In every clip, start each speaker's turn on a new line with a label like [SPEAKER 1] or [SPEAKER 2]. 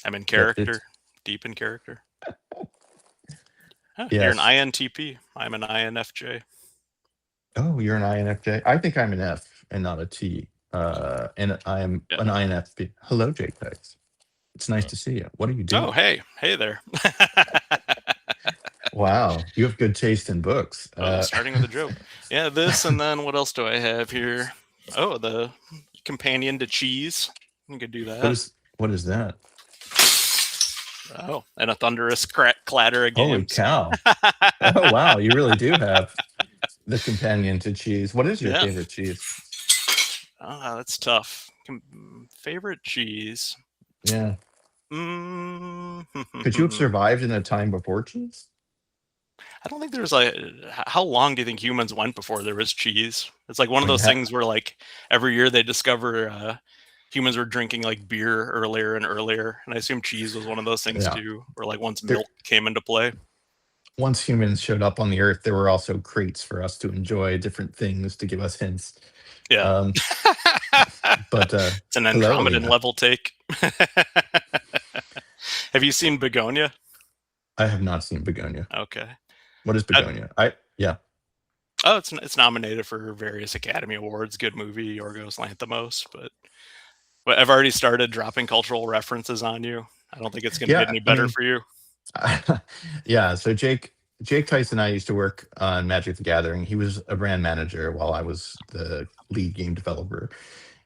[SPEAKER 1] I'm in
[SPEAKER 2] It's
[SPEAKER 1] character, deep in character. Huh, you're an
[SPEAKER 2] yes.
[SPEAKER 1] INTP. I'm an INFJ.
[SPEAKER 2] Oh, you're an INFJ. I think I'm an F and not a T. And I am
[SPEAKER 1] Yeah.
[SPEAKER 2] an INFP. Hello, Jake Theis. It's nice
[SPEAKER 1] Uh,
[SPEAKER 2] to see you. What are you
[SPEAKER 1] Oh,
[SPEAKER 2] doing?
[SPEAKER 1] hey there.
[SPEAKER 2] Wow, you have good taste in books.
[SPEAKER 1] Oh, starting with a joke. Yeah, this and then what else do I have here? Oh, the companion to cheese. You could do
[SPEAKER 2] what
[SPEAKER 1] that.
[SPEAKER 2] is what is that?
[SPEAKER 1] Oh, and a thunderous clatter of
[SPEAKER 2] Holy
[SPEAKER 1] games.
[SPEAKER 2] cow! Oh wow, you really do have the companion to cheese. What is your
[SPEAKER 1] Yeah.
[SPEAKER 2] favorite cheese?
[SPEAKER 1] Ah, that's tough. Favorite cheese?
[SPEAKER 2] Yeah.
[SPEAKER 1] Mm,
[SPEAKER 2] Could you have survived in a time before cheese?
[SPEAKER 1] I don't think there's like. How long do you think humans went before there was cheese? It's like one of
[SPEAKER 2] When you
[SPEAKER 1] those
[SPEAKER 2] had
[SPEAKER 1] things where like every year they discover humans were drinking like beer earlier and earlier, and I assume cheese was one of those things
[SPEAKER 2] yeah.
[SPEAKER 1] too, where like once
[SPEAKER 2] There
[SPEAKER 1] milk came into play.
[SPEAKER 2] once humans showed up on the earth, there were also crates for us to enjoy different things to give us hints.
[SPEAKER 1] Yeah.
[SPEAKER 2] Um, but
[SPEAKER 1] It's an
[SPEAKER 2] hello,
[SPEAKER 1] Andromedan
[SPEAKER 2] Alina.
[SPEAKER 1] level take. Have you seen Begonia?
[SPEAKER 2] I have not seen Begonia.
[SPEAKER 1] Okay.
[SPEAKER 2] What is
[SPEAKER 1] Uh,
[SPEAKER 2] Begonia? I yeah.
[SPEAKER 1] oh, it's nominated for various Academy Awards. Good movie, Yorgos Lanthimos. But I've already started dropping cultural references on you. I don't think it's going to get
[SPEAKER 2] Yeah,
[SPEAKER 1] any
[SPEAKER 2] I
[SPEAKER 1] better
[SPEAKER 2] mean,
[SPEAKER 1] for you.
[SPEAKER 2] yeah. So Jake Tyson and I used to work on Magic the Gathering. He was a brand manager while I was the lead game developer,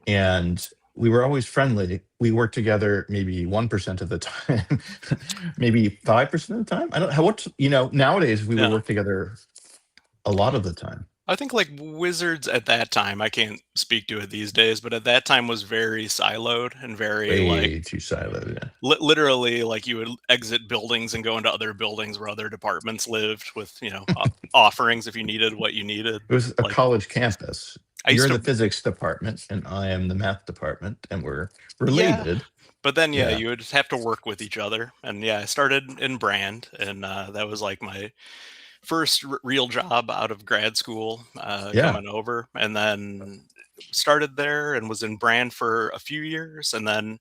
[SPEAKER 2] and we were always friendly. We worked together maybe 1% of the time, maybe 5% of the time. I don't how what nowadays we would
[SPEAKER 1] Yeah.
[SPEAKER 2] work together a lot of the time.
[SPEAKER 1] I think like Wizards at that time, I can't speak to it these days, but at that time was very siloed and very like
[SPEAKER 2] Way too siloed. Yeah.
[SPEAKER 1] literally like you would exit buildings and go into other buildings where other departments lived with, offerings if you needed what you needed.
[SPEAKER 2] It was a
[SPEAKER 1] Like
[SPEAKER 2] college campus.
[SPEAKER 1] I used
[SPEAKER 2] You're
[SPEAKER 1] to
[SPEAKER 2] the physics department, and I am the math department, and we're
[SPEAKER 1] yeah,
[SPEAKER 2] related.
[SPEAKER 1] but then yeah,
[SPEAKER 2] Yeah.
[SPEAKER 1] you would have to work with each other. And yeah, I started in brand and that was like my first real job out of grad school
[SPEAKER 2] Yeah.
[SPEAKER 1] coming over, and then started there and was in brand for a few years, and then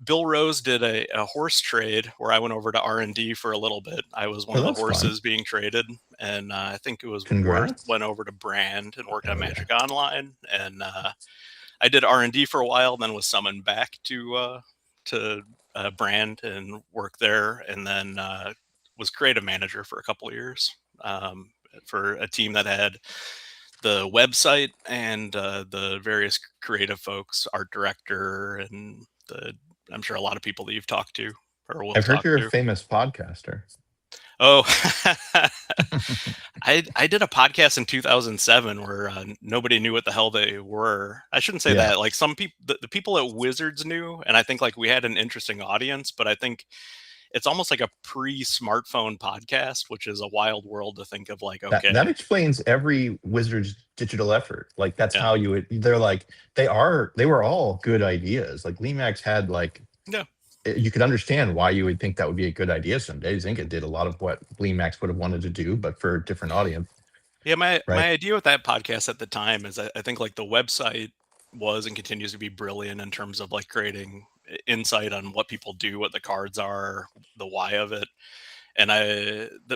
[SPEAKER 1] Bill Rose did a horse trade where I went over to R&D for a little bit. I was one
[SPEAKER 2] Oh,
[SPEAKER 1] of the
[SPEAKER 2] that's fun.
[SPEAKER 1] horses being traded, and I think it was Worth
[SPEAKER 2] Congrats.
[SPEAKER 1] went over to brand and worked on
[SPEAKER 2] Oh yeah.
[SPEAKER 1] Magic Online, and I did R&D for a while, then was summoned back to brand and worked there, and then was creative manager for a couple of years for a team that had the website and the various creative folks, art director, and the I'm sure a lot of people that you've talked to or will
[SPEAKER 2] I've heard
[SPEAKER 1] talk
[SPEAKER 2] you're a
[SPEAKER 1] to.
[SPEAKER 2] famous podcaster.
[SPEAKER 1] Oh, I did a podcast in 2007 where nobody knew what the hell they were. I shouldn't say
[SPEAKER 2] Yeah.
[SPEAKER 1] that. Like some people, the people at Wizards knew, and I think like we had an interesting audience. But I think it's almost like a pre-smartphone podcast, which is a wild world to think of. Like,
[SPEAKER 2] That
[SPEAKER 1] okay,
[SPEAKER 2] explains every Wizard's digital effort. Like that's
[SPEAKER 1] yeah,
[SPEAKER 2] how you would they're like they were all good ideas. Like Lemax had like
[SPEAKER 1] yeah,
[SPEAKER 2] you could understand why you would think that would be a good idea some days. I think it did a lot of what Lemax would have wanted to do, but for a different audience,
[SPEAKER 1] yeah. My
[SPEAKER 2] right?
[SPEAKER 1] idea with that podcast at the time is I think like the website was and continues to be brilliant in terms of like creating insight on what people do, what the cards are, the why of it. And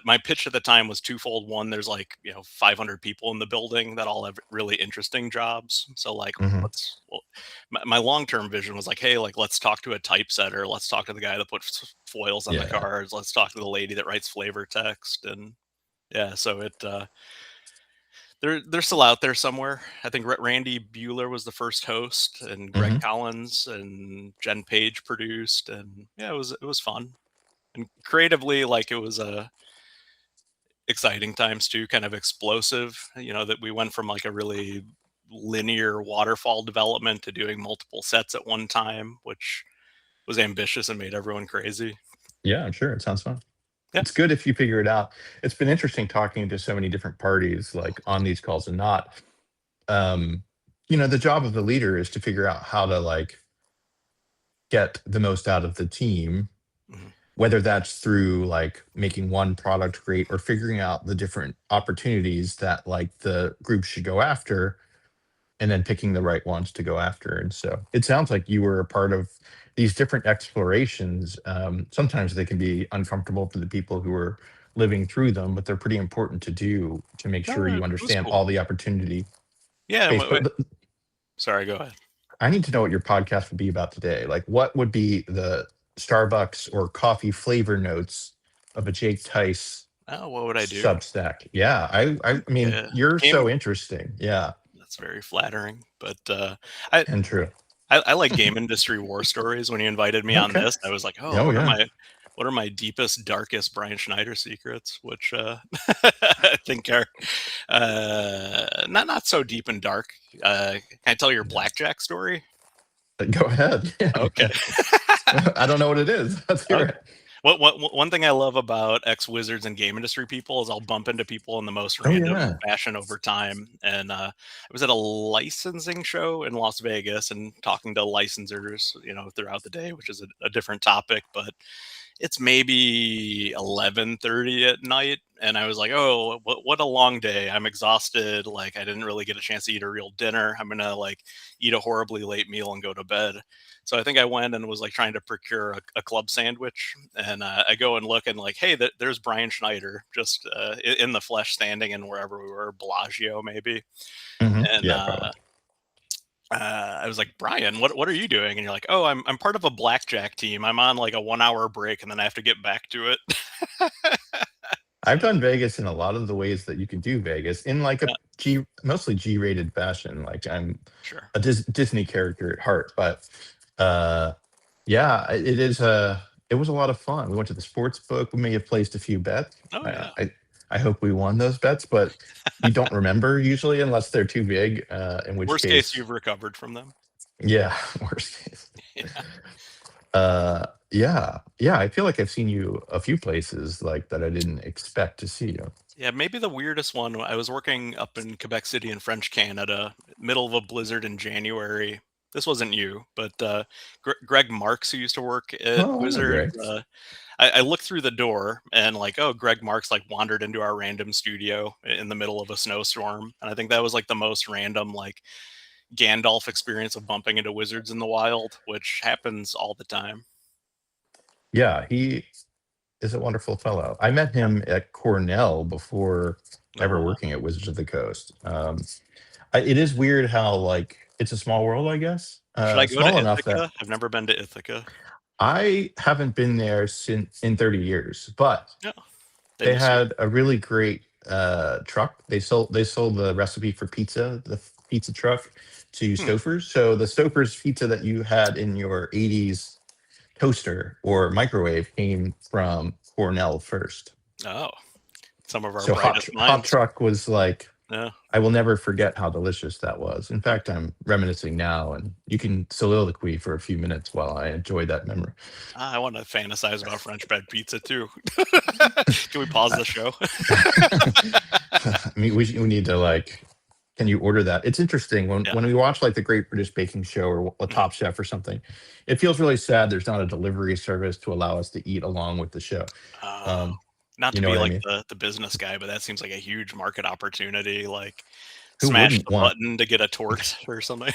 [SPEAKER 1] my pitch at the time was twofold. One, there's like 500 people in the building that all have really interesting jobs. So like
[SPEAKER 2] Hmm.
[SPEAKER 1] my long-term vision was like, hey, like let's talk to a typesetter, let's talk to the guy that puts foils on the
[SPEAKER 2] Yeah.
[SPEAKER 1] cards, let's talk to the lady that writes flavor text. And yeah, so they're still out there somewhere. I think Randy Bueller was the first host, and Greg
[SPEAKER 2] Hmm.
[SPEAKER 1] Collins and Jen Page produced, and yeah, it was fun. And creatively, like it was a exciting times too, kind of explosive. That we went from like a really linear waterfall development to doing multiple sets at one time, which was ambitious and made everyone crazy.
[SPEAKER 2] Yeah, I'm sure it sounds fun.
[SPEAKER 1] Yeah,
[SPEAKER 2] It's good if you figure it out. It's been interesting talking to so many different parties like on these calls and not. Um, the job of the leader is to figure out how to like get the most out of the team,
[SPEAKER 1] mhm.
[SPEAKER 2] whether that's through like making one product great or figuring out the different opportunities that like the group should go after and then picking the right ones to go after. And so it sounds like you were a part of these different explorations. Sometimes they can be uncomfortable for the people who are living through them, but they're pretty important to do to make
[SPEAKER 1] No,
[SPEAKER 2] sure you
[SPEAKER 1] it was
[SPEAKER 2] understand
[SPEAKER 1] cool.
[SPEAKER 2] all the opportunity
[SPEAKER 1] Yeah.
[SPEAKER 2] space. But
[SPEAKER 1] Sorry, go ahead.
[SPEAKER 2] I need to know what your podcast would be about today. Like, what would be the Starbucks or coffee flavor notes of a Jake Tice
[SPEAKER 1] Oh, what would I do?
[SPEAKER 2] Substack? Yeah, I mean,
[SPEAKER 1] Yeah,
[SPEAKER 2] you're
[SPEAKER 1] game.
[SPEAKER 2] so interesting. Yeah,
[SPEAKER 1] That's very flattering. But I,
[SPEAKER 2] and true.
[SPEAKER 1] I like game industry war stories. When you invited me on
[SPEAKER 2] Okay.
[SPEAKER 1] this, I was like, oh,
[SPEAKER 2] Oh yeah.
[SPEAKER 1] what are my deepest, darkest Brian Schneider secrets? Which I think are not so deep and dark. Can I tell your blackjack story?
[SPEAKER 2] Go ahead.
[SPEAKER 1] Okay.
[SPEAKER 2] I don't know what it is. Let's hear
[SPEAKER 1] Okay.
[SPEAKER 2] it.
[SPEAKER 1] One thing I love about ex Wizards and game industry people is I'll bump into people in the most
[SPEAKER 2] Oh
[SPEAKER 1] random
[SPEAKER 2] yeah.
[SPEAKER 1] fashion over time. And I was at a licensing show in Las Vegas and talking to licensors, throughout the day, which is a different topic. But it's maybe 11:30 at night, and I was like, "Oh, what a long day. I'm exhausted. Like I didn't really get a chance to eat a real dinner. I'm going to like eat a horribly late meal and go to bed." So I think I went and was like trying to procure a club sandwich, and I go and look and like, "Hey, there's Brian Schneider just in the flesh standing in wherever we were, Bellagio maybe." And
[SPEAKER 2] Yeah, probably.
[SPEAKER 1] I was like, Brian, what are you doing? And you're like, oh, I'm part of a blackjack team. I'm on like a 1 hour break, and then I have to get back to it.
[SPEAKER 2] I've done Vegas in a lot of the ways that you can do Vegas in like a
[SPEAKER 1] Yeah,
[SPEAKER 2] mostly G-rated fashion. Like I'm
[SPEAKER 1] sure.
[SPEAKER 2] a Disney character at heart, but uh, yeah, it was a lot of fun. We went to the sports book. We may have placed a few bets.
[SPEAKER 1] Oh
[SPEAKER 2] Uh,
[SPEAKER 1] yeah.
[SPEAKER 2] I I hope we won those bets, but you don't remember usually unless they're too big. In which
[SPEAKER 1] Worst case,
[SPEAKER 2] case,
[SPEAKER 1] you've recovered from them.
[SPEAKER 2] yeah, worst case.
[SPEAKER 1] Yeah.
[SPEAKER 2] Yeah. I feel like I've seen you a few places like that I didn't expect to see you.
[SPEAKER 1] Yeah, maybe the weirdest one. I was working up in Quebec City in French Canada, middle of a blizzard in January. This wasn't you, but Greg Marks, who used to work at
[SPEAKER 2] Oh, I know
[SPEAKER 1] Wizards,
[SPEAKER 2] Greg.
[SPEAKER 1] I looked through the door and like, oh, Greg Marks like wandered into our random studio in the middle of a snowstorm, and I think that was like the most random like Gandalf experience of bumping into wizards in the wild, which happens all the time.
[SPEAKER 2] Yeah, he is a wonderful fellow. I met him at Cornell before
[SPEAKER 1] Oh
[SPEAKER 2] ever
[SPEAKER 1] wow!
[SPEAKER 2] working at Wizards of the Coast. It is weird how like it's a small world, I guess.
[SPEAKER 1] Should I go to
[SPEAKER 2] Small enough
[SPEAKER 1] Ithaca?
[SPEAKER 2] that
[SPEAKER 1] I've never been to Ithaca.
[SPEAKER 2] I haven't been there since in 30 years, but
[SPEAKER 1] No, they
[SPEAKER 2] they
[SPEAKER 1] miss you.
[SPEAKER 2] had a really great truck. They sold the recipe for pizza, the pizza truck to
[SPEAKER 1] Hmm.
[SPEAKER 2] Stouffer's. So the Stouffer's pizza that you had in your 80s toaster or microwave came from Cornell first.
[SPEAKER 1] Oh, some of our
[SPEAKER 2] So
[SPEAKER 1] brightest
[SPEAKER 2] Hot
[SPEAKER 1] minds.
[SPEAKER 2] Truck was like,
[SPEAKER 1] Yeah.
[SPEAKER 2] I will never forget how delicious that was. In
[SPEAKER 1] Hmm.
[SPEAKER 2] fact, I'm reminiscing now, and you can soliloquy for a few minutes while I enjoy that memory.
[SPEAKER 1] I want to fantasize about French bread pizza too. Can we pause the show?
[SPEAKER 2] I mean, we need to like. Can you order that? It's interesting when
[SPEAKER 1] Yeah.
[SPEAKER 2] we watch like the Great British Baking Show or a
[SPEAKER 1] Mhm.
[SPEAKER 2] Top Chef or something. It feels really sad there's not a delivery service to allow us to eat along with the show.
[SPEAKER 1] Uh,
[SPEAKER 2] Um,
[SPEAKER 1] Not
[SPEAKER 2] you
[SPEAKER 1] to
[SPEAKER 2] know
[SPEAKER 1] be
[SPEAKER 2] what I
[SPEAKER 1] like
[SPEAKER 2] mean?
[SPEAKER 1] the business guy, but that seems like a huge market opportunity. Like,
[SPEAKER 2] Who
[SPEAKER 1] smash
[SPEAKER 2] wouldn't
[SPEAKER 1] the
[SPEAKER 2] want?
[SPEAKER 1] button to get a torte or something.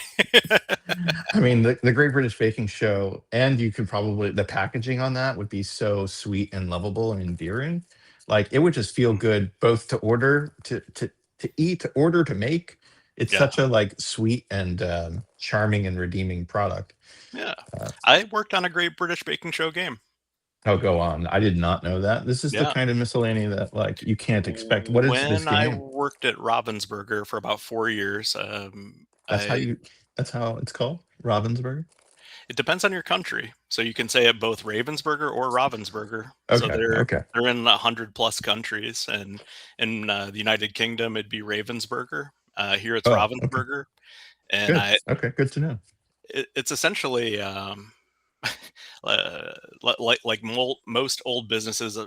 [SPEAKER 2] I mean, the Great British Baking Show, and you could probably the packaging on that would be so sweet and lovable and endearing. Like it would just feel
[SPEAKER 1] Mm,
[SPEAKER 2] good both to order, to eat, to order, to make. It's
[SPEAKER 1] yeah,
[SPEAKER 2] such a like sweet and charming and redeeming product.
[SPEAKER 1] yeah.
[SPEAKER 2] Uh,
[SPEAKER 1] I worked on a Great British Baking Show game.
[SPEAKER 2] oh, go on. I did not know that. This is the
[SPEAKER 1] Yeah.
[SPEAKER 2] kind of miscellany that like you can't expect. What is this
[SPEAKER 1] When I
[SPEAKER 2] game?
[SPEAKER 1] worked at Ravensburger for about 4 years,
[SPEAKER 2] That's how
[SPEAKER 1] I
[SPEAKER 2] you. That's how it's called. Ravensburger.
[SPEAKER 1] it depends on your country. So you can say it both Ravensburger or Ravensburger. So
[SPEAKER 2] Okay. Okay.
[SPEAKER 1] they're in 100 plus countries, and in the United Kingdom it'd be Ravensburger. Here it's
[SPEAKER 2] Oh. Okay.
[SPEAKER 1] Ravensburger, and
[SPEAKER 2] Good. Okay. Good to know.
[SPEAKER 1] it's essentially most old businesses,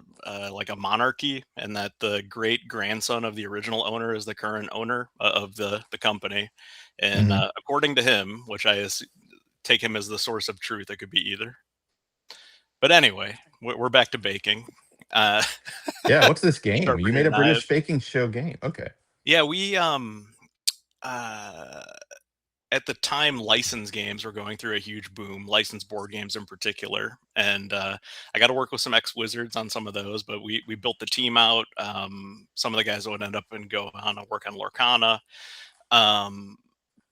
[SPEAKER 1] like a monarchy, and that the great grandson of the original owner is the current owner of the company. And
[SPEAKER 2] Mhm.
[SPEAKER 1] according to him, which take him as the source of truth, it could be either. But anyway, we're back to baking. Uh,
[SPEAKER 2] Yeah, what's this game? You
[SPEAKER 1] sharpen
[SPEAKER 2] made
[SPEAKER 1] your
[SPEAKER 2] a
[SPEAKER 1] knives.
[SPEAKER 2] British baking show game. Okay.
[SPEAKER 1] Yeah, we uh, at the time, licensed games were going through a huge boom, licensed board games in particular. And I got to work with some ex-wizards on some of those, but we built the team out. Some of the guys would end up and go on to work on Lorcana. Um,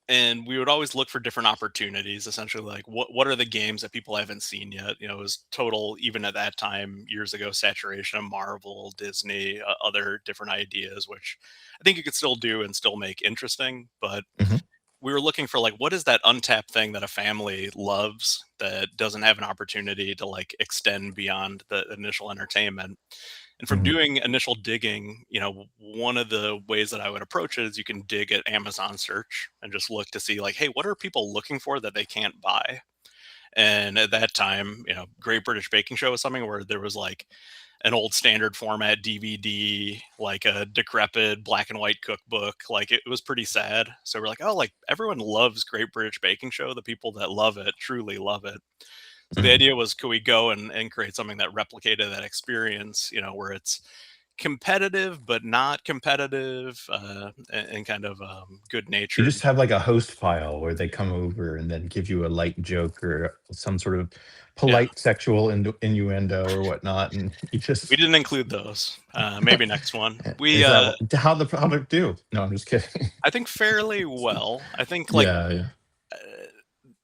[SPEAKER 1] and we would always look for different opportunities, essentially like what are the games that people haven't seen yet. You know, it was total, even at that time years ago, saturation of Marvel, Disney, other different ideas, which I think you could still do and still make interesting. But
[SPEAKER 2] Mhm.
[SPEAKER 1] we were looking for like what is that untapped thing that a family loves that doesn't have an opportunity to like extend beyond the initial entertainment. And from
[SPEAKER 2] Mhm.
[SPEAKER 1] doing initial digging, you know, one of the ways that I would approach it is you can dig at Amazon search and just look to see like, hey, what are people looking for that they can't buy? And at that time, you know, Great British Baking Show was something where there was like an old standard format DVD, like a decrepit black and white cookbook. Like it was pretty sad. So we're like, oh, like everyone loves Great British Baking Show. The people that love it truly love it. So the
[SPEAKER 2] Mhm.
[SPEAKER 1] idea was, could we go and create something that replicated that experience, you know, where it's competitive but not competitive, and kind of good
[SPEAKER 2] You
[SPEAKER 1] natured.
[SPEAKER 2] just have like a host file where they come over and then give you a light joke or some sort of
[SPEAKER 1] Yeah,
[SPEAKER 2] polite sexual innuendo or whatnot, and you
[SPEAKER 1] we
[SPEAKER 2] just
[SPEAKER 1] didn't include those. Maybe next one. We
[SPEAKER 2] is that how they do? No, I'm just kidding.
[SPEAKER 1] I think fairly well. I think like
[SPEAKER 2] Yeah, yeah.
[SPEAKER 1] uh,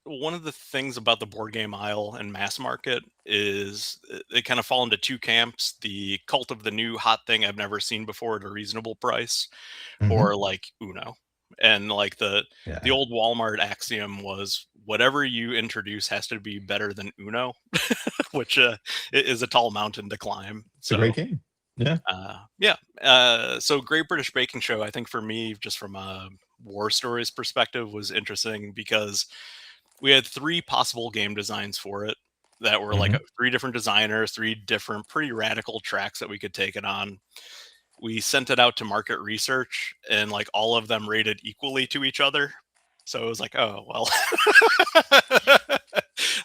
[SPEAKER 1] one of the things about the board game aisle and mass market is they kind of fall into two camps: the cult of the new hot thing I've never seen before at a reasonable price,
[SPEAKER 2] Mhm.
[SPEAKER 1] or like Uno. And like the
[SPEAKER 2] Yeah.
[SPEAKER 1] old Walmart axiom was whatever you introduce has to be better than Uno, which is a tall mountain to climb.
[SPEAKER 2] It's a
[SPEAKER 1] So
[SPEAKER 2] great game. Yeah.
[SPEAKER 1] yeah. So Great British Baking Show, I think for me, just from a war stories perspective, was interesting because we had three possible game designs for it that were like
[SPEAKER 2] Mhm.
[SPEAKER 1] three different designers, three different pretty radical tracks that we could take it on. We sent it out to market research, and like all of them rated equally to each other. So it was like, oh well,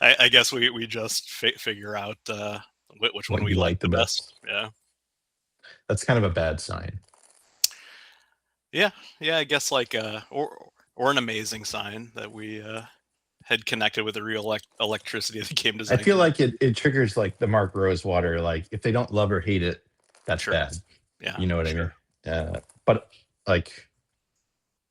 [SPEAKER 1] I guess we just figure out which one
[SPEAKER 2] What
[SPEAKER 1] we
[SPEAKER 2] you
[SPEAKER 1] like
[SPEAKER 2] like the
[SPEAKER 1] the best.
[SPEAKER 2] best.
[SPEAKER 1] Yeah,
[SPEAKER 2] That's kind of a bad sign.
[SPEAKER 1] yeah, yeah. I guess like or an amazing sign that we had connected with the real electricity of the game
[SPEAKER 2] I
[SPEAKER 1] design
[SPEAKER 2] feel like
[SPEAKER 1] community.
[SPEAKER 2] it triggers like the Mark Rosewater, like if they don't love or hate it, that's
[SPEAKER 1] Sure,
[SPEAKER 2] bad.
[SPEAKER 1] yeah,
[SPEAKER 2] You know what I
[SPEAKER 1] sure.
[SPEAKER 2] mean? But like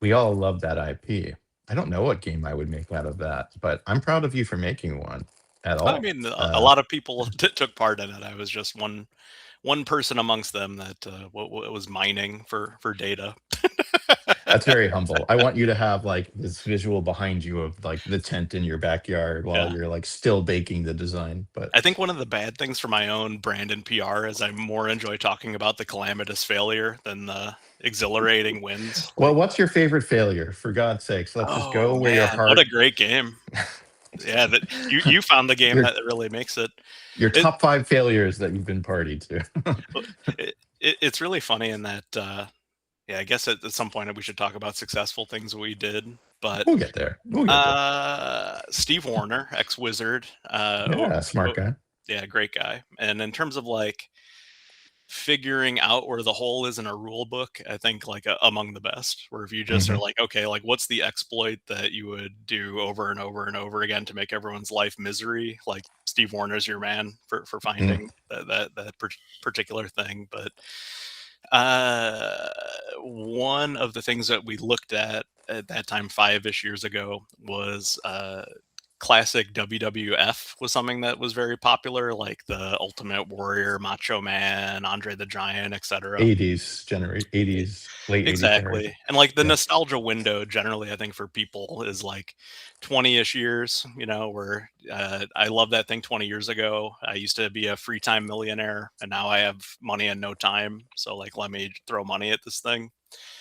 [SPEAKER 2] we all love that IP. I don't know what game I would make out of that, but I'm proud of you for making one at
[SPEAKER 1] I
[SPEAKER 2] all.
[SPEAKER 1] mean, a lot of people took part in it. I was just one person amongst them that what was mining for data.
[SPEAKER 2] That's very humble. I want you to have like this visual behind you of like the tent in your backyard while
[SPEAKER 1] Yeah.
[SPEAKER 2] you're like still baking the design. But
[SPEAKER 1] I think one of the bad things for my own brand and PR is I more enjoy talking about the calamitous failure than the exhilarating wins.
[SPEAKER 2] well,
[SPEAKER 1] Like,
[SPEAKER 2] what's your favorite failure? For God's sakes, let's just
[SPEAKER 1] oh
[SPEAKER 2] go where your
[SPEAKER 1] man, what a
[SPEAKER 2] heart,
[SPEAKER 1] great game! Yeah, that you found the game
[SPEAKER 2] your
[SPEAKER 1] that really makes it.
[SPEAKER 2] your
[SPEAKER 1] It,
[SPEAKER 2] top 5 failures that you've been party to.
[SPEAKER 1] it's really funny in that. Yeah, I guess at some point we should talk about successful things we did. But
[SPEAKER 2] We'll get there. We'll get there.
[SPEAKER 1] Steve Warner, ex Wizard,
[SPEAKER 2] Yeah, smart guy.
[SPEAKER 1] yeah, great guy. And in terms of like figuring out where the hole is in a rule book, I think like among the best. Where if you just are
[SPEAKER 2] Mhm.
[SPEAKER 1] like, okay, like what's the exploit that you would do over and over and over again to make everyone's life misery? Like Steve Warner's your man for
[SPEAKER 2] Mm.
[SPEAKER 1] finding particular thing. But uh, one of the things that we looked at that time, 5-ish years ago, was classic WWF was something that was very popular, like the Ultimate Warrior, Macho Man, Andre the Giant, etc.
[SPEAKER 2] 80s generate 80s, late 80s generation.
[SPEAKER 1] Exactly. And like the
[SPEAKER 2] Yeah.
[SPEAKER 1] nostalgia window generally, I think for people is like 20-ish years, you know, where I love that thing 20 years ago. I used to be a free time millionaire and now I have money and no time. So like, let me throw money at this thing.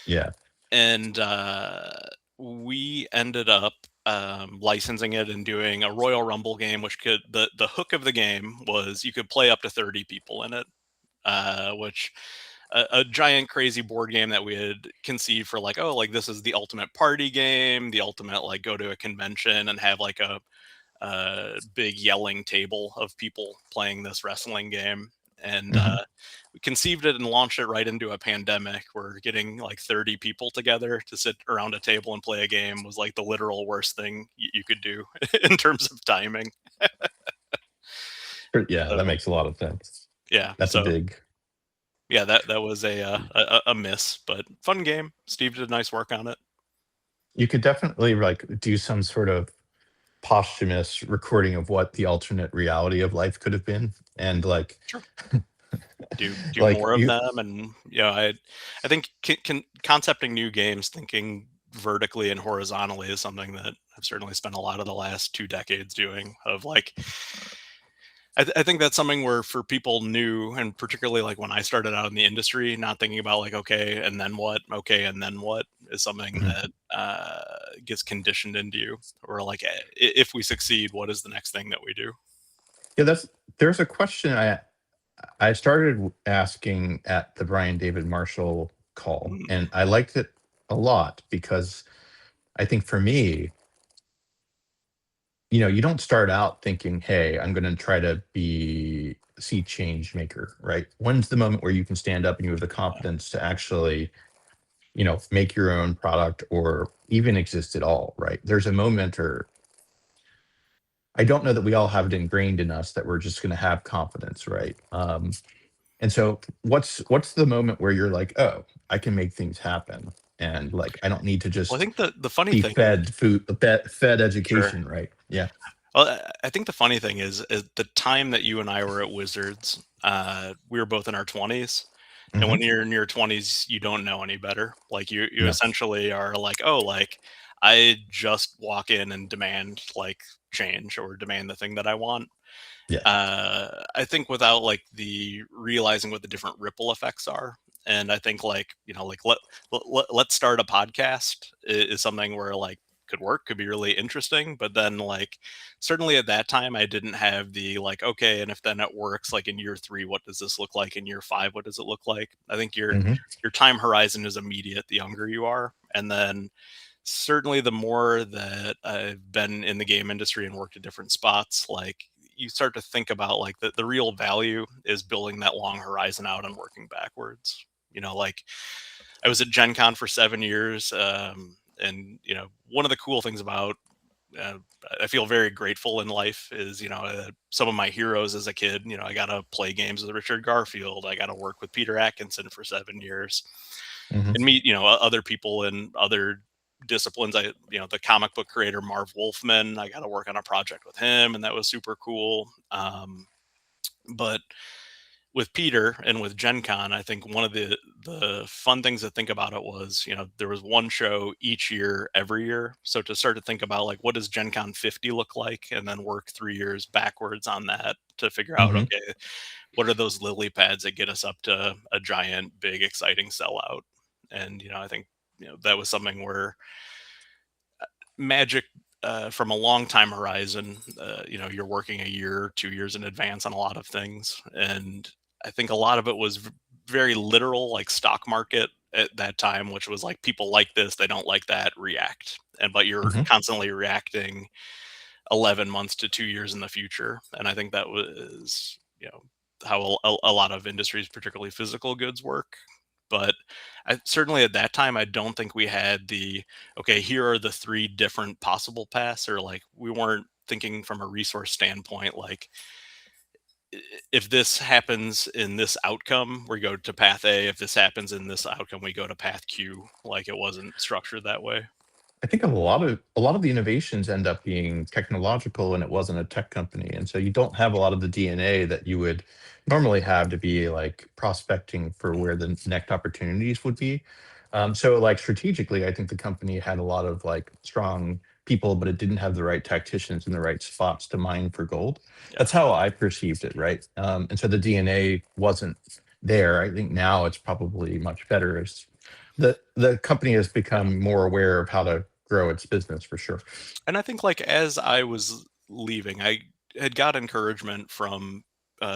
[SPEAKER 2] Yeah.
[SPEAKER 1] And we ended up licensing it and doing a Royal Rumble game, which could, the hook of the game was you could play up to 30 people in it, which a giant crazy board game that we had conceived for like, oh, like this is the ultimate party game, the ultimate like go to a convention and have like a big yelling table of people playing this wrestling game. and
[SPEAKER 2] Hmm.
[SPEAKER 1] we conceived it and launched it right into a pandemic. Where getting like 30 people together to sit around a table and play a game was like the literal worst thing you could do in terms of timing.
[SPEAKER 2] Yeah, that
[SPEAKER 1] So
[SPEAKER 2] makes a lot of sense.
[SPEAKER 1] yeah,
[SPEAKER 2] That's a
[SPEAKER 1] so
[SPEAKER 2] big.
[SPEAKER 1] yeah, that was a miss, but fun game. Steve did nice work on it.
[SPEAKER 2] You could definitely like do some sort of posthumous recording of what the alternate reality of life could have been, and like,
[SPEAKER 1] Sure. Do
[SPEAKER 2] like
[SPEAKER 1] more of
[SPEAKER 2] you.
[SPEAKER 1] them, and I think concepting new games, thinking vertically and horizontally, is something that I've certainly spent a lot of the last 2 decades doing. Of like, I think that's something where for people new, and particularly like when I started out in the industry, not thinking about like, okay, and then what, okay, and then what, is something
[SPEAKER 2] Mhm.
[SPEAKER 1] that gets conditioned into you. Or like, if we succeed, what is the next thing that we do?
[SPEAKER 2] Yeah, there's a question I started asking at the Brian David Marshall call,
[SPEAKER 1] Mm,
[SPEAKER 2] and I liked it a lot because I think for me, you don't start out thinking, "Hey, I'm going to try to be sea change maker," right? When's the moment where you can stand up and you have the confidence to actually, make your own product or even exist at all, right? There's a moment, or I don't know that we all have it ingrained in us that we're just going to have confidence, right? And so what's the moment where you're like, "Oh, I can make things happen," and like I don't need to
[SPEAKER 1] well, I
[SPEAKER 2] just
[SPEAKER 1] think the funny
[SPEAKER 2] be
[SPEAKER 1] thing,
[SPEAKER 2] fed
[SPEAKER 1] sure.
[SPEAKER 2] education, right? Yeah.
[SPEAKER 1] Well, I think the funny thing is the time that you and I were at Wizards, we were both in our 20s. And
[SPEAKER 2] Hmm.
[SPEAKER 1] when you're in your 20s, you don't know any better. Like you
[SPEAKER 2] No.
[SPEAKER 1] essentially are like, oh, like I just walk in and demand like change or demand the thing that I want.
[SPEAKER 2] Yeah.
[SPEAKER 1] I think without like the realizing what the different ripple effects are. And I think like, like let's start a podcast is something where like could work, could be really interesting. But then like certainly at that time I didn't have the like, okay, and if then it works like in year 3, what does this look like? In year 5, what does it look like? I think
[SPEAKER 2] Hmm.
[SPEAKER 1] your time horizon is immediate the younger you are. And then certainly the more that I've been in the game industry and worked at different spots, like you start to think about like the real value is building that long horizon out and working backwards. Like I was at Gen Con for 7 years. And one of the cool things about uh, I feel very grateful in life is, some of my heroes as a kid, I got to play games with Richard Garfield. I got to work with Peter Atkinson for 7 years
[SPEAKER 2] Hmm.
[SPEAKER 1] and meet, other people in other disciplines. The comic book creator Marv Wolfman, I got to work on a project with him, and that was super cool. But with Peter and with Gen Con, I think one of the fun things to think about it was, there was one show each year, every year. So to start to think about like what does Gen Con 50 look like, and then work 3 years backwards on that to figure out,
[SPEAKER 2] Hmm.
[SPEAKER 1] okay, what are those lily pads that get us up to a giant, big, exciting sellout? And I think that was something where Magic, from a long time horizon, you're working a year, 2 years in advance on a lot of things, and I think a lot of it was very literal, like stock market at that time, which was like people like this, they don't like that, react, and but you're
[SPEAKER 2] Hmm.
[SPEAKER 1] constantly reacting 11 months to 2 years in the future. And I think that was, how a lot of industries, particularly physical goods, work. But certainly at that time, I don't think we had the, okay, here are the 3 different possible paths, or like we weren't thinking from a resource standpoint, like if this happens in this outcome, we go to path A. If this happens in this outcome, we go to path Q. Like it wasn't structured that way.
[SPEAKER 2] I think a lot of the innovations end up being technological, and it wasn't a tech company, and so you don't have a lot of the DNA that you would normally have to be like prospecting for where the next opportunities would be. So like strategically, I think the company had a lot of like strong people, but it didn't have the right tacticians in the right spots to mine for gold.
[SPEAKER 1] Yeah.
[SPEAKER 2] That's how I perceived it, right? And so the DNA wasn't there. I think now it's probably much better as the company has
[SPEAKER 1] Yeah.
[SPEAKER 2] become more aware of how to grow its business for sure.
[SPEAKER 1] And I think like as I was leaving, I had got encouragement from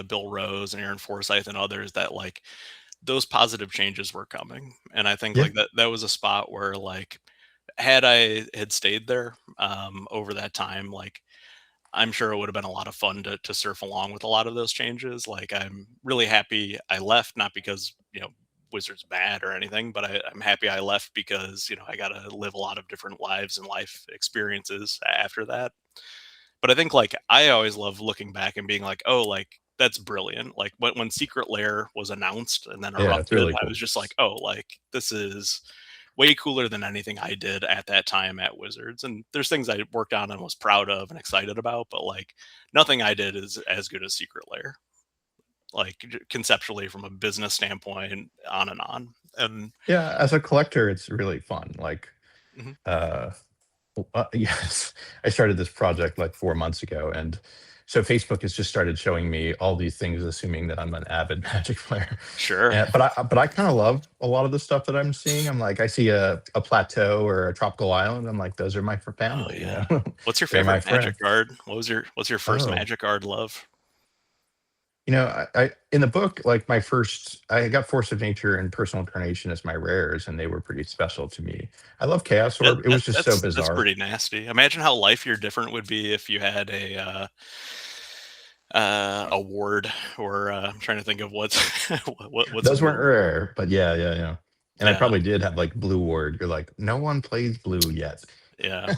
[SPEAKER 1] Bill Rose and Aaron Forsyth and others that like those positive changes were coming. And I think
[SPEAKER 2] Yeah.
[SPEAKER 1] like that was a spot where like had I had stayed there over that time, like I'm sure it would have been a lot of fun to surf along with a lot of those changes. Like, I'm really happy I left, not because, Wizards bad or anything, but I'm happy I left because, I got to live a lot of different lives and life experiences after that. But I think, like, I always love looking back and being like, oh, like, that's brilliant. Like, when Secret Lair was announced and then
[SPEAKER 2] Yeah, it's
[SPEAKER 1] erupted,
[SPEAKER 2] really
[SPEAKER 1] I was
[SPEAKER 2] cool.
[SPEAKER 1] just like, oh, like, this is way cooler than anything I did at that time at Wizards. And there's things I worked on and was proud of and excited about, but like nothing I did is as good as Secret Lair, like conceptually from a business standpoint and on and on. And
[SPEAKER 2] Yeah, as a collector, it's really fun. Like,
[SPEAKER 1] mhm,
[SPEAKER 2] uh, yes, I started this project like 4 months ago, and so Facebook has just started showing me all these things, assuming that I'm an avid Magic player.
[SPEAKER 1] sure.
[SPEAKER 2] But I kind of love a lot of the stuff that I'm seeing. I'm like, I see a plateau or a tropical island. I'm like, those are my
[SPEAKER 1] Oh
[SPEAKER 2] family,
[SPEAKER 1] yeah. What's your
[SPEAKER 2] they're
[SPEAKER 1] favorite
[SPEAKER 2] my
[SPEAKER 1] Magic
[SPEAKER 2] friend.
[SPEAKER 1] card? What's your first
[SPEAKER 2] Oh,
[SPEAKER 1] Magic card love?
[SPEAKER 2] I in the book, like my first, I got Force of Nature and Personal Incarnation as my rares, and they were pretty special to me. I love Chaos
[SPEAKER 1] That,
[SPEAKER 2] Orb. It
[SPEAKER 1] that
[SPEAKER 2] was just so
[SPEAKER 1] that's
[SPEAKER 2] bizarre.
[SPEAKER 1] pretty nasty. Imagine how life year different would be if you had a ward, or I'm trying to think of what's what's a
[SPEAKER 2] Those weren't
[SPEAKER 1] ward.
[SPEAKER 2] rare, but yeah, yeah, yeah. And I
[SPEAKER 1] Yeah,
[SPEAKER 2] probably did have like Blue Ward. You're like, no one plays blue yet.
[SPEAKER 1] yeah.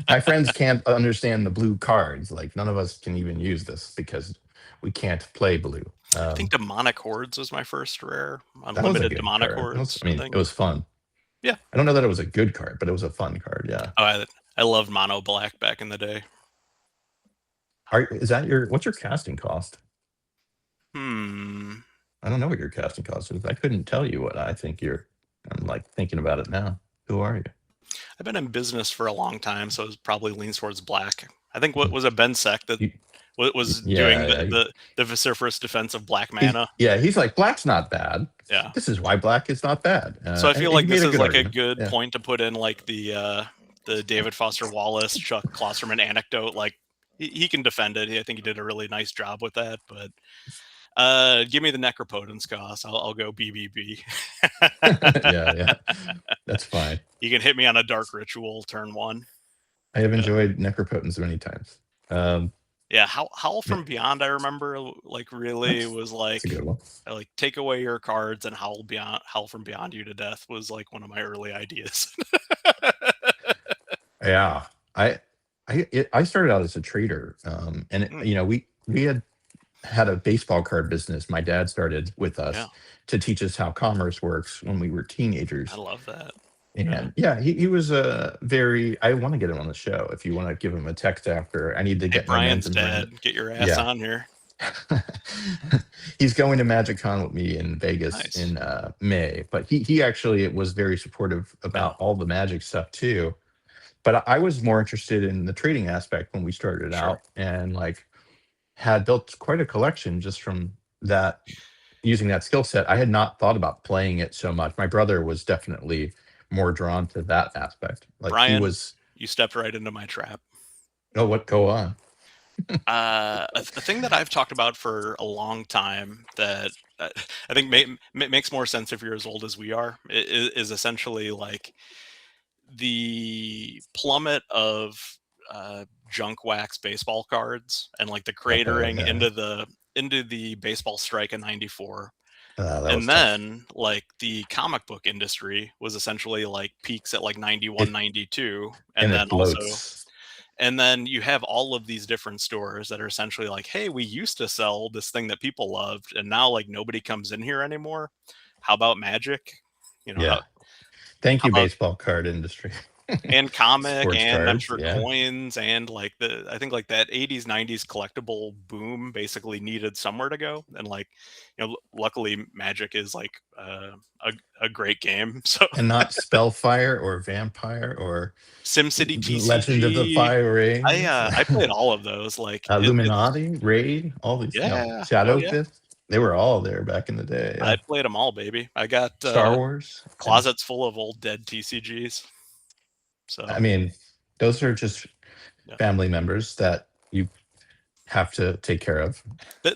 [SPEAKER 2] My friends can't understand the blue cards. Like none of us can even use this because we can't play blue.
[SPEAKER 1] I think Demonic Hordes was my first rare.
[SPEAKER 2] That was a
[SPEAKER 1] Unlimited
[SPEAKER 2] good
[SPEAKER 1] Demonic
[SPEAKER 2] card.
[SPEAKER 1] Hordes,
[SPEAKER 2] I
[SPEAKER 1] I
[SPEAKER 2] mean, it
[SPEAKER 1] think.
[SPEAKER 2] was fun.
[SPEAKER 1] Yeah.
[SPEAKER 2] I don't know that it was a good card, but it was a fun card. Yeah.
[SPEAKER 1] Oh, I loved Mono Black back in the day.
[SPEAKER 2] Is that what's your casting cost?
[SPEAKER 1] Hmm.
[SPEAKER 2] I don't know what your casting cost is. I couldn't tell you what I think you're. I'm like thinking about it now. Who are you?
[SPEAKER 1] I've been in business for a long time, so it probably leans towards black. I think what was a Ben Sec that
[SPEAKER 2] You,
[SPEAKER 1] was doing
[SPEAKER 2] yeah, yeah.
[SPEAKER 1] the vociferous defense of black
[SPEAKER 2] He's
[SPEAKER 1] mana.
[SPEAKER 2] yeah. He's like black's not bad.
[SPEAKER 1] Yeah.
[SPEAKER 2] This is why black is not bad.
[SPEAKER 1] So I
[SPEAKER 2] And
[SPEAKER 1] feel
[SPEAKER 2] he
[SPEAKER 1] like
[SPEAKER 2] made
[SPEAKER 1] this
[SPEAKER 2] a
[SPEAKER 1] is
[SPEAKER 2] good
[SPEAKER 1] like a
[SPEAKER 2] argument.
[SPEAKER 1] good
[SPEAKER 2] Yeah.
[SPEAKER 1] point to put in like the David Foster Wallace, Chuck Klosterman anecdote. Like he can defend it. I think he did a really nice job with that. But give me the Necropotence cost. I'll go BBB.
[SPEAKER 2] Yeah, yeah. That's fine.
[SPEAKER 1] You can hit me on a Dark Ritual turn one.
[SPEAKER 2] I have
[SPEAKER 1] Yeah.
[SPEAKER 2] enjoyed Necropotence many times.
[SPEAKER 1] Yeah, Howl
[SPEAKER 2] Yeah,
[SPEAKER 1] from Beyond, I remember, like, really was
[SPEAKER 2] that's a good one.
[SPEAKER 1] like take away your cards and Howl from Beyond you to death was like one of my early ideas.
[SPEAKER 2] Yeah, I I started out as a trader, and
[SPEAKER 1] Mm,
[SPEAKER 2] we had a baseball card business. My dad started with
[SPEAKER 1] yeah,
[SPEAKER 2] us to teach us how commerce works when we were
[SPEAKER 1] I
[SPEAKER 2] teenagers.
[SPEAKER 1] love that. Yeah.
[SPEAKER 2] And yeah, he was a very. I want to get him on the show. If you want to give him a text after, I need to
[SPEAKER 1] Hey,
[SPEAKER 2] get
[SPEAKER 1] Brian's
[SPEAKER 2] momentum around it.
[SPEAKER 1] dad, get your ass
[SPEAKER 2] Yeah.
[SPEAKER 1] on here.
[SPEAKER 2] He's going to Magic Con with me in Vegas
[SPEAKER 1] Nice.
[SPEAKER 2] in May, but he actually was very supportive
[SPEAKER 1] Yeah,
[SPEAKER 2] about all the Magic stuff too. But I was more interested in the trading aspect when we started
[SPEAKER 1] sure.
[SPEAKER 2] out, and like had built quite a collection just from that, using that skill set. I had not thought about playing it so much. My brother was definitely more drawn to that aspect. Like he
[SPEAKER 1] Brian,
[SPEAKER 2] was,
[SPEAKER 1] you stepped right into my trap.
[SPEAKER 2] oh, what go on?
[SPEAKER 1] A thing that I've talked about for a long time that I think makes more sense if you're as old as we are is essentially like the plummet of junk wax baseball cards and like the
[SPEAKER 2] Oh
[SPEAKER 1] cratering
[SPEAKER 2] yeah,
[SPEAKER 1] into the baseball strike in 94.
[SPEAKER 2] that was
[SPEAKER 1] And
[SPEAKER 2] tough.
[SPEAKER 1] then like the comic book industry was essentially like peaks at like 91,
[SPEAKER 2] It
[SPEAKER 1] 92,
[SPEAKER 2] and
[SPEAKER 1] and
[SPEAKER 2] it
[SPEAKER 1] then also
[SPEAKER 2] bloats.
[SPEAKER 1] and then you have all of these different stores that are essentially like, hey, we used to sell this thing that people loved and now like nobody comes in here anymore. How about Magic? You know,
[SPEAKER 2] Yeah. Thank
[SPEAKER 1] how
[SPEAKER 2] you,
[SPEAKER 1] about
[SPEAKER 2] baseball card industry.
[SPEAKER 1] and comic,
[SPEAKER 2] Sports
[SPEAKER 1] and I'm
[SPEAKER 2] cards.
[SPEAKER 1] sure
[SPEAKER 2] Yeah.
[SPEAKER 1] coins, and like I think like that 80s 90s collectible boom basically needed somewhere to go, and like luckily Magic is like a great game. So
[SPEAKER 2] And not Spellfire or Vampire or
[SPEAKER 1] SimCity
[SPEAKER 2] Legend of the
[SPEAKER 1] TCG,
[SPEAKER 2] Fire Rings,
[SPEAKER 1] I played all of those. Like it's
[SPEAKER 2] Illuminati, Raid, all these,
[SPEAKER 1] yeah, oh
[SPEAKER 2] Shadow
[SPEAKER 1] yeah,
[SPEAKER 2] Fist. They were all there back in the day.
[SPEAKER 1] I
[SPEAKER 2] Yeah.
[SPEAKER 1] played them all, baby. I got
[SPEAKER 2] Star Wars. Yeah.
[SPEAKER 1] closets full of old dead TCGs.
[SPEAKER 2] I
[SPEAKER 1] So
[SPEAKER 2] mean, those are just
[SPEAKER 1] yeah.
[SPEAKER 2] family members that you have to take care of.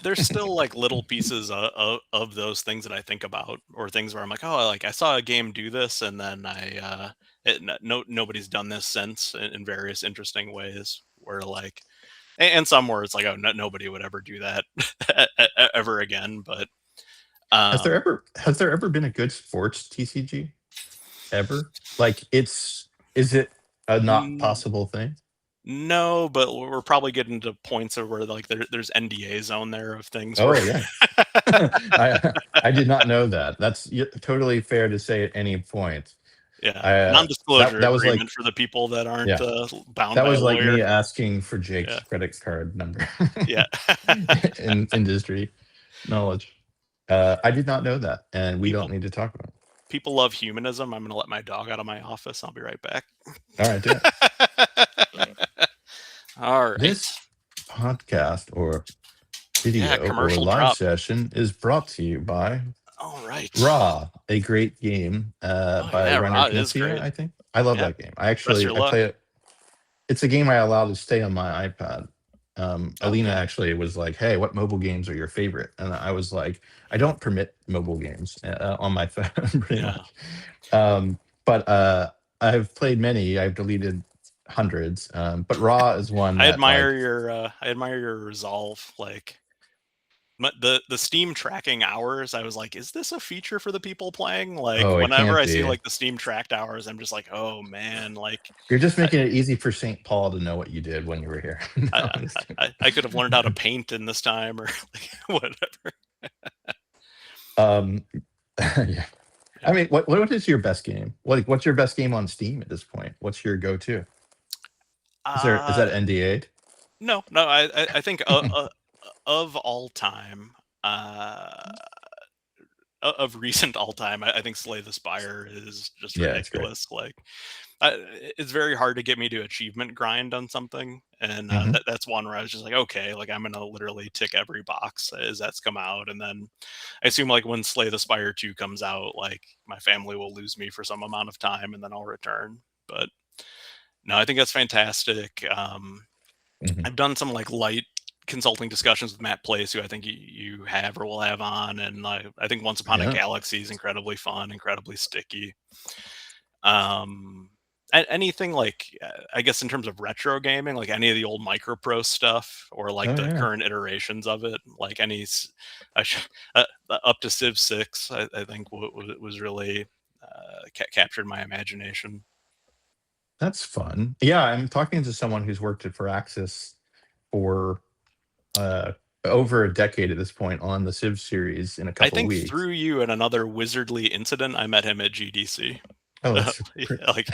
[SPEAKER 1] There's still like little pieces of those things that I think about, or things where I'm like, oh, like I saw a game do this, and then nobody's done this since in various interesting ways. Where like and some where it's like, oh, nobody would ever do that ever again. But um,
[SPEAKER 2] has there ever been a good sports TCG ever? Like is it a not
[SPEAKER 1] n-
[SPEAKER 2] possible thing?
[SPEAKER 1] no, but we're probably getting to points of where like there's NDA zone there of things where
[SPEAKER 2] Oh yeah. I did not know that. That's totally fair to say at any point.
[SPEAKER 1] yeah,
[SPEAKER 2] I
[SPEAKER 1] non-disclosure
[SPEAKER 2] that was like
[SPEAKER 1] agreement for the people that aren't
[SPEAKER 2] yeah.
[SPEAKER 1] bound
[SPEAKER 2] That
[SPEAKER 1] by a
[SPEAKER 2] was like
[SPEAKER 1] lawyer.
[SPEAKER 2] me asking for Jake's
[SPEAKER 1] Yeah,
[SPEAKER 2] credit card number
[SPEAKER 1] yeah.
[SPEAKER 2] in industry knowledge. I did not know that, and we don't
[SPEAKER 1] people
[SPEAKER 2] need to talk about it.
[SPEAKER 1] people love humanism. I'm gonna let my dog out of my office. I'll be right back.
[SPEAKER 2] All right, do it.
[SPEAKER 1] All right.
[SPEAKER 2] This podcast or
[SPEAKER 1] Yeah,
[SPEAKER 2] video or
[SPEAKER 1] commercial
[SPEAKER 2] live
[SPEAKER 1] drop.
[SPEAKER 2] session is brought to you by
[SPEAKER 1] All right.
[SPEAKER 2] Raw, a great game
[SPEAKER 1] Oh
[SPEAKER 2] by
[SPEAKER 1] yeah,
[SPEAKER 2] Reiner
[SPEAKER 1] Raw is
[SPEAKER 2] Knizia,
[SPEAKER 1] great.
[SPEAKER 2] I think. I love
[SPEAKER 1] Yeah,
[SPEAKER 2] that game. I
[SPEAKER 1] press your luck.
[SPEAKER 2] play it. It's a game I allow to stay on my iPad. Alina
[SPEAKER 1] Okay.
[SPEAKER 2] actually was like, "Hey, what mobile games are your favorite?" And I was like, "I don't permit mobile games on my phone, pretty
[SPEAKER 1] Yeah,
[SPEAKER 2] much." Um, but I've played many. I've deleted hundreds. But Raw is one that like,
[SPEAKER 1] I admire your resolve. Like the Steam tracking hours, I was like, is this a feature for the people playing? Like
[SPEAKER 2] oh, it
[SPEAKER 1] whenever
[SPEAKER 2] can't
[SPEAKER 1] I see
[SPEAKER 2] be.
[SPEAKER 1] like the Steam tracked hours, I'm just like, oh man, like
[SPEAKER 2] You're just
[SPEAKER 1] I
[SPEAKER 2] making it easy for St. Paul to know what you did when you were here. No,
[SPEAKER 1] I,
[SPEAKER 2] I'm just kidding.
[SPEAKER 1] I could have learned how to paint in this time or like whatever.
[SPEAKER 2] Um, yeah. I
[SPEAKER 1] Yeah.
[SPEAKER 2] mean, what is your best game? What's your best game on Steam at this point? What's your go-to? Is
[SPEAKER 1] Uh
[SPEAKER 2] that NDA?
[SPEAKER 1] no, no, I think of all time, uh of recent all time, I think Slay the Spire is just
[SPEAKER 2] Yeah, it's great.
[SPEAKER 1] ridiculous. Like, uh, it's very hard to get me to achievement grind on something, and
[SPEAKER 2] Hmm.
[SPEAKER 1] that's one where I was just like, okay, like I'm gonna literally tick every box as that's come out, and then I assume like when Slay the Spire 2 comes out, like my family will lose me for some amount of time, and then I'll return. But no, I think that's fantastic.
[SPEAKER 2] Hmm.
[SPEAKER 1] I've done some like light consulting discussions with Matt Place, who I think you have or will have on, and I think Once Upon a
[SPEAKER 2] Yeah.
[SPEAKER 1] Galaxy is incredibly fun, incredibly sticky. Um, anything like I guess in terms of retro gaming, like any of the old Micropro stuff or like
[SPEAKER 2] Oh
[SPEAKER 1] the
[SPEAKER 2] yeah.
[SPEAKER 1] current iterations of it, like I up to Civ 6, I think was really captured my imagination.
[SPEAKER 2] That's fun. Yeah, I'm talking to someone who's worked at Firaxis for uh over a decade at this point on the Civ series in a
[SPEAKER 1] I
[SPEAKER 2] couple of
[SPEAKER 1] think
[SPEAKER 2] weeks.
[SPEAKER 1] through you and another wizardly incident, I met him at GDC.
[SPEAKER 2] Oh, that's
[SPEAKER 1] Yeah,
[SPEAKER 2] pretty,
[SPEAKER 1] like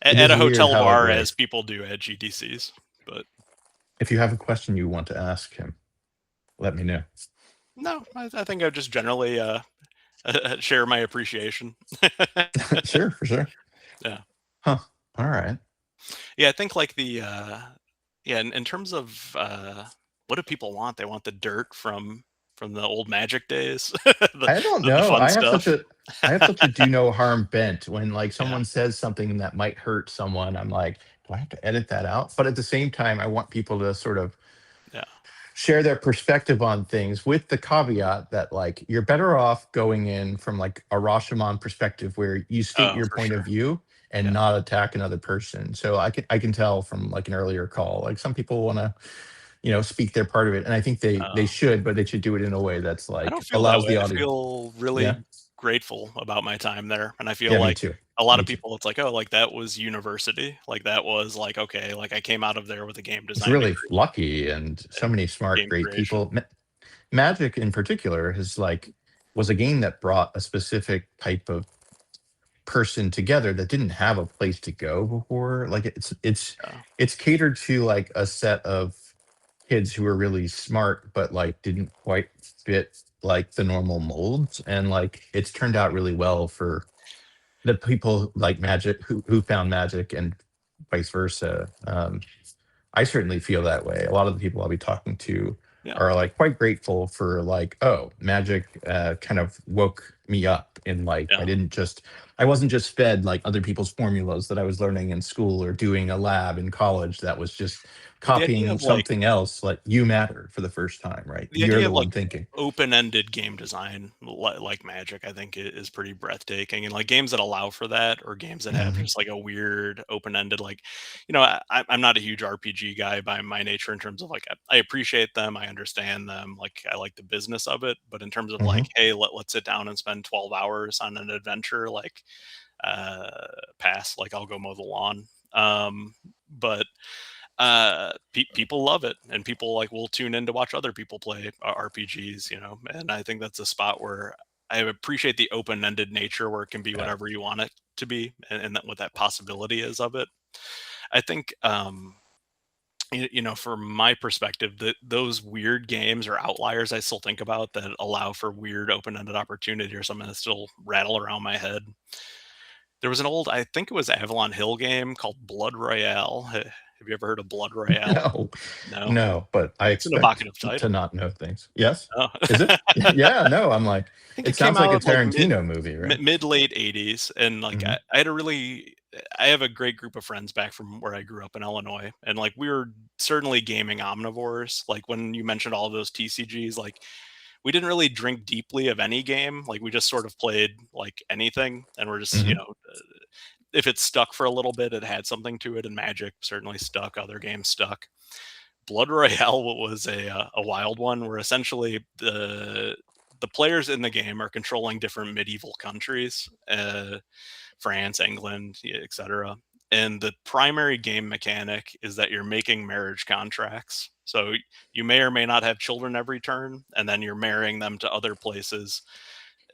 [SPEAKER 2] it
[SPEAKER 1] at
[SPEAKER 2] is
[SPEAKER 1] a
[SPEAKER 2] weird
[SPEAKER 1] hotel
[SPEAKER 2] how it
[SPEAKER 1] bar, as
[SPEAKER 2] works.
[SPEAKER 1] people do at GDCs. But
[SPEAKER 2] If you have a question you want to ask him, let me know.
[SPEAKER 1] no, I think I just generally share my appreciation.
[SPEAKER 2] Sure, for sure.
[SPEAKER 1] Yeah,
[SPEAKER 2] Huh. All right.
[SPEAKER 1] yeah. I think like the yeah. In terms of what do people want? They want the dirt from the old Magic days,
[SPEAKER 2] I don't
[SPEAKER 1] the
[SPEAKER 2] know.
[SPEAKER 1] fun stuff.
[SPEAKER 2] I have such a do no harm bent. When like
[SPEAKER 1] Yeah,
[SPEAKER 2] someone says something that might hurt someone, I'm like, do I have to edit that out? But at the same time, I want people to sort of
[SPEAKER 1] yeah.
[SPEAKER 2] share their perspective on things with the caveat that like you're better off going in from like a Rashomon perspective where you state
[SPEAKER 1] Oh,
[SPEAKER 2] your
[SPEAKER 1] for
[SPEAKER 2] point of
[SPEAKER 1] sure.
[SPEAKER 2] view and
[SPEAKER 1] Yeah.
[SPEAKER 2] not attack another person. So I can tell from like an earlier call, like some people want to, speak their part of it. And I think they
[SPEAKER 1] Uh,
[SPEAKER 2] should, but they should do it in a way that's
[SPEAKER 1] I
[SPEAKER 2] like
[SPEAKER 1] don't feel that
[SPEAKER 2] allows
[SPEAKER 1] way.
[SPEAKER 2] the
[SPEAKER 1] I
[SPEAKER 2] audience.
[SPEAKER 1] feel
[SPEAKER 2] Yeah.
[SPEAKER 1] really grateful about my time there, and I feel
[SPEAKER 2] Yeah, me
[SPEAKER 1] like
[SPEAKER 2] too.
[SPEAKER 1] a lot
[SPEAKER 2] Me
[SPEAKER 1] of
[SPEAKER 2] too.
[SPEAKER 1] people, it's like, oh, like that was university, like that was like okay, like I came out of there with a game
[SPEAKER 2] It's
[SPEAKER 1] design
[SPEAKER 2] really
[SPEAKER 1] degree
[SPEAKER 2] lucky and so
[SPEAKER 1] in
[SPEAKER 2] many smart,
[SPEAKER 1] game
[SPEAKER 2] great
[SPEAKER 1] creation.
[SPEAKER 2] people. Magic in particular has like was a game that brought a specific type of person together that didn't have a place to go before. Like
[SPEAKER 1] Yeah,
[SPEAKER 2] it's catered to like a set of kids who are really smart but like didn't quite fit like the normal molds, and like it's turned out really well for the people like magic who found magic and vice versa. I certainly feel that way. A lot of the people I'll be talking to
[SPEAKER 1] yeah,
[SPEAKER 2] are like quite grateful for like, oh, magic kind of woke me up in like
[SPEAKER 1] yeah,
[SPEAKER 2] I wasn't just fed like other people's formulas that I was learning in school or doing a lab in college that was just
[SPEAKER 1] the idea
[SPEAKER 2] copying
[SPEAKER 1] of like
[SPEAKER 2] something else, like you matter for the first time, right?
[SPEAKER 1] the
[SPEAKER 2] You're
[SPEAKER 1] idea
[SPEAKER 2] the
[SPEAKER 1] of like
[SPEAKER 2] one thinking.
[SPEAKER 1] open-ended game design like Magic, I think is pretty breathtaking, and like games that allow for that, or games that have
[SPEAKER 2] Mhm.
[SPEAKER 1] just like a weird open-ended, like, I'm not a huge RPG guy by my nature in terms of like I appreciate them, I understand them, like I like the business of it, but in terms of like,
[SPEAKER 2] Mhm.
[SPEAKER 1] hey, let's sit down and spend 12 hours on an adventure, like, uh pass, like I'll go mow the lawn. But people love it, and people like will tune in to watch other people play RPGs, and I think that's a spot where I appreciate the open-ended nature where it can be
[SPEAKER 2] Yeah.
[SPEAKER 1] whatever you want it to be, and that what that possibility is of it. I think, from my perspective, that those weird games or outliers I still think about that allow for weird open-ended opportunity or something that still rattle around my head. There was an old, I think it was Avalon Hill game called Blood Royale. Have you ever heard of Blood Royale?
[SPEAKER 2] No,
[SPEAKER 1] No?
[SPEAKER 2] no, but I
[SPEAKER 1] It's an
[SPEAKER 2] expect
[SPEAKER 1] evocative
[SPEAKER 2] to
[SPEAKER 1] title.
[SPEAKER 2] not know things. Yes?
[SPEAKER 1] Oh.
[SPEAKER 2] Is it? Yeah, no, I'm like,
[SPEAKER 1] I think
[SPEAKER 2] it
[SPEAKER 1] it came
[SPEAKER 2] sounds like a
[SPEAKER 1] out, like,
[SPEAKER 2] Tarantino movie, right?
[SPEAKER 1] mid late '80s, and, like,
[SPEAKER 2] Mhm.
[SPEAKER 1] I have a great group of friends back from where I grew up in Illinois, and, like, we were certainly gaming omnivores. Like, when you mentioned all of those TCGs, like, we didn't really drink deeply of any game, like, we just sort of played, like, anything, and we're just,
[SPEAKER 2] Mhm.
[SPEAKER 1] if it stuck for a little bit, it had something to it, and Magic certainly stuck, other games stuck. Blood Royale was a wild one where essentially the players in the game are controlling different medieval countries, France, England, etc. And the primary game mechanic is that you're making marriage contracts. So you may or may not have children every turn, and then you're marrying them to other places.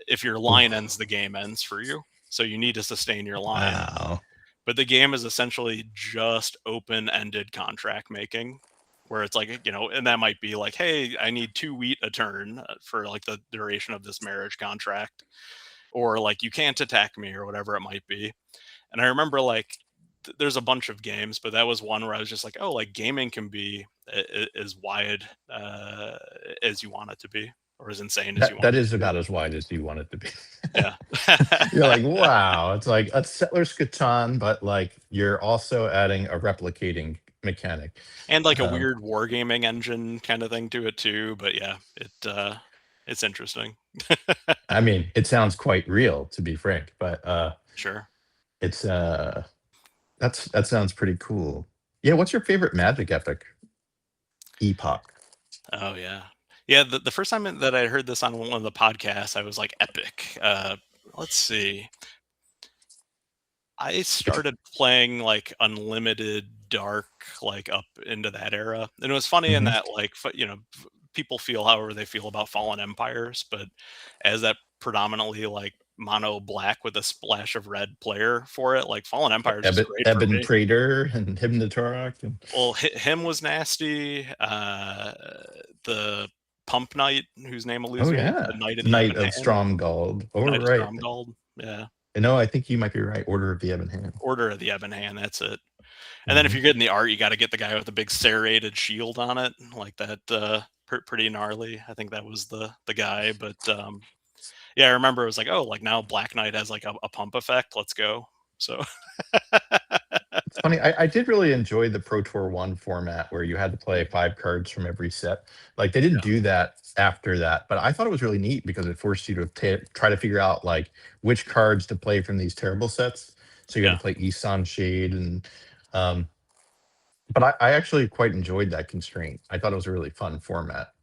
[SPEAKER 1] If your line
[SPEAKER 2] Oof.
[SPEAKER 1] ends, the game ends for you. So you need to sustain your line.
[SPEAKER 2] Wow.
[SPEAKER 1] But the game is essentially just open-ended contract making, where it's like, and that might be like, hey, I need 2 wheat a turn for like the duration of this marriage contract, or like you can't attack me or whatever it might be. And I remember like there's a bunch of games, but that was one where I was just like, oh, like gaming can be as wide as you want it to be, or as insane as you want
[SPEAKER 2] That
[SPEAKER 1] it
[SPEAKER 2] is
[SPEAKER 1] to be.
[SPEAKER 2] about as wide as you want it to be.
[SPEAKER 1] Yeah.
[SPEAKER 2] You're like, wow, it's like a Settlers Catan, but like you're also adding a replicating mechanic.
[SPEAKER 1] And like a
[SPEAKER 2] Um,
[SPEAKER 1] weird wargaming engine kind of thing to it too. But yeah, it's interesting.
[SPEAKER 2] I mean, it sounds quite real to be frank, but
[SPEAKER 1] Sure.
[SPEAKER 2] it's that sounds pretty cool. Yeah, what's your favorite Magic epoch?
[SPEAKER 1] Oh yeah. Yeah, the first time that I heard this on one of the podcasts, I was like, epic. Let's see. I
[SPEAKER 2] Which
[SPEAKER 1] started playing like Unlimited Dark, like up into that era. And it was funny in
[SPEAKER 2] Mhm.
[SPEAKER 1] that, like, people feel however they feel about Fallen Empires, but as that predominantly like mono black with a splash of red player for it, like Fallen Empires is great for
[SPEAKER 2] Eben
[SPEAKER 1] me.
[SPEAKER 2] Prater and Him the Turok and
[SPEAKER 1] Well, him was nasty. The Pump Knight, whose name
[SPEAKER 2] oh
[SPEAKER 1] eludes me, the
[SPEAKER 2] yeah,
[SPEAKER 1] Knight of the
[SPEAKER 2] Knight
[SPEAKER 1] Ebon
[SPEAKER 2] of
[SPEAKER 1] Hand,
[SPEAKER 2] Stromgald. Oh
[SPEAKER 1] Knight of
[SPEAKER 2] right.
[SPEAKER 1] Stromgold. Yeah,
[SPEAKER 2] No, I think you might be right. Order of the Ebon Hand.
[SPEAKER 1] Order of the Ebon Hand. That's it. And then if
[SPEAKER 2] Mhm.
[SPEAKER 1] you're getting the art, you got to get the guy with the big serrated shield on it, like that. Pretty gnarly. I think that was the guy. But yeah, I remember it was like, oh, like now Black Knight has like a pump effect. Let's go. So
[SPEAKER 2] It's funny. I did really enjoy the Pro Tour One format where you had to play 5 cards from every set. Like they didn't
[SPEAKER 1] yeah,
[SPEAKER 2] do that after that, but I thought it was really neat because it forced you to try to figure out like which cards to play from these terrible sets. So you had
[SPEAKER 1] yeah.
[SPEAKER 2] to play Isan Shade and um, but I actually quite enjoyed that constraint. I thought it was a really fun format.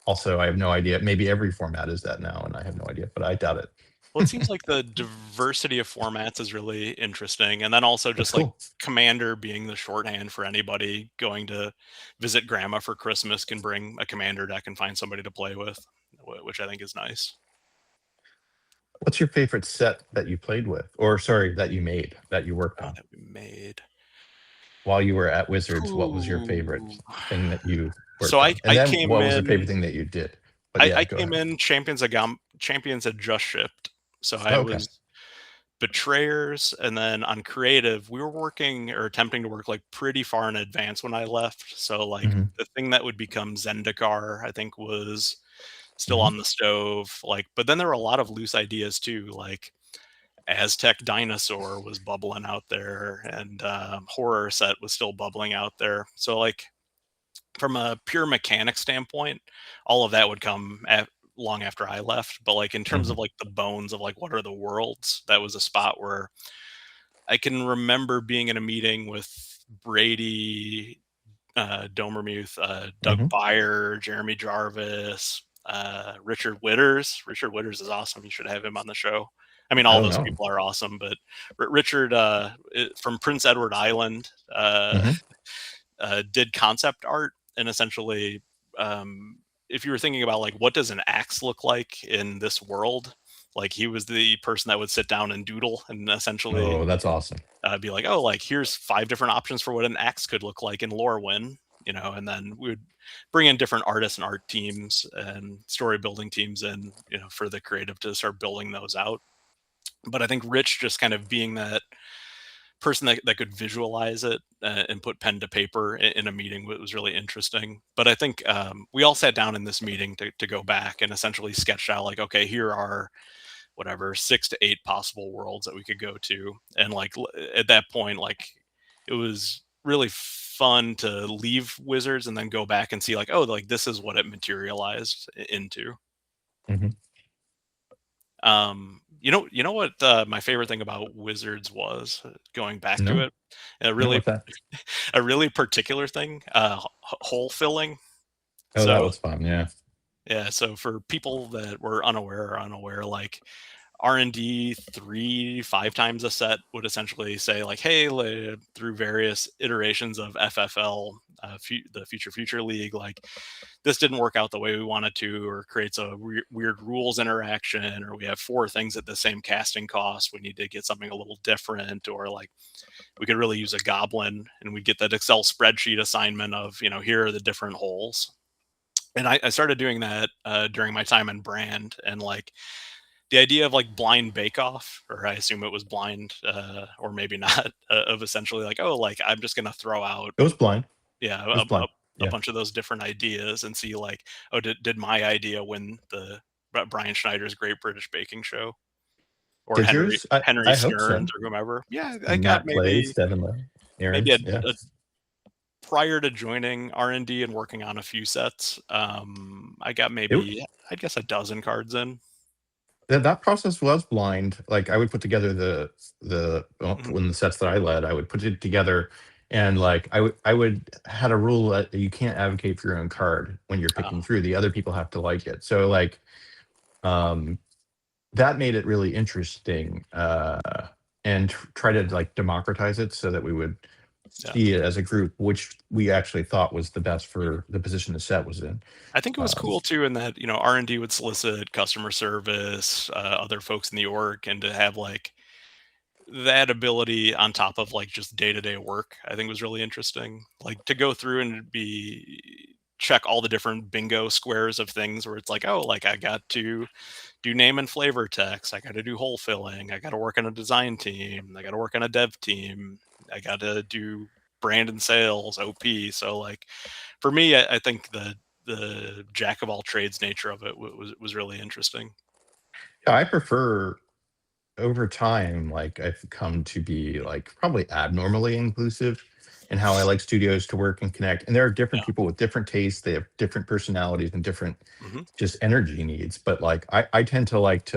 [SPEAKER 2] Also, I have no idea. Maybe every format is that now, and I have no idea, but I doubt
[SPEAKER 1] Well, it
[SPEAKER 2] it.
[SPEAKER 1] seems like the diversity of formats is really interesting, and then also
[SPEAKER 2] That's
[SPEAKER 1] just like
[SPEAKER 2] cool.
[SPEAKER 1] Commander being the shorthand for anybody going to visit grandma for Christmas can bring a Commander deck and find somebody to play with, which I think is nice.
[SPEAKER 2] What's your favorite set that you played with, or sorry, that you made, that you worked on
[SPEAKER 1] That we made.
[SPEAKER 2] while you were at Wizards? What was your favorite
[SPEAKER 1] Ooh.
[SPEAKER 2] thing that you
[SPEAKER 1] So
[SPEAKER 2] worked
[SPEAKER 1] I
[SPEAKER 2] on, and
[SPEAKER 1] I
[SPEAKER 2] then
[SPEAKER 1] came
[SPEAKER 2] what was the favorite
[SPEAKER 1] in
[SPEAKER 2] thing that you did? But
[SPEAKER 1] I
[SPEAKER 2] yeah,
[SPEAKER 1] I
[SPEAKER 2] go
[SPEAKER 1] came
[SPEAKER 2] ahead.
[SPEAKER 1] in Champions had just shipped, so I
[SPEAKER 2] Oh, okay.
[SPEAKER 1] was Betrayers, and then on creative, we were working or attempting to work like pretty far in advance when I left. So like
[SPEAKER 2] Hmm.
[SPEAKER 1] the thing that would become Zendikar, I think was still
[SPEAKER 2] Hmm.
[SPEAKER 1] on the stove. Like, but then there were a lot of loose ideas too. Like Aztec dinosaur was bubbling out there, and horror set was still bubbling out there. So like from a pure mechanic standpoint, all of that would come long after I left. But like in terms
[SPEAKER 2] Mhm.
[SPEAKER 1] of like the bones of like what are the worlds, that was a spot where I can remember being in a meeting with Brady, Domermuth, Doug
[SPEAKER 2] Mhm.
[SPEAKER 1] Beyer, Jeremy Jarvis, Richard Witters. Richard Witters is awesome. You should have him on the show. I mean,
[SPEAKER 2] I
[SPEAKER 1] all
[SPEAKER 2] don't
[SPEAKER 1] those
[SPEAKER 2] know.
[SPEAKER 1] people are awesome, but Richard from Prince Edward Island
[SPEAKER 2] Mhm.
[SPEAKER 1] did concept art, and essentially, if you were thinking about like what does an axe look like in this world, like he was the person that would sit down and doodle and essentially
[SPEAKER 2] Oh, that's awesome.
[SPEAKER 1] be like, oh, like here's 5 different options for what an axe could look like in Lorwyn, and then we would bring in different artists and art teams and story building teams and for the creative to start building those out. But I think Rich just kind of being that person that could visualize it and put pen to paper in a meeting was really interesting. But I think we all sat down in this meeting to go back and essentially sketch out like, okay, here are whatever 6 to 8 possible worlds that we could go to, and like at that point, like it was really fun to leave Wizards and then go back and see like, oh, like this is what it materialized into.
[SPEAKER 2] Mhm.
[SPEAKER 1] You know what my favorite thing about Wizards was, going back to
[SPEAKER 2] No,
[SPEAKER 1] it, a
[SPEAKER 2] no,
[SPEAKER 1] really
[SPEAKER 2] what's that?
[SPEAKER 1] a really particular thing, hole filling.
[SPEAKER 2] Oh, that
[SPEAKER 1] So
[SPEAKER 2] was fun. Yeah.
[SPEAKER 1] yeah, so for people that were unaware, like R&D 3, 5 times a set would essentially say like, hey, through various iterations of FFL, the Future League, like this didn't work out the way we wanted to, or creates a weird rules interaction, or we have 4 things at the same casting cost. We need to get something a little different, or like we could really use a goblin, and we get that Excel spreadsheet assignment of here are the different holes. And I started doing that during my time in brand, and like the idea of like blind bake off, or I assume it was blind, or maybe not, of essentially like, oh, like I'm just gonna throw out,
[SPEAKER 2] It was blind.
[SPEAKER 1] yeah,
[SPEAKER 2] It was blind.
[SPEAKER 1] a
[SPEAKER 2] Yeah.
[SPEAKER 1] bunch of those different ideas and see like, oh, did my idea win the Brian Schneider's Great British Baking Show, or
[SPEAKER 2] Did
[SPEAKER 1] Henry
[SPEAKER 2] yours? I hope
[SPEAKER 1] Stearns,
[SPEAKER 2] so.
[SPEAKER 1] or whomever? Yeah, I got
[SPEAKER 2] Matt plays Devin Lowe,
[SPEAKER 1] maybe
[SPEAKER 2] Aaron's. Yeah.
[SPEAKER 1] prior to joining R&D and working on a few sets, I got
[SPEAKER 2] It,
[SPEAKER 1] maybe, I guess, a dozen cards in.
[SPEAKER 2] that process was blind. Like I would put together
[SPEAKER 1] Mhm.
[SPEAKER 2] when the sets that I led, I would put it together, and like I would had a rule that you can't advocate for your own card when you're
[SPEAKER 1] Oh,
[SPEAKER 2] picking through. The other people have to like it. So like um that made it really interesting, and try to like democratize it so that we would
[SPEAKER 1] yeah.
[SPEAKER 2] see it as a group, which we actually thought was the best for the position the set was in.
[SPEAKER 1] I think it was
[SPEAKER 2] Um,
[SPEAKER 1] cool too in that, R&D would solicit customer service, other folks in the org, and to have like that ability on top of like just day-to-day work, I think was really interesting. Like to go through and be check all the different bingo squares of things where it's like, oh, like I got to do name and flavor text, I got to do hole filling, I got to work on a design team, I got to work on a dev team, I got to do brand and sales, OP. So like for me, I think the jack of all trades nature of it was really interesting.
[SPEAKER 2] yeah, I prefer over time, like I've come to be like probably abnormally inclusive in how I like studios to work and connect. And there are different
[SPEAKER 1] Yeah.
[SPEAKER 2] people with different tastes, they have different personalities and different
[SPEAKER 1] Hmm.
[SPEAKER 2] just energy needs. But like I tend to like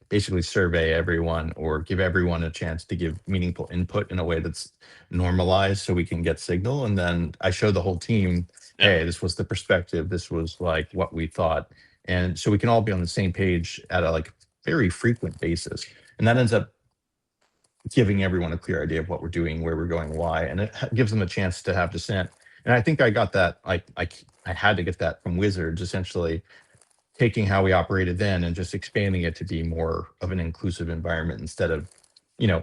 [SPEAKER 2] basically survey everyone or give everyone a chance to give meaningful input in a way that's normalized so we can get signal. And then I show the whole team,
[SPEAKER 1] Yeah.
[SPEAKER 2] hey, this was the perspective, this was like what we thought. And so we can all be on the same page at a like very frequent basis. And that ends up giving everyone a clear idea of what we're doing, where we're going, why, and it gives them a chance to have dissent. And I think I got that. I had to get that from Wizards, essentially taking how we operated then and just expanding it to be more of an inclusive environment instead of,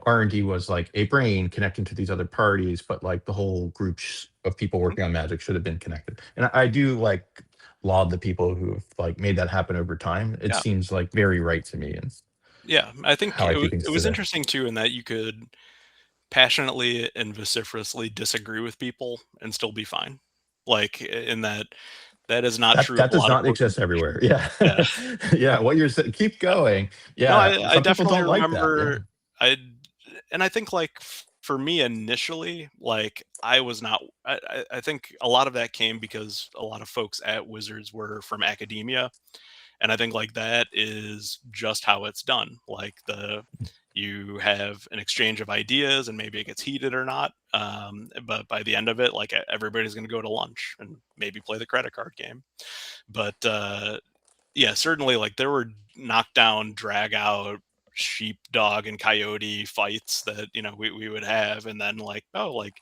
[SPEAKER 2] R&D was like a brain connecting to these other parties, but like the whole group of people
[SPEAKER 1] Mhm.
[SPEAKER 2] working on Magic should have been connected. And I do like laud the people who have like made that happen over time. It
[SPEAKER 1] Yeah.
[SPEAKER 2] seems like very right to me and
[SPEAKER 1] Yeah. I think
[SPEAKER 2] how I do things
[SPEAKER 1] it was
[SPEAKER 2] today.
[SPEAKER 1] interesting too in that you could passionately and vociferously disagree with people and still be fine. Like in that That is not
[SPEAKER 2] That
[SPEAKER 1] true of
[SPEAKER 2] that
[SPEAKER 1] a
[SPEAKER 2] does
[SPEAKER 1] lot of
[SPEAKER 2] not
[SPEAKER 1] board
[SPEAKER 2] exist
[SPEAKER 1] games.
[SPEAKER 2] everywhere. Yeah.
[SPEAKER 1] Yeah.
[SPEAKER 2] Yeah, what you're saying, keep going.
[SPEAKER 1] No,
[SPEAKER 2] Yeah,
[SPEAKER 1] I
[SPEAKER 2] some people
[SPEAKER 1] definitely
[SPEAKER 2] don't like that.
[SPEAKER 1] remember
[SPEAKER 2] Yeah.
[SPEAKER 1] I and I think like for me initially, like I was not I think a lot of that came because a lot of folks at Wizards were from academia. And I think like that is just how it's done. Like you have an exchange of ideas and maybe it gets heated or not. But by the end of it, like everybody's going to go to lunch and maybe play the credit card game. But yeah, certainly like there were knockdown, drag out, sheepdog and coyote fights that, we would have. And then like, oh, like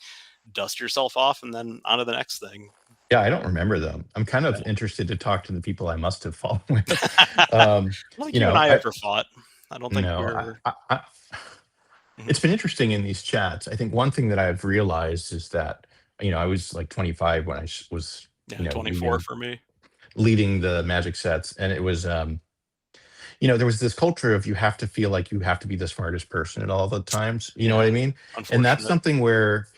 [SPEAKER 1] dust yourself off and then on to the next thing.
[SPEAKER 2] Yeah, I don't remember them. I'm kind of
[SPEAKER 1] Yeah.
[SPEAKER 2] interested to talk to the people I must have fallen with.
[SPEAKER 1] I don't think
[SPEAKER 2] You
[SPEAKER 1] you and
[SPEAKER 2] know,
[SPEAKER 1] I
[SPEAKER 2] I
[SPEAKER 1] ever fought. I don't think
[SPEAKER 2] no,
[SPEAKER 1] we're. Mhm.
[SPEAKER 2] it's been interesting in these chats. I think one thing that I've realized is that, I was like 25 when I was,
[SPEAKER 1] Yeah, 24
[SPEAKER 2] leading
[SPEAKER 1] for me.
[SPEAKER 2] leading the Magic sets, and it was, there was this culture of you have to feel like you have to be the smartest person at all the times. You know
[SPEAKER 1] Yeah,
[SPEAKER 2] what I mean? And that's
[SPEAKER 1] unfortunate.
[SPEAKER 2] something where,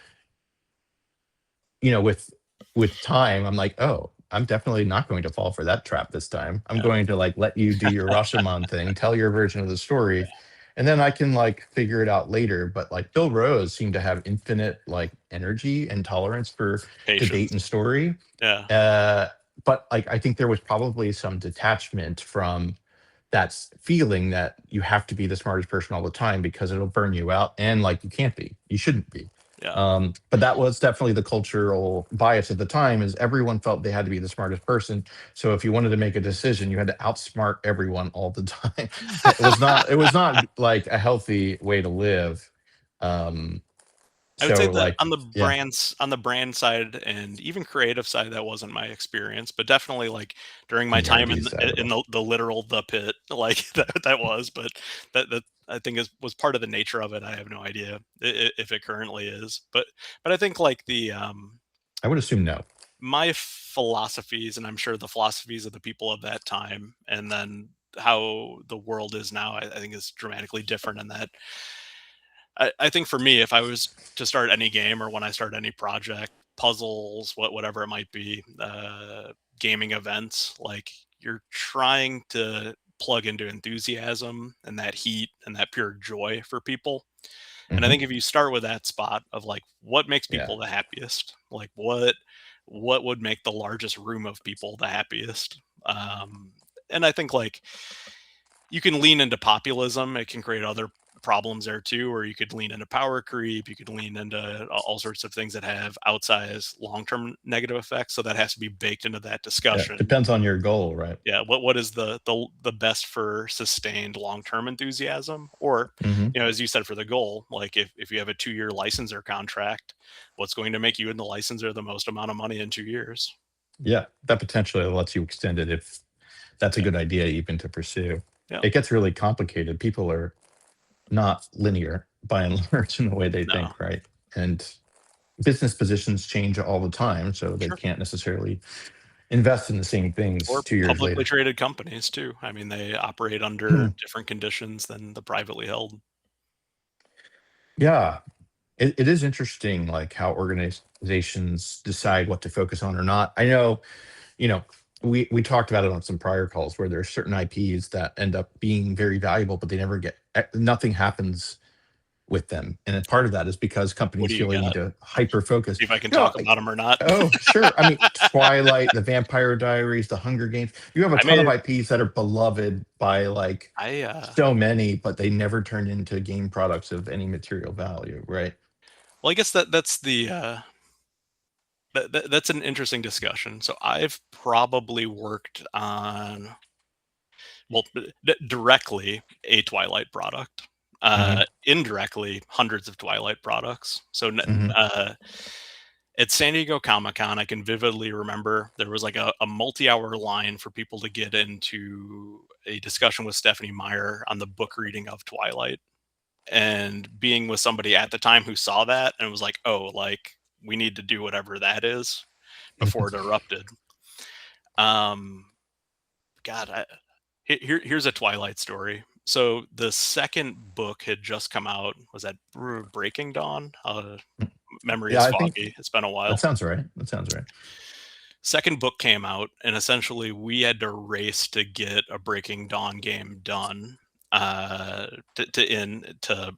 [SPEAKER 2] with time, I'm like, oh, I'm definitely not going to fall for that trap this time. I'm
[SPEAKER 1] Yeah.
[SPEAKER 2] going to like let you do your Rashomon thing, tell your version of the story, and then I can like figure it out later. But like Bill Rose seemed to have infinite like energy and tolerance for debate
[SPEAKER 1] Patience.
[SPEAKER 2] and story.
[SPEAKER 1] Yeah.
[SPEAKER 2] Uh, but like I think there was probably some detachment from that's feeling that you have to be the smartest person all the time because it'll burn you out, and like you can't be, you shouldn't be.
[SPEAKER 1] Yeah.
[SPEAKER 2] But that was definitely the cultural bias at the time, is everyone felt they had to be the smartest person. So if you wanted to make a decision, you had to outsmart everyone all the time. It was not like a healthy way to live. um
[SPEAKER 1] I would say
[SPEAKER 2] so
[SPEAKER 1] that
[SPEAKER 2] like yeah,
[SPEAKER 1] on the brand side and even creative side, that wasn't my experience, but definitely like during my time
[SPEAKER 2] nerdy side of
[SPEAKER 1] in
[SPEAKER 2] it.
[SPEAKER 1] the literal the pit, like that was, but that I think was part of the nature of it. I have no idea if it currently is, but I think like
[SPEAKER 2] I would assume no.
[SPEAKER 1] my philosophies, and I'm sure the philosophies of the people of that time, and then how the world is now, I think is dramatically different in that I think for me, if I was to start any game or when I start any project, puzzles, whatever it might be, gaming events, like you're trying to plug into enthusiasm and that heat and that pure joy for people. And I
[SPEAKER 2] Hmm.
[SPEAKER 1] think if you start with that spot of like what makes
[SPEAKER 2] Yeah.
[SPEAKER 1] people the happiest, like what would make the largest room of people the happiest. And I think like you can lean into populism. It can create other problems there too, or you could lean into power creep. You could lean into all sorts of things that have outsized long-term negative effects. So that has to be baked into that
[SPEAKER 2] Yeah,
[SPEAKER 1] discussion.
[SPEAKER 2] depends on your goal, right?
[SPEAKER 1] Yeah, what is the best for sustained long-term enthusiasm? Or,
[SPEAKER 2] Hmm.
[SPEAKER 1] as you said, for the goal, like if you have a 2-year licensor contract, what's going to make you and the licensor the most amount of money in 2 years?
[SPEAKER 2] Yeah, that potentially lets you extend it if that's a
[SPEAKER 1] Yeah,
[SPEAKER 2] good idea even to pursue.
[SPEAKER 1] yeah,
[SPEAKER 2] It gets really complicated. People are not linear by and large in the way they
[SPEAKER 1] no,
[SPEAKER 2] think, right? And business positions change all the time, so they
[SPEAKER 1] sure.
[SPEAKER 2] can't necessarily invest in the same things
[SPEAKER 1] Or
[SPEAKER 2] 2 years
[SPEAKER 1] publicly
[SPEAKER 2] later.
[SPEAKER 1] traded companies too. I mean, they operate under
[SPEAKER 2] Hmm.
[SPEAKER 1] different conditions than the privately held.
[SPEAKER 2] Yeah, it is interesting, like how organizations decide what to focus on or not. I know, you know, we talked about it on some prior calls where there are certain IPs that end up being very valuable, but they never get nothing happens with them. And a part of that is because
[SPEAKER 1] What
[SPEAKER 2] companies
[SPEAKER 1] do you
[SPEAKER 2] feel they need
[SPEAKER 1] got?
[SPEAKER 2] to hyper focus.
[SPEAKER 1] See if I can
[SPEAKER 2] You know,
[SPEAKER 1] talk about them or not.
[SPEAKER 2] oh, sure. I mean, Twilight, the Vampire Diaries, the Hunger Games. You have a
[SPEAKER 1] I
[SPEAKER 2] ton of
[SPEAKER 1] made
[SPEAKER 2] IPs that are beloved by like
[SPEAKER 1] I
[SPEAKER 2] so many, but they never turn into game products of any material value, right?
[SPEAKER 1] well, I guess that's the that's an interesting discussion. So I've probably worked on, well, directly a Twilight product,
[SPEAKER 2] Hmm.
[SPEAKER 1] indirectly hundreds of Twilight products. So
[SPEAKER 2] Hmm.
[SPEAKER 1] at San Diego Comic Con, I can vividly remember there was like a multi-hour line for people to get into a discussion with Stephanie Meyer on the book reading of Twilight, and being with somebody at the time who saw that and was like, "Oh, like we need to do whatever that is," before it erupted. Um, God, here's a Twilight story. So the second book had just come out. Was that Breaking Dawn? Memory
[SPEAKER 2] Yeah,
[SPEAKER 1] is
[SPEAKER 2] I think
[SPEAKER 1] foggy. It's been a
[SPEAKER 2] that
[SPEAKER 1] while.
[SPEAKER 2] sounds right. That sounds right.
[SPEAKER 1] Second book came out, and essentially we had to race to get a Breaking Dawn game done, to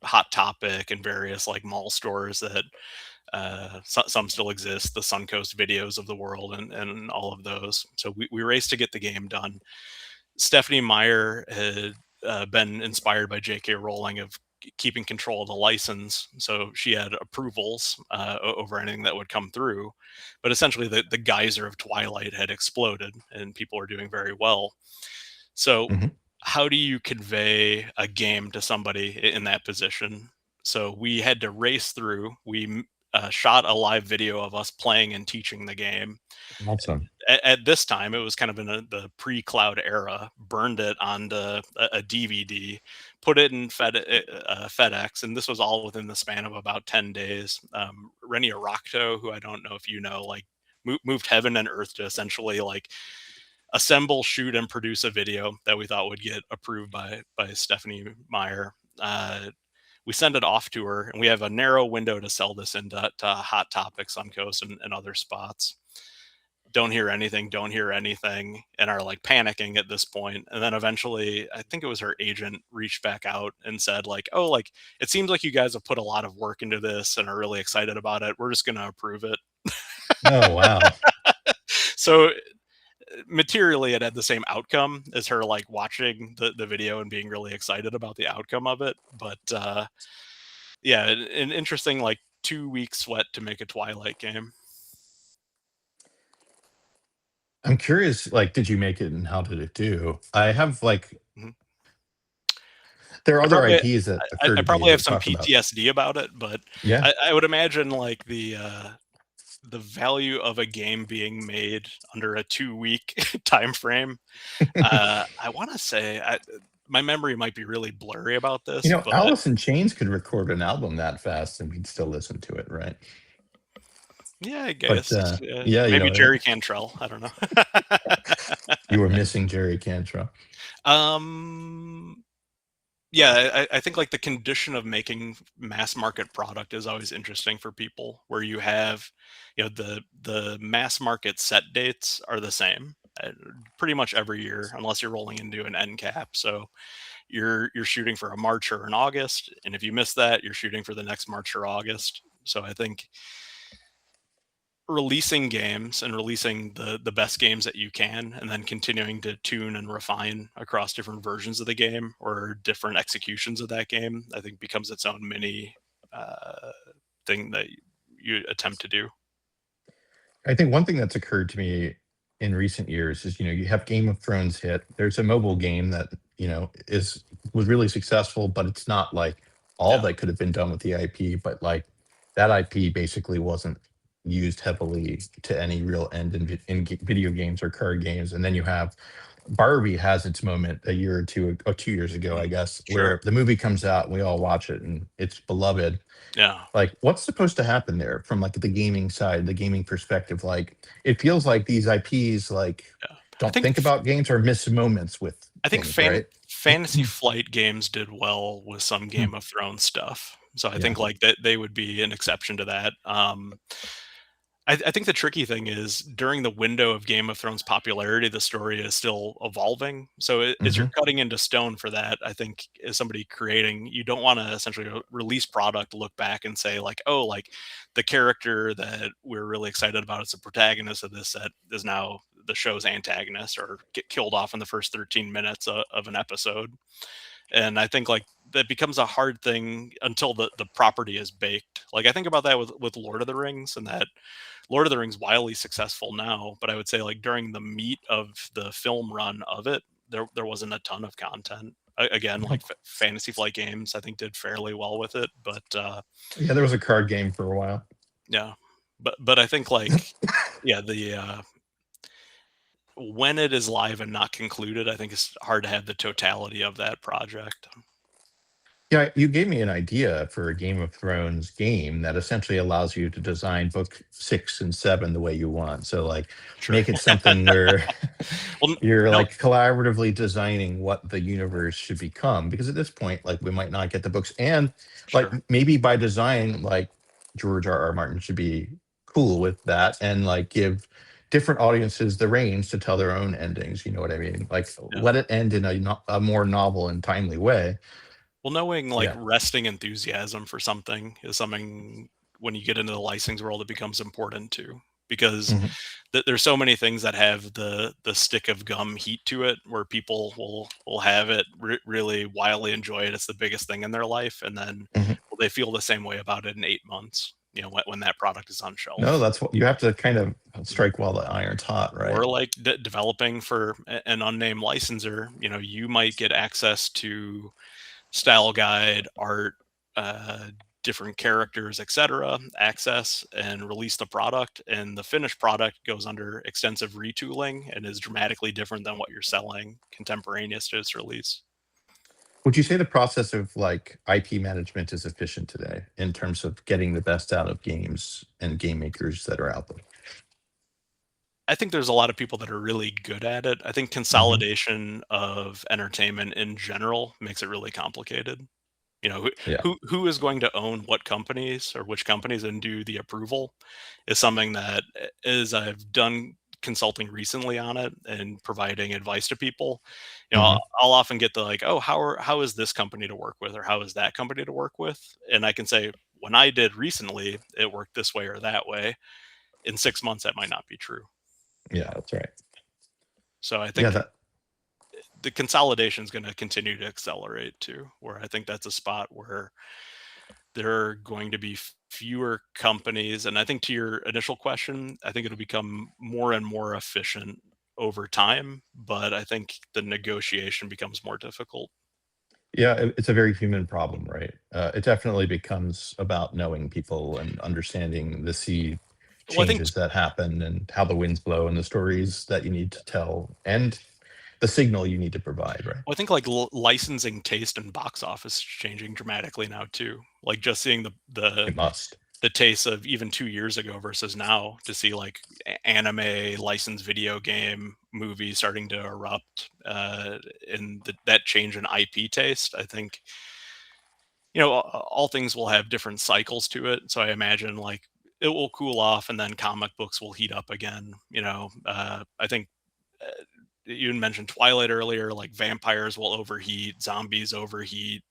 [SPEAKER 1] Hot Topic and various like mall stores that some still exist, the Suncoast Videos of the world, and all of those. So we raced to get the game done. Stephanie Meyer had been inspired by J.K. Rowling of keeping control of the license, so she had approvals over anything that would come through. But essentially, the geyser of Twilight had exploded, and people are doing very well. So,
[SPEAKER 2] Mhm.
[SPEAKER 1] how do you convey a game to somebody in that position? So we had to race through. We shot a live video of us playing and teaching the game.
[SPEAKER 2] Awesome.
[SPEAKER 1] At this time, it was kind of in the pre-cloud era. Burned it onto a DVD, put it in FedEx, and this was all within the span of about 10 days. Renny Aracto, who I don't know if you know, like moved heaven and earth to essentially like assemble, shoot, and produce a video that we thought would get approved by Stephanie Meyer. We send it off to her, and we have a narrow window to sell this into Hot Topic, Suncoast, and other spots. Don't hear anything, and are like panicking at this point. And then eventually, I think it was her agent reached back out and said, like, oh, like it seems like you guys have put a lot of work into this and are really excited about it. We're just gonna approve it.
[SPEAKER 2] Oh wow.
[SPEAKER 1] So materially it had the same outcome as her like watching the video and being really excited about the outcome of it. But yeah, an interesting like 2 week sweat to make a Twilight game.
[SPEAKER 2] I'm curious, like, did you make it and how did it do? I have like
[SPEAKER 1] Mhm.
[SPEAKER 2] there are
[SPEAKER 1] I
[SPEAKER 2] other
[SPEAKER 1] probably
[SPEAKER 2] IPs that
[SPEAKER 1] I
[SPEAKER 2] occurred to me
[SPEAKER 1] probably have
[SPEAKER 2] to
[SPEAKER 1] some
[SPEAKER 2] talk about.
[SPEAKER 1] PTSD about it, but
[SPEAKER 2] Yeah.
[SPEAKER 1] I would imagine like the value of a game being made under a 2 week time frame. I want to say my memory might be really blurry about
[SPEAKER 2] You
[SPEAKER 1] this,
[SPEAKER 2] know,
[SPEAKER 1] but
[SPEAKER 2] Alice in Chains could record an album that fast and we'd still listen to it, right?
[SPEAKER 1] yeah, I
[SPEAKER 2] But
[SPEAKER 1] guess
[SPEAKER 2] yeah, you
[SPEAKER 1] maybe
[SPEAKER 2] know,
[SPEAKER 1] Jerry Cantrell. I don't know.
[SPEAKER 2] you were missing Jerry Cantrell.
[SPEAKER 1] um, yeah, I think like the condition of making mass market product is always interesting for people, where you have, the mass market set dates are the same pretty much every year, unless you're rolling into an end cap. So you're shooting for a March or an August, and if you miss that, you're shooting for the next March or August. So I think releasing games and releasing the best games that you can, and then continuing to tune and refine across different versions of the game or different executions of that game, I think becomes its own mini uh, thing that you attempt to do.
[SPEAKER 2] I think one thing that's occurred to me in recent years is, you have Game of Thrones hit. There's a mobile game that, is was really successful, but it's not like all
[SPEAKER 1] Yeah,
[SPEAKER 2] that could have been done with the IP, but like that IP basically wasn't used heavily to any real end video games or card games. And then you have Barbie has its moment a year or two, or 2 years ago, I
[SPEAKER 1] mhm,
[SPEAKER 2] guess,
[SPEAKER 1] sure,
[SPEAKER 2] where the movie comes out and we all watch it and it's beloved.
[SPEAKER 1] yeah,
[SPEAKER 2] Like, what's supposed to happen there from like the gaming side, the gaming perspective? Like, it feels like these IPs like
[SPEAKER 1] yeah. I
[SPEAKER 2] don't
[SPEAKER 1] think
[SPEAKER 2] think about games or miss moments with
[SPEAKER 1] I think
[SPEAKER 2] things, right?
[SPEAKER 1] Fantasy Flight games did well with some
[SPEAKER 2] Hmm.
[SPEAKER 1] Game of Thrones stuff. So I
[SPEAKER 2] Yeah.
[SPEAKER 1] think like that they would be an exception to that. I think the tricky thing is during the window of Game of Thrones popularity, the story is still evolving. So as you're
[SPEAKER 2] Hmm.
[SPEAKER 1] cutting into stone for that, I think as somebody creating, you don't want to essentially release product, look back and say like, oh, like the character that we're really excited about as a protagonist of this set is now the show's antagonist or get killed off in the first 13 minutes of an episode. And I think like that becomes a hard thing until the property is baked. Like I think about that with Lord of the Rings, and that Lord of the Rings wildly successful now, but I would say like during the meat of the film run of it, there wasn't a ton of content. Again, like Fantasy Flight Games, I think did fairly well with it, but
[SPEAKER 2] Yeah, there was a card game for a while.
[SPEAKER 1] yeah, but I think like yeah, the when it is live and not concluded, I think it's hard to have the totality of that project.
[SPEAKER 2] Yeah, you gave me an idea for a Game of Thrones game that essentially allows you to design book 6 and 7 the way you want. So, like,
[SPEAKER 1] Sure.
[SPEAKER 2] make it something where
[SPEAKER 1] Well,
[SPEAKER 2] you're
[SPEAKER 1] no,
[SPEAKER 2] like collaboratively designing what the universe should become. Because at this point, like, we might not get the books, and like
[SPEAKER 1] sure.
[SPEAKER 2] maybe by design, like George R. R. Martin should be cool with that and like give different audiences the reins to tell their own endings. You know what I mean? Like,
[SPEAKER 1] Yeah.
[SPEAKER 2] let it end in a more novel and timely way.
[SPEAKER 1] Well, knowing like
[SPEAKER 2] Yeah.
[SPEAKER 1] resting enthusiasm for something is something when you get into the licensing world, it becomes important too, because
[SPEAKER 2] Mhm.
[SPEAKER 1] there's so many things that have the stick of gum heat to it, where people will have it really wildly enjoy it. It's the biggest thing in their life, and then
[SPEAKER 2] Mhm.
[SPEAKER 1] will they feel the same way about it in 8 months? You know, when that product is on
[SPEAKER 2] No,
[SPEAKER 1] shelf.
[SPEAKER 2] that's what you have to kind of strike while the iron's hot, right?
[SPEAKER 1] Or like developing for an unnamed licensor, you know, you might get access to style guide, art, uh, different characters, etc., access and release the product. And the finished product goes under extensive retooling and is dramatically different than what you're selling contemporaneous to its release.
[SPEAKER 2] Would you say the process of like IP management is efficient today in terms of getting the best out of games and game makers that are out there?
[SPEAKER 1] I think there's a lot of people that are really good at it. I think
[SPEAKER 2] Hmm.
[SPEAKER 1] consolidation of entertainment in general makes it really complicated. You know,
[SPEAKER 2] Yeah.
[SPEAKER 1] who is going to own what companies or which companies and do the approval is something that as I've done consulting recently on it and providing advice to people, you know,
[SPEAKER 2] Hmm.
[SPEAKER 1] I'll often get the like, oh, how is this company to work with or how is that company to work with? And I can say when I did recently, it worked this way or that way. In 6 months, that might not be true.
[SPEAKER 2] Yeah, that's right.
[SPEAKER 1] So I
[SPEAKER 2] Yeah,
[SPEAKER 1] think
[SPEAKER 2] that
[SPEAKER 1] the consolidation is going to continue to accelerate too, where I think that's a spot where there are going to be fewer companies. And I think to your initial question, I think it'll become more and more efficient over time. But I think the negotiation becomes more difficult.
[SPEAKER 2] yeah, it's a very human problem, right? It definitely becomes about knowing people and understanding the sea
[SPEAKER 1] Well, I think
[SPEAKER 2] changes that happen and how the winds blow and the stories that you need to tell and the signal you need to provide, right?
[SPEAKER 1] well, I think like licensing taste and box office is changing dramatically now too. Like just seeing
[SPEAKER 2] It must.
[SPEAKER 1] the taste of even 2 years ago versus now to see like anime, licensed video game, movies starting to erupt, and that change in IP taste. I think you know all things will have different cycles to it. So I imagine like it will cool off and then comic books will heat up again. You know, I think you mentioned Twilight earlier, like vampires will overheat, zombies overheat,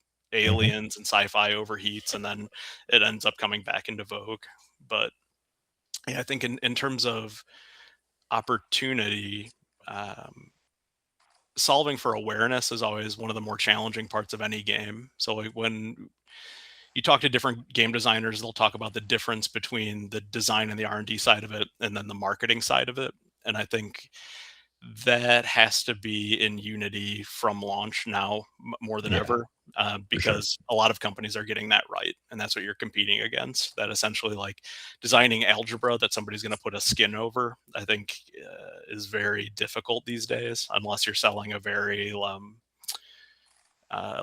[SPEAKER 2] Hmm.
[SPEAKER 1] aliens and sci-fi overheats, and then it ends up coming back into vogue. But yeah, I think in terms of opportunity, um, solving for awareness is always one of the more challenging parts of any game. So like when you talk to different game designers, they'll talk about the difference between the design and the R&D side of it and then the marketing side of it. And I think that has to be in unity from launch now more than
[SPEAKER 2] Yeah,
[SPEAKER 1] ever,
[SPEAKER 2] for sure.
[SPEAKER 1] because a lot of companies are getting that right, and that's what you're competing against. That essentially, like designing algebra that somebody's going to put a skin over, I think is very difficult these days, unless you're selling a very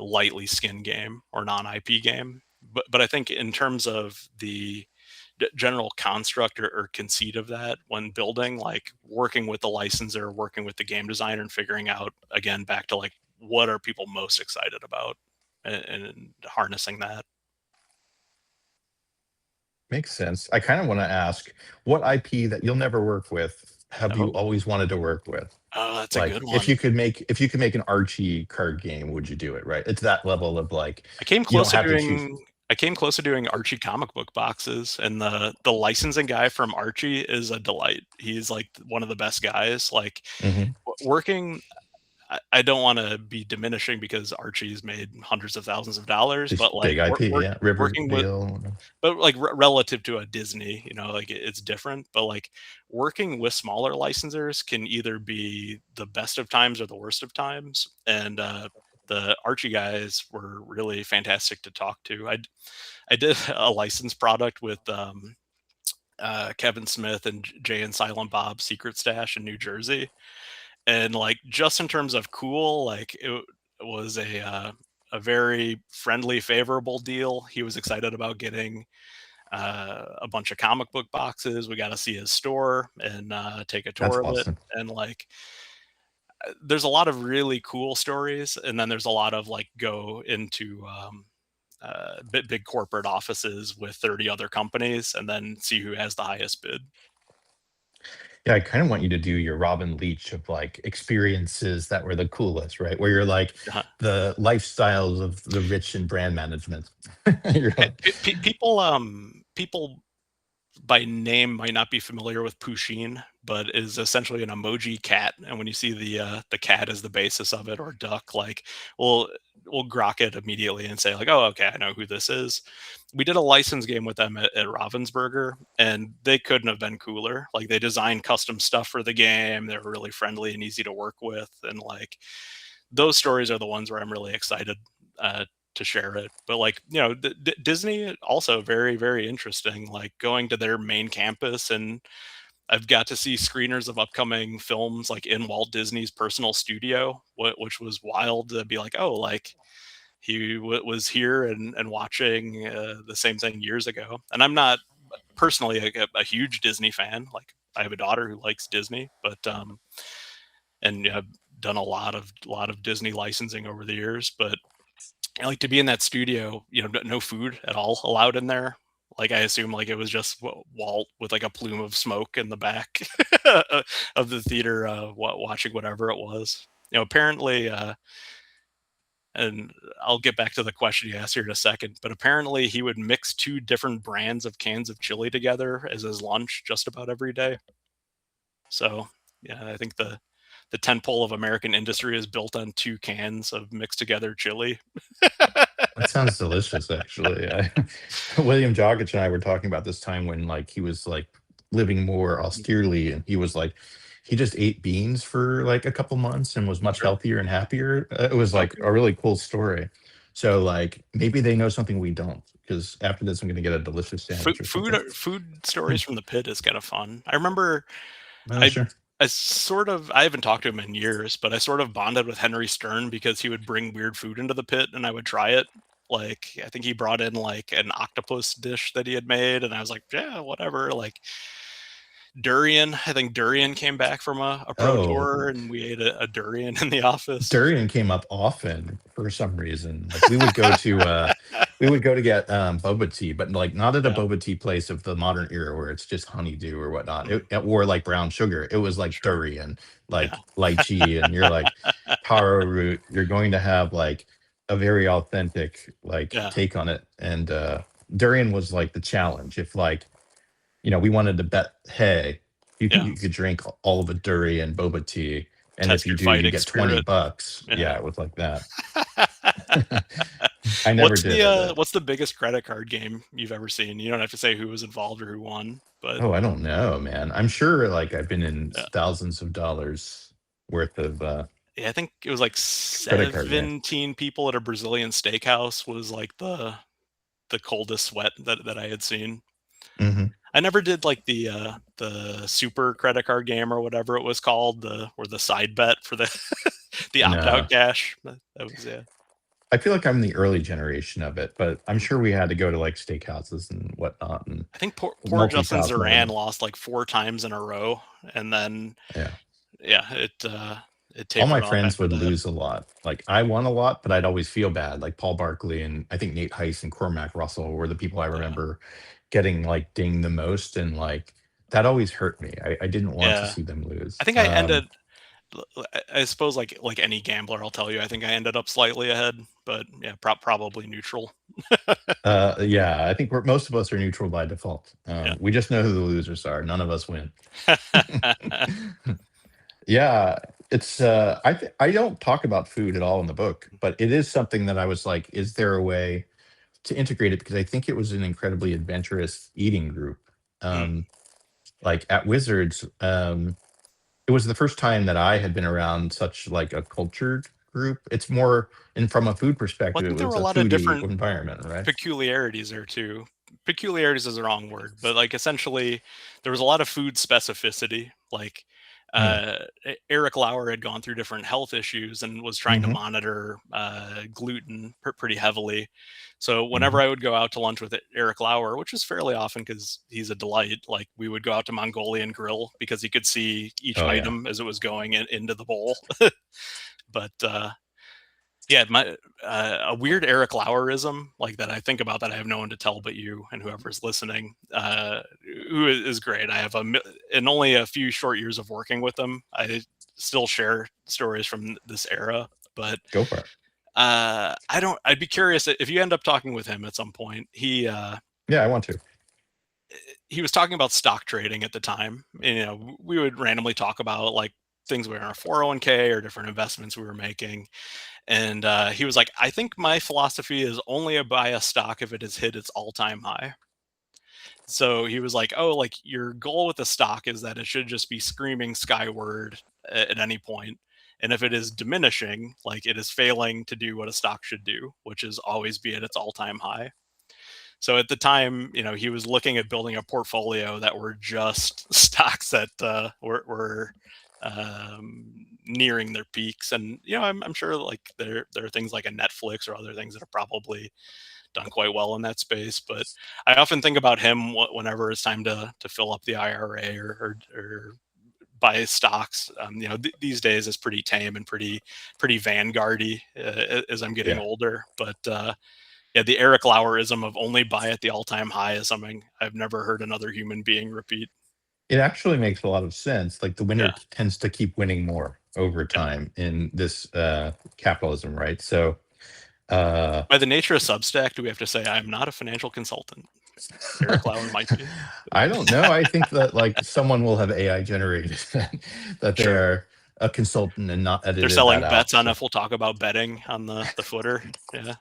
[SPEAKER 1] lightly skinned game or non-IP game. But I think in terms of the general construct or conceit of that when building, like working with the licensor, working with the game designer, and figuring out again back to like what are people most excited about and harnessing that.
[SPEAKER 2] Makes sense. I kind of want to ask, what IP that you'll never work with have you
[SPEAKER 1] Oh,
[SPEAKER 2] always wanted to work with?
[SPEAKER 1] oh, that's a good
[SPEAKER 2] Like,
[SPEAKER 1] one.
[SPEAKER 2] if you could make an Archie card game, would you do it? Right? It's that level of like,
[SPEAKER 1] I came
[SPEAKER 2] you don't
[SPEAKER 1] close to
[SPEAKER 2] have to choose.
[SPEAKER 1] doing. I came close to doing Archie comic book boxes, and the licensing guy from Archie is a delight. He's like one of the best guys. Like
[SPEAKER 2] Hmm.
[SPEAKER 1] working I don't want to be diminishing because Archie's made hundreds of thousands of dollars,
[SPEAKER 2] This
[SPEAKER 1] but like
[SPEAKER 2] big IP, yeah,
[SPEAKER 1] working with,
[SPEAKER 2] Riverdale.
[SPEAKER 1] but like relative to a Disney, you know, like it's different. But like working with smaller licensors can either be the best of times or the worst of times. And the Archie guys were really fantastic to talk to. I did a licensed product with Kevin Smith and Jay and Silent Bob's Secret Stash in New Jersey, and like just in terms of cool, like it was a very friendly, favorable deal. He was excited about getting a bunch of comic book boxes. We got to see his store and take a
[SPEAKER 2] That's
[SPEAKER 1] tour of it.
[SPEAKER 2] awesome.
[SPEAKER 1] And like, there's a lot of really cool stories, and then there's a lot of like go into big corporate offices with 30 other companies, and then see who has the highest bid.
[SPEAKER 2] Yeah, I kind of want you to do your Robin Leach of like experiences that were the coolest, right? Where you're like
[SPEAKER 1] Uh,
[SPEAKER 2] the lifestyles of the rich in brand management. You're like,
[SPEAKER 1] people by name might not be familiar with Pusheen, but is essentially an emoji cat. And when you see the cat as the basis of it, or duck, like we'll grok it immediately and say like, oh, okay, I know who this is. We did a license game with them at Ravensburger, and they couldn't have been cooler. Like they designed custom stuff for the game. They were really friendly and easy to work with, and like those stories are the ones where I'm really excited to share it. But like Disney also very very interesting. Like going to their main campus, and I've got to see screeners of upcoming films like in Walt Disney's personal studio, which was wild to be like, oh, like he was here and watching the same thing years ago. And I'm not personally a huge Disney fan. Like I have a daughter who likes Disney, but and I've done a lot of Disney licensing over the years. But I like to be in that studio. No food at all allowed in there. Like I assume like it was just Walt with like a plume of smoke in the back of the theater, watching whatever it was. Apparently, and I'll get back to the question you asked here in a second, but apparently he would mix two different brands of cans of chili together as his lunch just about every day. So yeah, I think the tent pole of American industry is built on two cans of mixed together chili.
[SPEAKER 2] that sounds delicious, actually. William Joggich and I were talking about this time when like he was like living more austerely, and he was like he just ate beans for like a couple months and was much
[SPEAKER 1] Sure.
[SPEAKER 2] healthier and happier. It was like
[SPEAKER 1] Okay.
[SPEAKER 2] a really cool story. So like maybe they know something we don't, because after this I'm gonna get a delicious
[SPEAKER 1] Food,
[SPEAKER 2] sandwich or
[SPEAKER 1] food,
[SPEAKER 2] something.
[SPEAKER 1] food stories from the pit is kind of fun. I remember I
[SPEAKER 2] Sure.
[SPEAKER 1] I haven't talked to him in years, but I sort of bonded with Henry Stern because he would bring weird food into the pit and I would try it. Like I think he brought in like an octopus dish that he had made, and I was like, yeah, whatever. Like durian, I think durian came back from a pro
[SPEAKER 2] Oh,
[SPEAKER 1] tour, and we ate a durian in the office.
[SPEAKER 2] durian came up often for some reason. Like we would go to get boba tea, but like not at a
[SPEAKER 1] Yeah.
[SPEAKER 2] boba tea place of the modern era where it's just honeydew or whatnot.
[SPEAKER 1] Mm,
[SPEAKER 2] Or like brown sugar. It was like
[SPEAKER 1] sure.
[SPEAKER 2] durian,
[SPEAKER 1] Yeah.
[SPEAKER 2] like lychee, and you're like taro root. You're going to have like a very authentic like
[SPEAKER 1] Yeah.
[SPEAKER 2] take on it. And durian was like the challenge. If like we wanted to bet, hey, you think
[SPEAKER 1] Yeah.
[SPEAKER 2] you could drink all of a durian boba tea, and if
[SPEAKER 1] Test
[SPEAKER 2] you
[SPEAKER 1] your
[SPEAKER 2] do, you
[SPEAKER 1] fighting
[SPEAKER 2] get 20
[SPEAKER 1] spirit.
[SPEAKER 2] bucks.
[SPEAKER 1] Yeah.
[SPEAKER 2] Yeah, it was like that. I never did it.
[SPEAKER 1] What's the biggest credit card game you've ever seen? You don't have to say who was involved or who won, but
[SPEAKER 2] Oh, I don't know, man. I'm sure like I've been in
[SPEAKER 1] yeah.
[SPEAKER 2] thousands of dollars worth of
[SPEAKER 1] Yeah, I think it was like
[SPEAKER 2] credit card games.
[SPEAKER 1] 17 people at a Brazilian steakhouse was like the coldest sweat that I had seen.
[SPEAKER 2] Hmm.
[SPEAKER 1] I never did like the super credit card game or whatever it was called, the side bet for the the opt out
[SPEAKER 2] No,
[SPEAKER 1] cash. That was, yeah.
[SPEAKER 2] I feel like I'm the early generation of it, but I'm sure we had to go to like steakhouses and whatnot and
[SPEAKER 1] I think poor Justin Zoran
[SPEAKER 2] multi-thousand.
[SPEAKER 1] lost like 4 times in a row, and then
[SPEAKER 2] Yeah.
[SPEAKER 1] yeah, it
[SPEAKER 2] All my
[SPEAKER 1] tapered off
[SPEAKER 2] friends
[SPEAKER 1] after
[SPEAKER 2] would
[SPEAKER 1] that.
[SPEAKER 2] lose a lot. Like I won a lot, but I'd always feel bad. Like Paul Barkley and I think Nate Heiss and Cormac Russell were the people I
[SPEAKER 1] Yeah,
[SPEAKER 2] remember getting like dinged the most, and like that always hurt me. I didn't want to
[SPEAKER 1] yeah.
[SPEAKER 2] see them
[SPEAKER 1] I
[SPEAKER 2] lose.
[SPEAKER 1] think I ended. I suppose like any gambler, I'll tell you, I think I ended up slightly ahead, but yeah, probably neutral.
[SPEAKER 2] Yeah, I think most of us are neutral by default.
[SPEAKER 1] Yeah.
[SPEAKER 2] We just know who the losers are. None of us win. Yeah, it's I don't talk about food at all in the book, but it is something that I was like, is there a way to integrate it, because I think it was an incredibly adventurous eating group.
[SPEAKER 1] Mm.
[SPEAKER 2] Um, like at Wizards, it was the first time that I had been around such like a cultured group. It's more, and from a food
[SPEAKER 1] Well, I
[SPEAKER 2] perspective, it
[SPEAKER 1] think there were
[SPEAKER 2] was
[SPEAKER 1] a
[SPEAKER 2] a
[SPEAKER 1] lot of
[SPEAKER 2] foodie
[SPEAKER 1] different
[SPEAKER 2] environment, right?
[SPEAKER 1] peculiarities there too. Peculiarities is the wrong word, but like essentially there was a lot of food specificity. Like
[SPEAKER 2] Yeah.
[SPEAKER 1] Eric Lauer had gone through different health issues and was trying to
[SPEAKER 2] Hmm.
[SPEAKER 1] monitor gluten pretty heavily. So whenever
[SPEAKER 2] Hmm.
[SPEAKER 1] I would go out to lunch with Eric Lauer, which is fairly often because he's a delight, like we would go out to Mongolian Grill because he could see each
[SPEAKER 2] Oh yeah.
[SPEAKER 1] item as it was going into the bowl. But Yeah, my a weird Eric Lauerism like that I think about that I have no one to tell but you and whoever's listening, who is great. I have in only a few short years of working with him, I still share stories from this era. But
[SPEAKER 2] Go for it.
[SPEAKER 1] I don't. I'd be curious if you end up talking with him at some point.
[SPEAKER 2] Yeah, I want to.
[SPEAKER 1] He was talking about stock trading at the time. And, we would randomly talk about like things we were in our 401k or different investments we were making. And he was like, I think my philosophy is only to buy a stock if it has hit its all-time high. So he was like, oh, like your goal with the stock is that it should just be screaming skyward at any point. And if it is diminishing, like it is failing to do what a stock should do, which is always be at its all-time high. So at the time, he was looking at building a portfolio that were just stocks that were nearing their peaks. And I'm sure like there are things like a Netflix or other things that have probably done quite well in that space. But I often think about him whenever it's time to fill up the IRA or buy stocks. These days is pretty tame and pretty vanguardy as I'm getting
[SPEAKER 2] Yeah.
[SPEAKER 1] older. But yeah, the Eric Lauerism of only buy at the all-time high is something I've never heard another human being repeat.
[SPEAKER 2] It actually makes a lot of sense. Like the winner
[SPEAKER 1] Yeah,
[SPEAKER 2] tends to keep winning more over
[SPEAKER 1] yeah.
[SPEAKER 2] time in this capitalism, right? So uh
[SPEAKER 1] By the nature of Substack, do we have to say I'm not a financial consultant? Eric Lauer might be.
[SPEAKER 2] I don't know. I think that like someone will have AI generated that they
[SPEAKER 1] Sure.
[SPEAKER 2] are a consultant and not
[SPEAKER 1] They're
[SPEAKER 2] edited that
[SPEAKER 1] selling
[SPEAKER 2] out.
[SPEAKER 1] bets on
[SPEAKER 2] So
[SPEAKER 1] if we'll talk about betting on the footer. Yeah,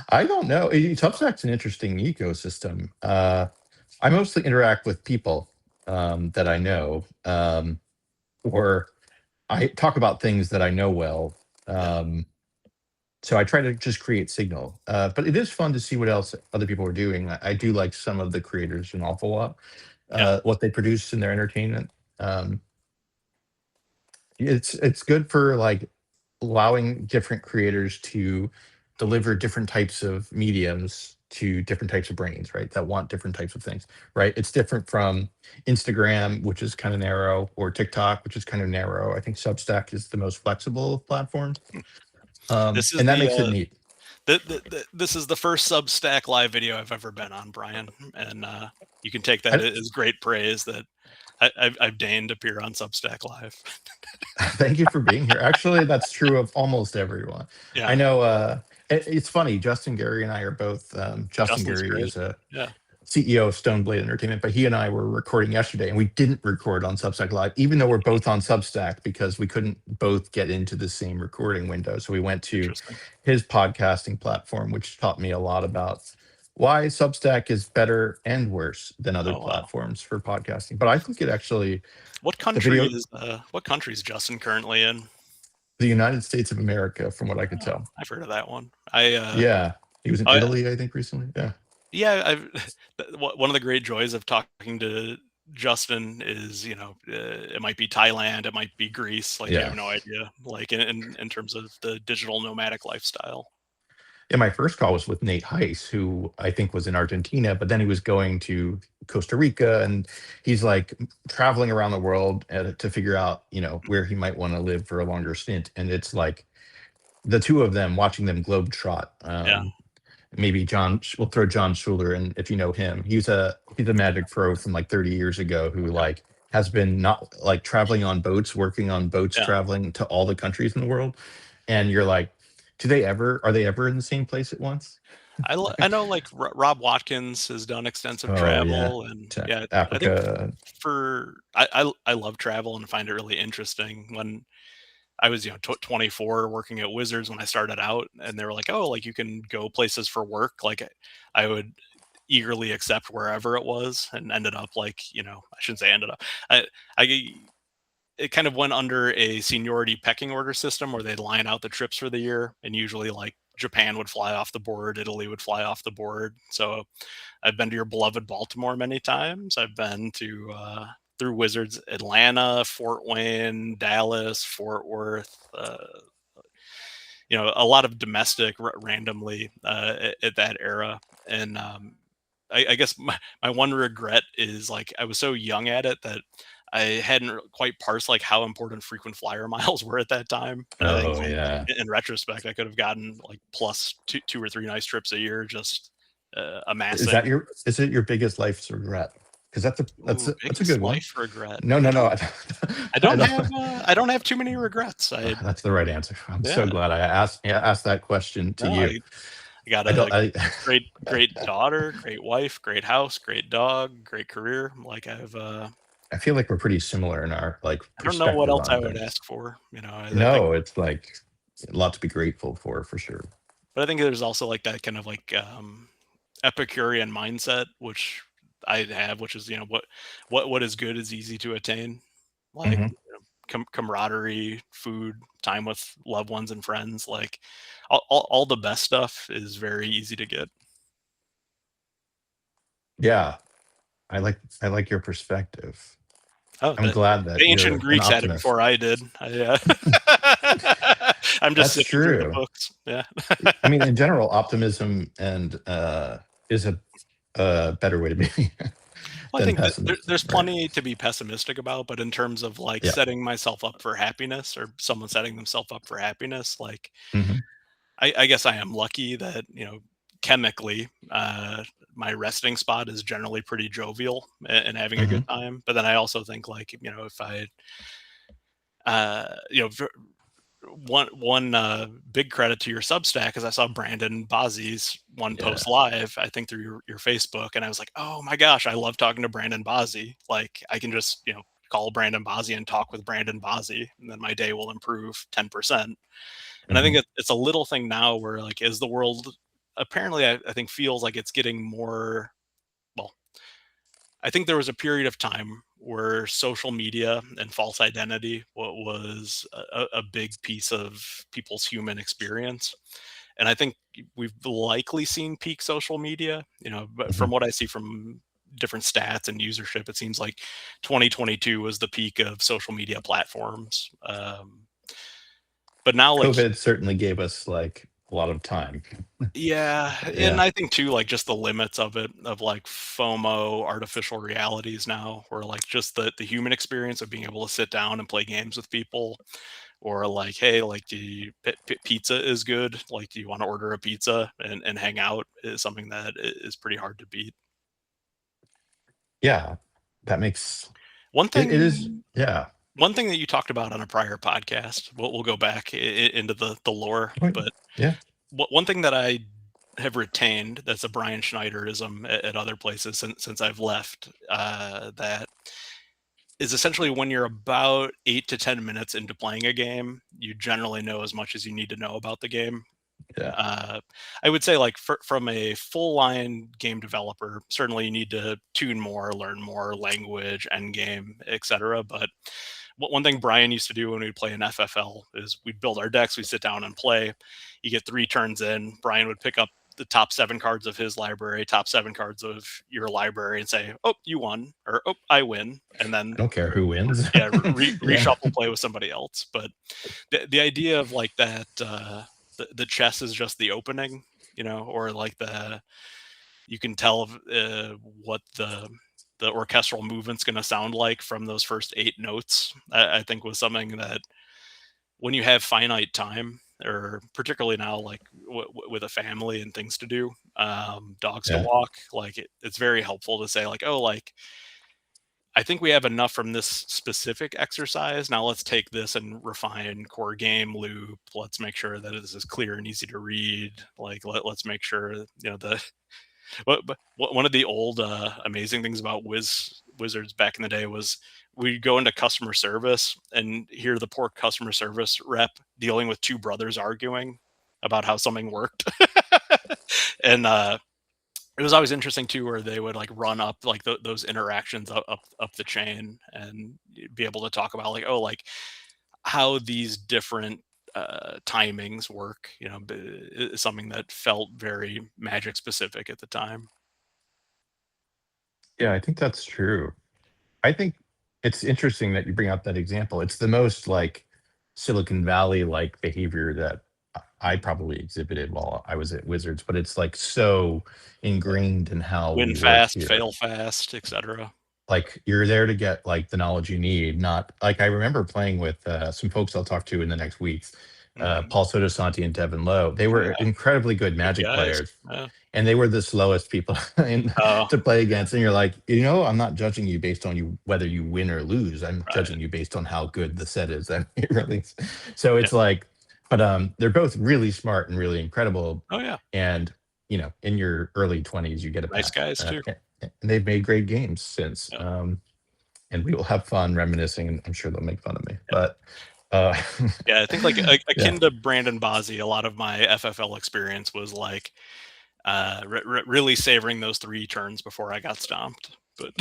[SPEAKER 2] I don't know. Substack's an interesting ecosystem. I mostly interact with people that I know, or I talk about things that I know well.
[SPEAKER 1] yeah,
[SPEAKER 2] So I try to just create signal. But it is fun to see what else other people are doing. I do like some of the creators an awful lot,
[SPEAKER 1] yeah.
[SPEAKER 2] what they produce in their entertainment. Um, it's good for like allowing different creators to deliver different types of mediums to different types of brains, right? That want different types of things, right? It's different from Instagram, which is kind of narrow, or TikTok, which is kind of narrow. I think Substack is the most flexible of platforms,
[SPEAKER 1] This is
[SPEAKER 2] and that makes it neat.
[SPEAKER 1] this is the first Substack live video I've ever been on, Brian, and you can take that
[SPEAKER 2] I,
[SPEAKER 1] as great praise that I've deigned to appear on Substack Live.
[SPEAKER 2] Thank you for being here. Actually, that's true of almost everyone. I
[SPEAKER 1] Yeah,
[SPEAKER 2] know. It's funny. Justin Gary and I are both. Justin
[SPEAKER 1] Justin's
[SPEAKER 2] Gary
[SPEAKER 1] great.
[SPEAKER 2] is a
[SPEAKER 1] Yeah,
[SPEAKER 2] CEO of Stoneblade Entertainment, but he and I were recording yesterday, and we didn't record on Substack Live, even though we're both on Substack because we couldn't both get into the same recording window. So we went to
[SPEAKER 1] interesting.
[SPEAKER 2] his podcasting platform, which taught me a lot about why Substack is better and worse than other
[SPEAKER 1] Oh wow.
[SPEAKER 2] platforms for podcasting. But I think it actually
[SPEAKER 1] What
[SPEAKER 2] the
[SPEAKER 1] country
[SPEAKER 2] video,
[SPEAKER 1] is what country is Justin currently in?
[SPEAKER 2] the United States of America, from what I could
[SPEAKER 1] Oh,
[SPEAKER 2] tell.
[SPEAKER 1] I've heard of that one. I
[SPEAKER 2] Yeah, he was in
[SPEAKER 1] oh,
[SPEAKER 2] Italy, I think, recently. Yeah.
[SPEAKER 1] yeah, I've one of the great joys of talking to Justin is, it might be Thailand, it might be Greece, like you have
[SPEAKER 2] Yeah.
[SPEAKER 1] no idea, like in terms of the digital nomadic lifestyle.
[SPEAKER 2] Yeah, my first call was with Nate Heiss, who I think was in Argentina, but then he was going to Costa Rica, and he's like traveling around the world to figure out, where he might want to live for a longer stint. And it's like the two of them watching them globetrot.
[SPEAKER 1] Yeah,
[SPEAKER 2] Maybe we'll throw John Schuler, and if you know him, he's a Magic pro from like 30 years ago who
[SPEAKER 1] okay,
[SPEAKER 2] like has been not like traveling on boats, working on boats,
[SPEAKER 1] yeah.
[SPEAKER 2] traveling to all the countries in the world. And you're like, are they ever in the same place at once?
[SPEAKER 1] I know like Rob Watkins has done extensive
[SPEAKER 2] Oh yeah,
[SPEAKER 1] travel, and
[SPEAKER 2] to
[SPEAKER 1] yeah, I think
[SPEAKER 2] Africa.
[SPEAKER 1] I love travel and find it really interesting. When I was 24 working at Wizards when I started out, and they were like, oh, like you can go places for work, like I would eagerly accept wherever it was, and ended up like, I shouldn't say ended up, I it kind of went under a seniority pecking order system where they'd line out the trips for the year, and usually like Japan would fly off the board, Italy would fly off the board. So I've been to your beloved Baltimore many times. I've been to through Wizards Atlanta, Fort Wayne, Dallas, Fort Worth. A lot of domestic randomly at that era. And I guess my one regret is like I was so young at it that I hadn't quite parsed like how important frequent flyer miles were at that time. And I think
[SPEAKER 2] Oh
[SPEAKER 1] like
[SPEAKER 2] yeah.
[SPEAKER 1] in retrospect, I could have gotten like plus two or three nice trips a year just amassing.
[SPEAKER 2] Is it your biggest life's regret? Because
[SPEAKER 1] Ooh,
[SPEAKER 2] that's a good
[SPEAKER 1] biggest
[SPEAKER 2] one.
[SPEAKER 1] life regret.
[SPEAKER 2] No, no, no. I don't.
[SPEAKER 1] I don't have too many regrets.
[SPEAKER 2] That's the right answer. I'm so
[SPEAKER 1] Yeah,
[SPEAKER 2] glad I asked that question to
[SPEAKER 1] no,
[SPEAKER 2] you.
[SPEAKER 1] I got
[SPEAKER 2] I don't.
[SPEAKER 1] a great daughter, great wife, great house, great dog, great career. Like
[SPEAKER 2] I feel like we're pretty similar in our like
[SPEAKER 1] I don't know what
[SPEAKER 2] perspective
[SPEAKER 1] else I
[SPEAKER 2] on
[SPEAKER 1] would
[SPEAKER 2] things.
[SPEAKER 1] ask for. You know, I think,
[SPEAKER 2] No, it's like a lot to be grateful for sure.
[SPEAKER 1] but I think there's also like that kind of like Epicurean mindset, which I have, which is what is good is easy to attain, like
[SPEAKER 2] Hmm.
[SPEAKER 1] camaraderie, food, time with loved ones and friends, like all the best stuff is very easy to get.
[SPEAKER 2] Yeah, I like your perspective.
[SPEAKER 1] Oh,
[SPEAKER 2] I'm glad that
[SPEAKER 1] the ancient
[SPEAKER 2] you're an
[SPEAKER 1] Greeks had it
[SPEAKER 2] optimist.
[SPEAKER 1] before I did. I'm just
[SPEAKER 2] That's
[SPEAKER 1] sifting through the
[SPEAKER 2] true.
[SPEAKER 1] books. Yeah.
[SPEAKER 2] I mean, in general, optimism and is a better way to be
[SPEAKER 1] Well, I
[SPEAKER 2] than
[SPEAKER 1] think that
[SPEAKER 2] pessimism,
[SPEAKER 1] there's
[SPEAKER 2] right?
[SPEAKER 1] plenty to be pessimistic about, but in terms of like
[SPEAKER 2] Yeah.
[SPEAKER 1] setting myself up for happiness or someone setting themselves up for happiness, like
[SPEAKER 2] Hmm.
[SPEAKER 1] I guess I am lucky that chemically my resting spot is generally pretty jovial and having a
[SPEAKER 2] Hmm.
[SPEAKER 1] good time. But then I also think like if I uh, you know one big credit to your Substack is I saw Brandon Bozzi's one
[SPEAKER 2] Yeah.
[SPEAKER 1] post live, I think through your Facebook, and I was like, oh my gosh, I love talking to Brandon Bozzi. Like I can just call Brandon Bozzi and talk with Brandon Bozzi, and then my day will improve 10%. And I think
[SPEAKER 2] Hmm.
[SPEAKER 1] it's a little thing now where like as the world apparently I think feels like it's getting more well, I think there was a period of time where social media and false identity what was a big piece of people's human experience. And I think we've likely seen peak social media, but
[SPEAKER 2] Hmm.
[SPEAKER 1] from what I see from different stats and usership, it seems like 2022 was the peak of social media platforms. But now, like,
[SPEAKER 2] COVID certainly gave us like a lot of time.
[SPEAKER 1] yeah, and
[SPEAKER 2] Yeah.
[SPEAKER 1] I think too, like just the limits of it, of like FOMO, artificial realities now, or like just the human experience of being able to sit down and play games with people, or like, hey, like, pizza is good. Like, do you want to order a pizza and hang out? Is something that is pretty hard to beat.
[SPEAKER 2] Yeah. That makes
[SPEAKER 1] One
[SPEAKER 2] it is.
[SPEAKER 1] thing,
[SPEAKER 2] Yeah.
[SPEAKER 1] one thing that you talked about on a prior podcast, we'll go back into the lore,
[SPEAKER 2] Right.
[SPEAKER 1] but
[SPEAKER 2] Yeah.
[SPEAKER 1] one thing that I have retained that's a Brian Schneiderism at other places since I've left, that is essentially when you're about 8 to 10 minutes into playing a game, you generally know as much as you need to know about the game.
[SPEAKER 2] Yeah.
[SPEAKER 1] Uh, I would say, like, from a full line game developer, certainly you need to tune more, learn more language, end game, etc. But one thing Brian used to do when we'd play in FFL is we'd build our decks, we'd sit down and play. You get 3 turns in, Brian would pick up the top 7 cards of his library, top 7 cards of your library, and say, "Oh, you won," or "Oh, I win," and
[SPEAKER 2] I
[SPEAKER 1] then
[SPEAKER 2] don't care who wins.
[SPEAKER 1] yeah,
[SPEAKER 2] Yeah.
[SPEAKER 1] reshuffle play with somebody else. But the idea of like that, the chess is just the opening, or like you can tell what the orchestral movement's going to sound like from those first 8 notes. I think was something that when you have finite time, or particularly now, like with a family and things to do, dogs to
[SPEAKER 2] Yeah.
[SPEAKER 1] walk, like it's very helpful to say like, oh, like I think we have enough from this specific exercise. Now let's take this and refine core game loop. Let's make sure that this is clear and easy to read. Like let's make sure the one of the old amazing things about Wizards back in the day was we'd go into customer service and hear the poor customer service rep dealing with 2 brothers arguing about how something worked. And it was always interesting too, where they would like run up like those interactions up the chain and be able to talk about like, oh, like how these different timings work. Is something that felt very Magic specific at the time.
[SPEAKER 2] Yeah. I think that's true. I think it's interesting that you bring up that example. It's the most like Silicon Valley like behavior that I probably exhibited while I was at Wizards, but it's like so ingrained in how we
[SPEAKER 1] Win
[SPEAKER 2] work
[SPEAKER 1] fast,
[SPEAKER 2] here.
[SPEAKER 1] fail fast, etc.
[SPEAKER 2] like you're there to get like the knowledge you need, not like I remember playing with some folks I'll talk to in the next weeks,
[SPEAKER 1] Mhm.
[SPEAKER 2] Paul Sotosanti and Devin Lowe. They
[SPEAKER 1] Oh
[SPEAKER 2] were
[SPEAKER 1] yeah,
[SPEAKER 2] incredibly good
[SPEAKER 1] good
[SPEAKER 2] Magic
[SPEAKER 1] guys.
[SPEAKER 2] players,
[SPEAKER 1] Yeah.
[SPEAKER 2] and they were the slowest people
[SPEAKER 1] Oh,
[SPEAKER 2] to play against. And you're like, I'm not judging you based on you whether you win or lose. I'm
[SPEAKER 1] right.
[SPEAKER 2] judging you based on how good the set is that you release. So
[SPEAKER 1] Yeah.
[SPEAKER 2] it's like, but they're both really smart and really incredible.
[SPEAKER 1] Oh yeah,
[SPEAKER 2] And in your early 20s, you get a
[SPEAKER 1] nice
[SPEAKER 2] pack.
[SPEAKER 1] guys too.
[SPEAKER 2] And they've made great games since.
[SPEAKER 1] Yeah.
[SPEAKER 2] And we will have fun reminiscing, and I'm sure they'll make fun of me.
[SPEAKER 1] Yeah.
[SPEAKER 2] But uh,
[SPEAKER 1] Yeah, I think like
[SPEAKER 2] yeah,
[SPEAKER 1] akin to Brandon Bozzi, a lot of my FFL experience was like really savoring those 3 turns before I got stomped. But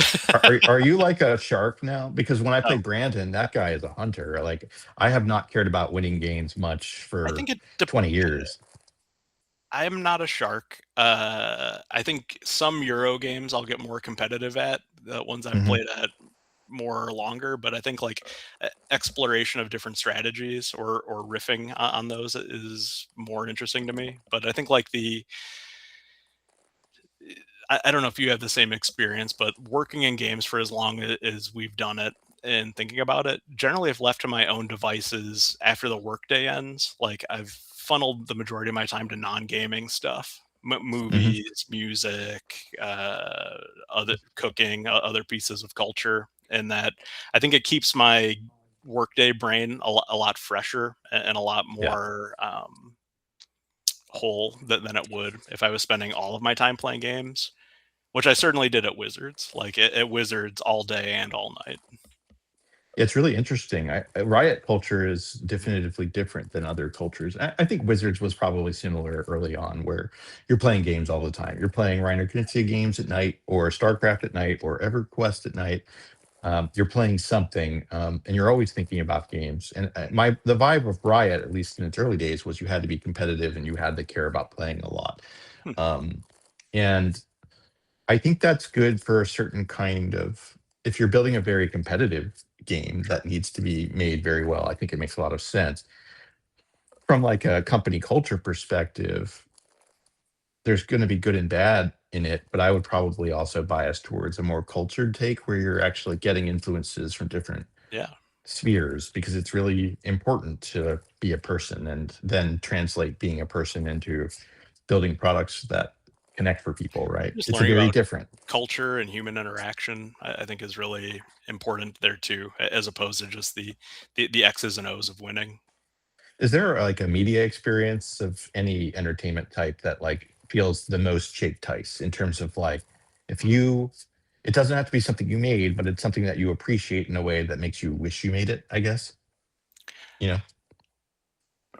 [SPEAKER 2] are you like a shark now? Because when I play
[SPEAKER 1] no,
[SPEAKER 2] Brandon, that guy is a hunter. Like I have not cared about winning games much
[SPEAKER 1] I
[SPEAKER 2] for
[SPEAKER 1] think it
[SPEAKER 2] 20 years.
[SPEAKER 1] I am not a shark. I think some Euro games I'll get more competitive at, the ones I've
[SPEAKER 2] Hmm.
[SPEAKER 1] played at more or longer, but I think like exploration of different strategies or riffing on those is more interesting to me. But I think like I don't know if you have the same experience, but working in games for as long as we've done it and thinking about it, generally, if left to my own devices after the workday ends, like I've funneled the majority of my time to non-gaming stuff,
[SPEAKER 2] Hmm.
[SPEAKER 1] movies, music, uh, other cooking, other pieces of culture, and that I think it keeps my workday brain a lot fresher and a lot
[SPEAKER 2] Yeah.
[SPEAKER 1] more whole than it would if I was spending all of my time playing games, which I certainly did at Wizards, like at Wizards all day and all night.
[SPEAKER 2] It's really interesting. Riot culture is
[SPEAKER 1] Mhm.
[SPEAKER 2] definitively different than other cultures. I think Wizards was probably similar early on, where you're playing games all the time. You're playing Reiner Knizia games at night, or StarCraft at night, or EverQuest at night. You're playing something, and you're always thinking about games. And the vibe of Riot, at least in its early days, was you had to be competitive and you had to care about playing a lot.
[SPEAKER 1] Hmm,
[SPEAKER 2] Um, and I think that's good for a certain kind of, if you're building a very competitive game
[SPEAKER 1] sure.
[SPEAKER 2] that needs to be made very well, I think it makes a lot of sense. From like a company culture perspective, there's going to be good and bad in it, but I would probably also bias towards a more cultured take where you're actually getting influences from different
[SPEAKER 1] Yeah.
[SPEAKER 2] spheres, because it's really important to be a person and then translate being a person into building products that connect for people, right?
[SPEAKER 1] Just
[SPEAKER 2] It's a
[SPEAKER 1] learning
[SPEAKER 2] very
[SPEAKER 1] about
[SPEAKER 2] different.
[SPEAKER 1] culture and human interaction, I think is really important there too, as opposed to just the X's and O's of winning.
[SPEAKER 2] Is there like a media experience of any entertainment type that like feels the most Jake Tice in terms of like, if
[SPEAKER 1] Mhm.
[SPEAKER 2] you, it doesn't have to be something you made, but it's something that you appreciate in a way that makes you wish you made it, I guess. You know?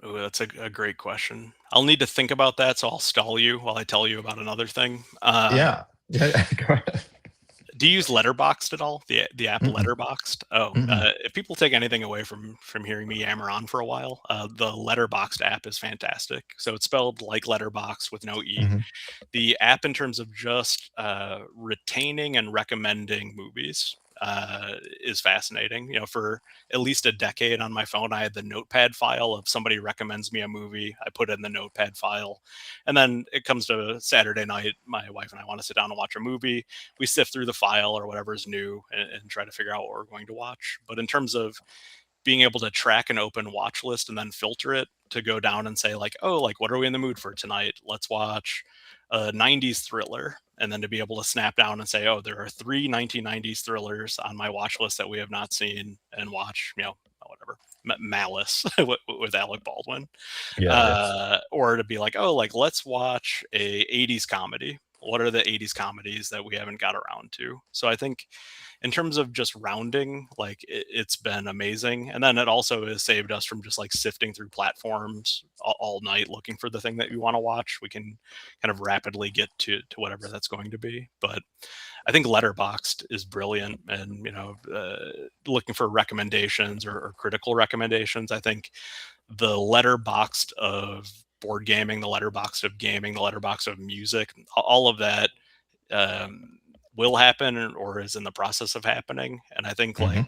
[SPEAKER 1] Ooh, that's a great question. I'll need to think about that, so I'll stall you while I tell you about another thing.
[SPEAKER 2] Yeah. Yeah. Go ahead.
[SPEAKER 1] Do you use Letterboxd at all? The app
[SPEAKER 2] Mm-mm,
[SPEAKER 1] Letterboxd? Oh,
[SPEAKER 2] mm-mm,
[SPEAKER 1] if people take anything away from hearing me yammer on for a while, the Letterboxd app is fantastic. So it's spelled like letterbox with no e.
[SPEAKER 2] mm-hmm,
[SPEAKER 1] The app, in terms of just retaining and recommending movies, is fascinating. For at least a decade on my phone, I had the notepad file of somebody recommends me a movie. I put it in the notepad file, and then it comes to Saturday night. My wife and I want to sit down and watch a movie. We sift through the file or whatever's new and try to figure out what we're going to watch. But in terms of being able to track an open watch list and then filter it to go down and say like, oh, like what are we in the mood for tonight? Let's watch a 90s thriller. And then to be able to snap down and say, oh, there are 3 1990s thrillers on my watch list that we have not seen, and watch, whatever, Malice with Alec Baldwin.
[SPEAKER 2] yeah. Yes.
[SPEAKER 1] Or to be like, oh, like let's watch a 80s comedy. What are the 80s comedies that we haven't got around to? So I think in terms of just rounding, like it's been amazing. And then it also has saved us from just like sifting through platforms all night looking for the thing that we want to watch. We can kind of rapidly get to whatever that's going to be. But I think Letterboxd is brilliant, and looking for recommendations or critical recommendations. I think the Letterboxd of board gaming, the Letterboxd of gaming, the Letterboxd of music, all of that um, will happen or is in the process of happening. And I think
[SPEAKER 2] Hmm.
[SPEAKER 1] like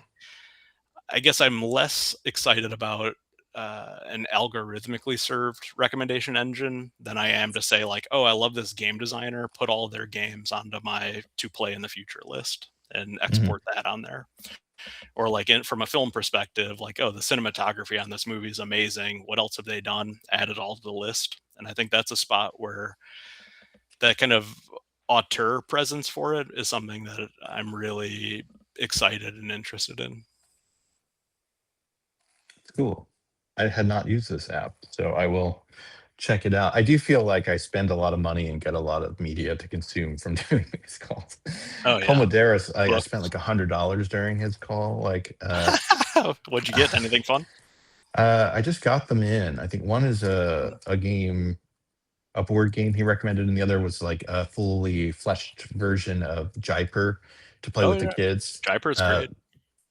[SPEAKER 1] I guess I'm less excited about an algorithmically served recommendation engine than I am to say like, oh, I love this game designer, put all their games onto my to play in the future list. and export that on there. Or like from a film perspective, like, oh, the cinematography on this movie is amazing. What else have they done? Add it all to the list. And I think that's a spot where that kind of auteur presence for it is something that I'm really excited and interested in.
[SPEAKER 2] Cool. I had not used this app, so I will check it out. I do feel like I spend a lot of money and get a lot of media to consume from doing these calls.
[SPEAKER 1] Oh yeah,
[SPEAKER 2] Pomaderis, I
[SPEAKER 1] books.
[SPEAKER 2] spent like $100 during his call. Like,
[SPEAKER 1] What'd you get? Anything fun?
[SPEAKER 2] I just got them in. I think one is a game, a board game he recommended, and the other was like a fully fleshed version of Jaipur to play
[SPEAKER 1] Oh
[SPEAKER 2] with the
[SPEAKER 1] yeah,
[SPEAKER 2] kids.
[SPEAKER 1] Jaipur's
[SPEAKER 2] Uh,
[SPEAKER 1] great.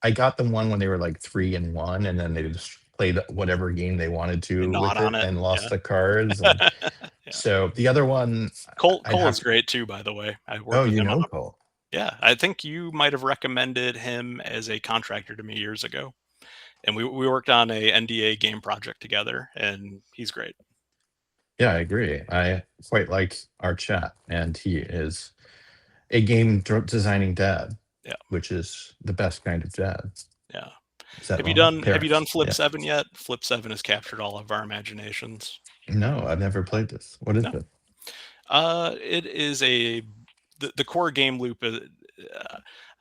[SPEAKER 2] I got them one when they were like 3 and 1, and then they just played whatever game they wanted
[SPEAKER 1] They
[SPEAKER 2] to
[SPEAKER 1] nod
[SPEAKER 2] with
[SPEAKER 1] on
[SPEAKER 2] it
[SPEAKER 1] it.
[SPEAKER 2] and
[SPEAKER 1] Yeah.
[SPEAKER 2] lost the cards. And
[SPEAKER 1] Yeah.
[SPEAKER 2] so the other one, I'd
[SPEAKER 1] Cole
[SPEAKER 2] have
[SPEAKER 1] is
[SPEAKER 2] to.
[SPEAKER 1] great too, by the way. I
[SPEAKER 2] Oh,
[SPEAKER 1] worked with
[SPEAKER 2] you
[SPEAKER 1] him on
[SPEAKER 2] know
[SPEAKER 1] a.
[SPEAKER 2] Cole.
[SPEAKER 1] Yeah, I think you might have recommended him as a contractor to me years ago, and we worked on a NDA game project together, and he's great.
[SPEAKER 2] Yeah, I agree. I quite like our chat, and he is a game designing dad,
[SPEAKER 1] Yeah,
[SPEAKER 2] which is the best kind of dad.
[SPEAKER 1] yeah.
[SPEAKER 2] Is that
[SPEAKER 1] Have you
[SPEAKER 2] wrong?
[SPEAKER 1] done
[SPEAKER 2] Parents.
[SPEAKER 1] Flip
[SPEAKER 2] Yeah.
[SPEAKER 1] 7 yet? Flip 7 has captured all of our imaginations.
[SPEAKER 2] No, I've never played this. What is
[SPEAKER 1] No.
[SPEAKER 2] it?
[SPEAKER 1] It is the core game loop is.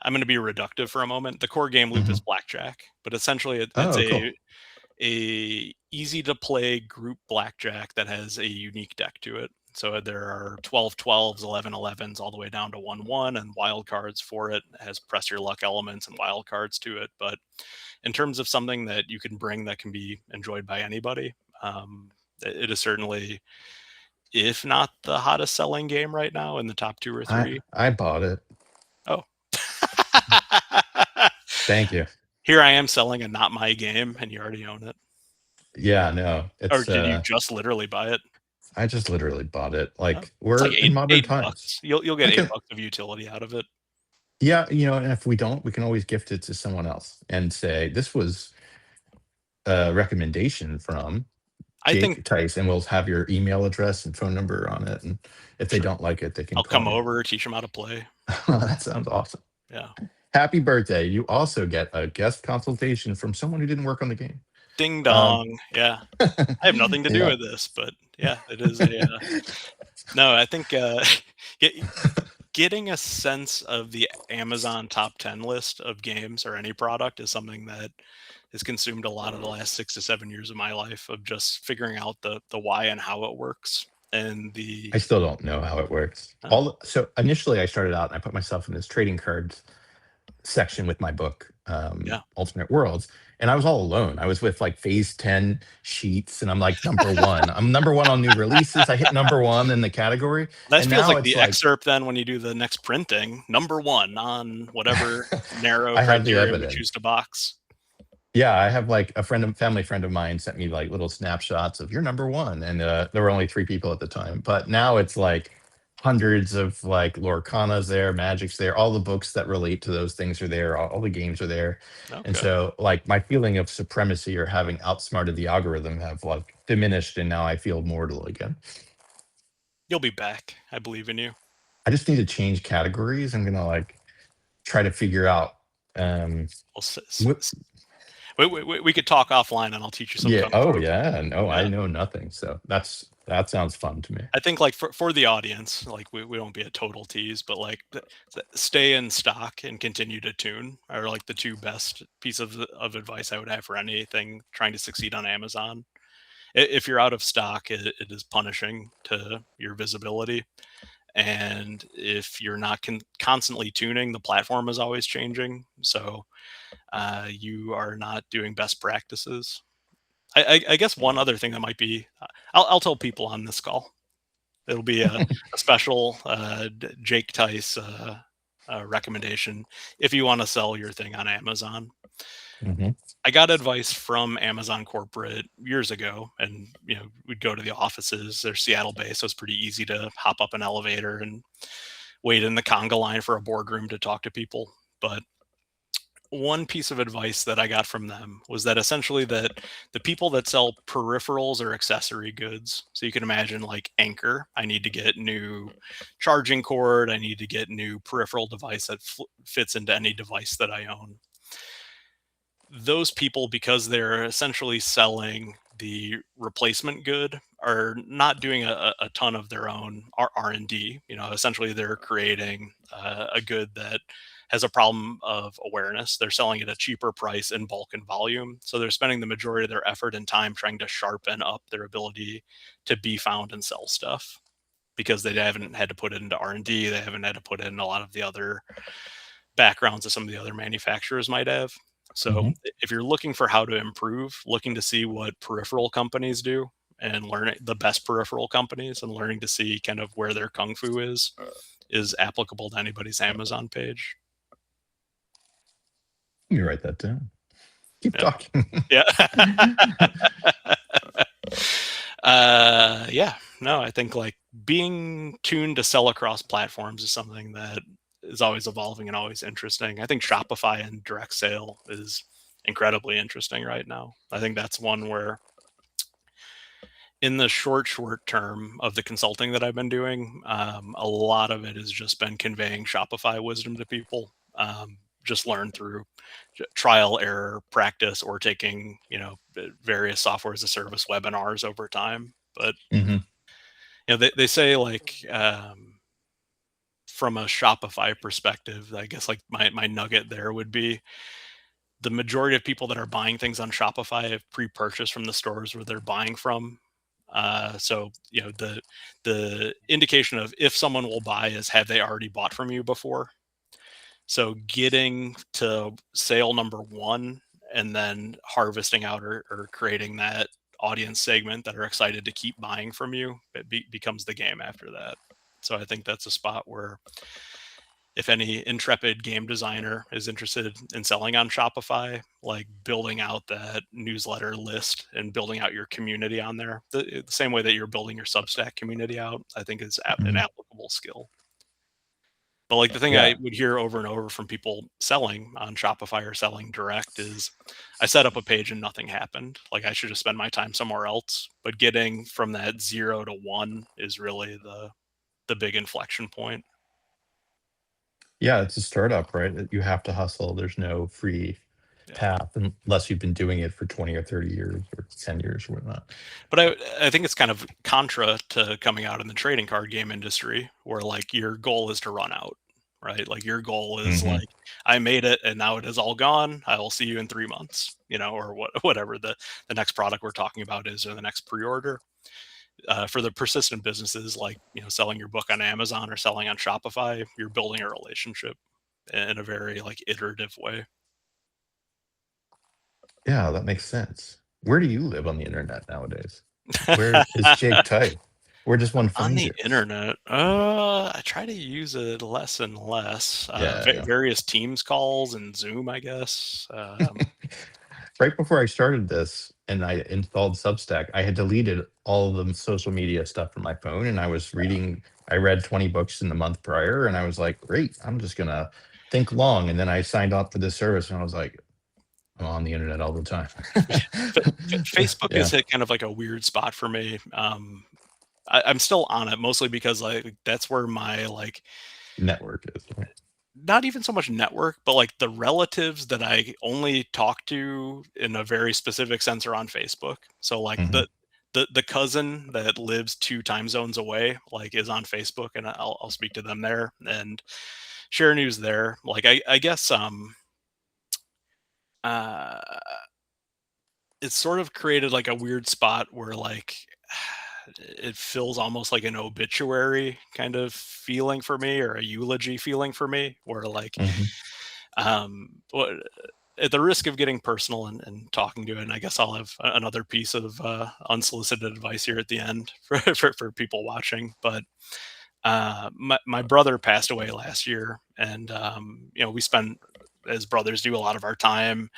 [SPEAKER 1] I'm going to be reductive for a moment. The core game loop
[SPEAKER 2] Hmm.
[SPEAKER 1] is blackjack, but essentially it's
[SPEAKER 2] Oh, cool.
[SPEAKER 1] a easy to play group blackjack that has a unique deck to it. So there are 12 12s, 11 11s, all the way down to 1 1, and wild cards for it. It has press your luck elements and wild cards to it. But in terms of something that you can bring that can be enjoyed by anybody, it is certainly, if not the hottest selling game right now, in the top 2 or 3.
[SPEAKER 2] I bought it.
[SPEAKER 1] Oh.
[SPEAKER 2] Thank you.
[SPEAKER 1] Here I am selling a not my game, and you already own it.
[SPEAKER 2] Yeah, no,
[SPEAKER 1] Or
[SPEAKER 2] it's
[SPEAKER 1] did you just literally buy it?
[SPEAKER 2] I just literally bought it.
[SPEAKER 1] No.
[SPEAKER 2] Like,
[SPEAKER 1] It's like
[SPEAKER 2] we're in
[SPEAKER 1] eight
[SPEAKER 2] modern
[SPEAKER 1] eight
[SPEAKER 2] times.
[SPEAKER 1] bucks. You'll get
[SPEAKER 2] I
[SPEAKER 1] eight
[SPEAKER 2] can,
[SPEAKER 1] bucks of utility out of it.
[SPEAKER 2] yeah, and if we don't, we can always gift it to someone else and say this was a recommendation from
[SPEAKER 1] I think
[SPEAKER 2] Jake Tice, and we'll have your email address and phone number on it. And if they
[SPEAKER 1] sure.
[SPEAKER 2] don't like it, they can
[SPEAKER 1] I'll
[SPEAKER 2] call
[SPEAKER 1] come
[SPEAKER 2] you.
[SPEAKER 1] over, teach them how to play.
[SPEAKER 2] That sounds awesome.
[SPEAKER 1] Yeah.
[SPEAKER 2] Happy birthday. You also get a guest consultation from someone who didn't work on the game.
[SPEAKER 1] Ding
[SPEAKER 2] Um,
[SPEAKER 1] dong. Yeah. I have nothing to do
[SPEAKER 2] yeah.
[SPEAKER 1] with this, but yeah, it is a no, I think get, getting a sense of the Amazon top 10 list of games or any product is something that has consumed a lot of the last 6 to 7 years of my life, of just figuring out the why and how it works. And
[SPEAKER 2] I still don't know how it works.
[SPEAKER 1] uh,
[SPEAKER 2] So initially I started out and I put myself in this trading cards section with my book,
[SPEAKER 1] yeah.
[SPEAKER 2] Alternate Worlds, and I was all alone. I was with like Phase 10 sheets, and I'm like number one. I'm number one on new releases. I hit number one in the category,
[SPEAKER 1] That
[SPEAKER 2] and
[SPEAKER 1] feels
[SPEAKER 2] now
[SPEAKER 1] like
[SPEAKER 2] it's
[SPEAKER 1] the
[SPEAKER 2] like
[SPEAKER 1] excerpt then when you do the next printing, number one on whatever narrow
[SPEAKER 2] I have the
[SPEAKER 1] criteria we
[SPEAKER 2] evidence.
[SPEAKER 1] choose to box.
[SPEAKER 2] Yeah, I have like family friend of mine sent me like little snapshots of you're number one, and there were only 3 people at the time. But now it's like hundreds of like Lorcana's there, Magic's there, all the books that relate to those things are there, all the games are there, and
[SPEAKER 1] Okay.
[SPEAKER 2] so like my feeling of supremacy or having outsmarted the algorithm have like diminished, and now I feel mortal again.
[SPEAKER 1] You'll be back. I believe in you.
[SPEAKER 2] I just need to change categories. I'm gonna like try to figure out.
[SPEAKER 1] We'll
[SPEAKER 2] What,
[SPEAKER 1] we could talk offline and I'll teach you some
[SPEAKER 2] yeah.
[SPEAKER 1] kung
[SPEAKER 2] Oh
[SPEAKER 1] fu.
[SPEAKER 2] yeah. No, I
[SPEAKER 1] Yeah.
[SPEAKER 2] know nothing. So that sounds fun to me.
[SPEAKER 1] I think like for the audience, like we won't be a total tease, but like stay in stock and continue to tune are like the two best pieces of advice I would have for anything trying to succeed on Amazon. If you're out of stock, it is punishing to your visibility. And if you're not constantly tuning, the platform is always changing. So you are not doing best practices. I guess one other thing that might be, I'll tell people on this call. It'll be a special Jake Tice recommendation if you want to sell your thing on Amazon.
[SPEAKER 2] Mhm.
[SPEAKER 1] I got advice from Amazon corporate years ago, and we'd go to the offices. They're Seattle based, so it's pretty easy to hop up an elevator and wait in the conga line for a boardroom to talk to people. But one piece of advice that I got from them was that essentially that the people that sell peripherals or accessory goods, so you can imagine like Anchor, I need to get new charging cord, I need to get new peripheral device that fits into any device that I own. Those people, because they're essentially selling the replacement good, are not doing a ton of their own R&D. Essentially they're creating a good that has a problem of awareness. They're selling it at a cheaper price in bulk and volume, so they're spending the majority of their effort and time trying to sharpen up their ability to be found and sell stuff, because they haven't had to put it into R&D. They haven't had to put in a lot of the other backgrounds that some of the other manufacturers might have. So
[SPEAKER 2] Mhm.
[SPEAKER 1] if you're looking for how to improve, looking to see what peripheral companies do and learning the best peripheral companies and learning to see kind of where their kung fu is applicable to anybody's Amazon page.
[SPEAKER 2] You write that down. Keep
[SPEAKER 1] Yep.
[SPEAKER 2] talking.
[SPEAKER 1] Yeah. Yeah. No, I think like being tuned to sell across platforms is something that is always evolving and always interesting. I think Shopify and direct sale is incredibly interesting right now. I think that's one where in the short term of the consulting that I've been doing, a lot of it has just been conveying Shopify wisdom to people. Just learn through trial, error, practice, or taking various software as a service webinars over time. But
[SPEAKER 2] Mhm.
[SPEAKER 1] they say like from a Shopify perspective, I guess like my nugget there would be the majority of people that are buying things on Shopify have pre-purchased from the stores where they're buying from. So the indication of if someone will buy is have they already bought from you before. So getting to sale number one and then harvesting out or creating that audience segment that are excited to keep buying from you, it becomes the game after that. So I think that's a spot where if any intrepid game designer is interested in selling on Shopify, like building out that newsletter list and building out your community on there, the same way that you're building your Substack community out, I think is an
[SPEAKER 2] Mhm.
[SPEAKER 1] applicable skill. But like the thing I
[SPEAKER 2] Yeah.
[SPEAKER 1] would hear over and over from people selling on Shopify or selling direct is I set up a page and nothing happened. Like I should just spend my time somewhere else. But getting from that 0 to 1 is really the big inflection point.
[SPEAKER 2] Yeah, it's a startup, right? You have to hustle. There's no free
[SPEAKER 1] Yeah.
[SPEAKER 2] path unless you've been doing it for 20 or 30 years or 10 years or whatnot.
[SPEAKER 1] But I think it's kind of contra to coming out in the trading card game industry where like your goal is to run out, right? Like your goal is
[SPEAKER 2] Mhm.
[SPEAKER 1] like, I made it and now it is all gone. I will see you in 3 months, or whatever the next product we're talking about is, or the next pre-order. For the persistent businesses like, selling your book on Amazon or selling on Shopify, you're building a relationship in a very like iterative way.
[SPEAKER 2] Yeah, that makes sense. Where do you live on the internet nowadays? Where is Jake Tight? Where does one
[SPEAKER 1] On
[SPEAKER 2] find
[SPEAKER 1] the
[SPEAKER 2] you?
[SPEAKER 1] internet, I try to use it less and less.
[SPEAKER 2] Yeah,
[SPEAKER 1] Various Teams calls and Zoom, I guess.
[SPEAKER 2] yeah. Right before I started this and I installed Substack, I had deleted all of the social media stuff from my phone and I read 20 books in the month prior and I was like, great, I'm just gonna think long. And then I signed up for this service and I was like, I'm on the internet all the time.
[SPEAKER 1] Facebook has
[SPEAKER 2] Yeah,
[SPEAKER 1] hit kind of like a weird spot for me. I'm still on it mostly because like that's where my like
[SPEAKER 2] network is.
[SPEAKER 1] not even so much network, but like the relatives that I only talk to in a very specific sense are on Facebook. So like
[SPEAKER 2] Mhm.
[SPEAKER 1] the cousin that lives 2 time zones away, like is on Facebook, and I'll speak to them there and share news there. Like I guess uh it's sort of created like a weird spot where like it feels almost like an obituary kind of feeling for me or a eulogy feeling for me where like
[SPEAKER 2] Mhm.
[SPEAKER 1] what at the risk of getting personal and talking to it, and I guess I'll have another piece of unsolicited advice here at the end for people watching. But my brother passed away last year, and we spent as brothers do a lot of our time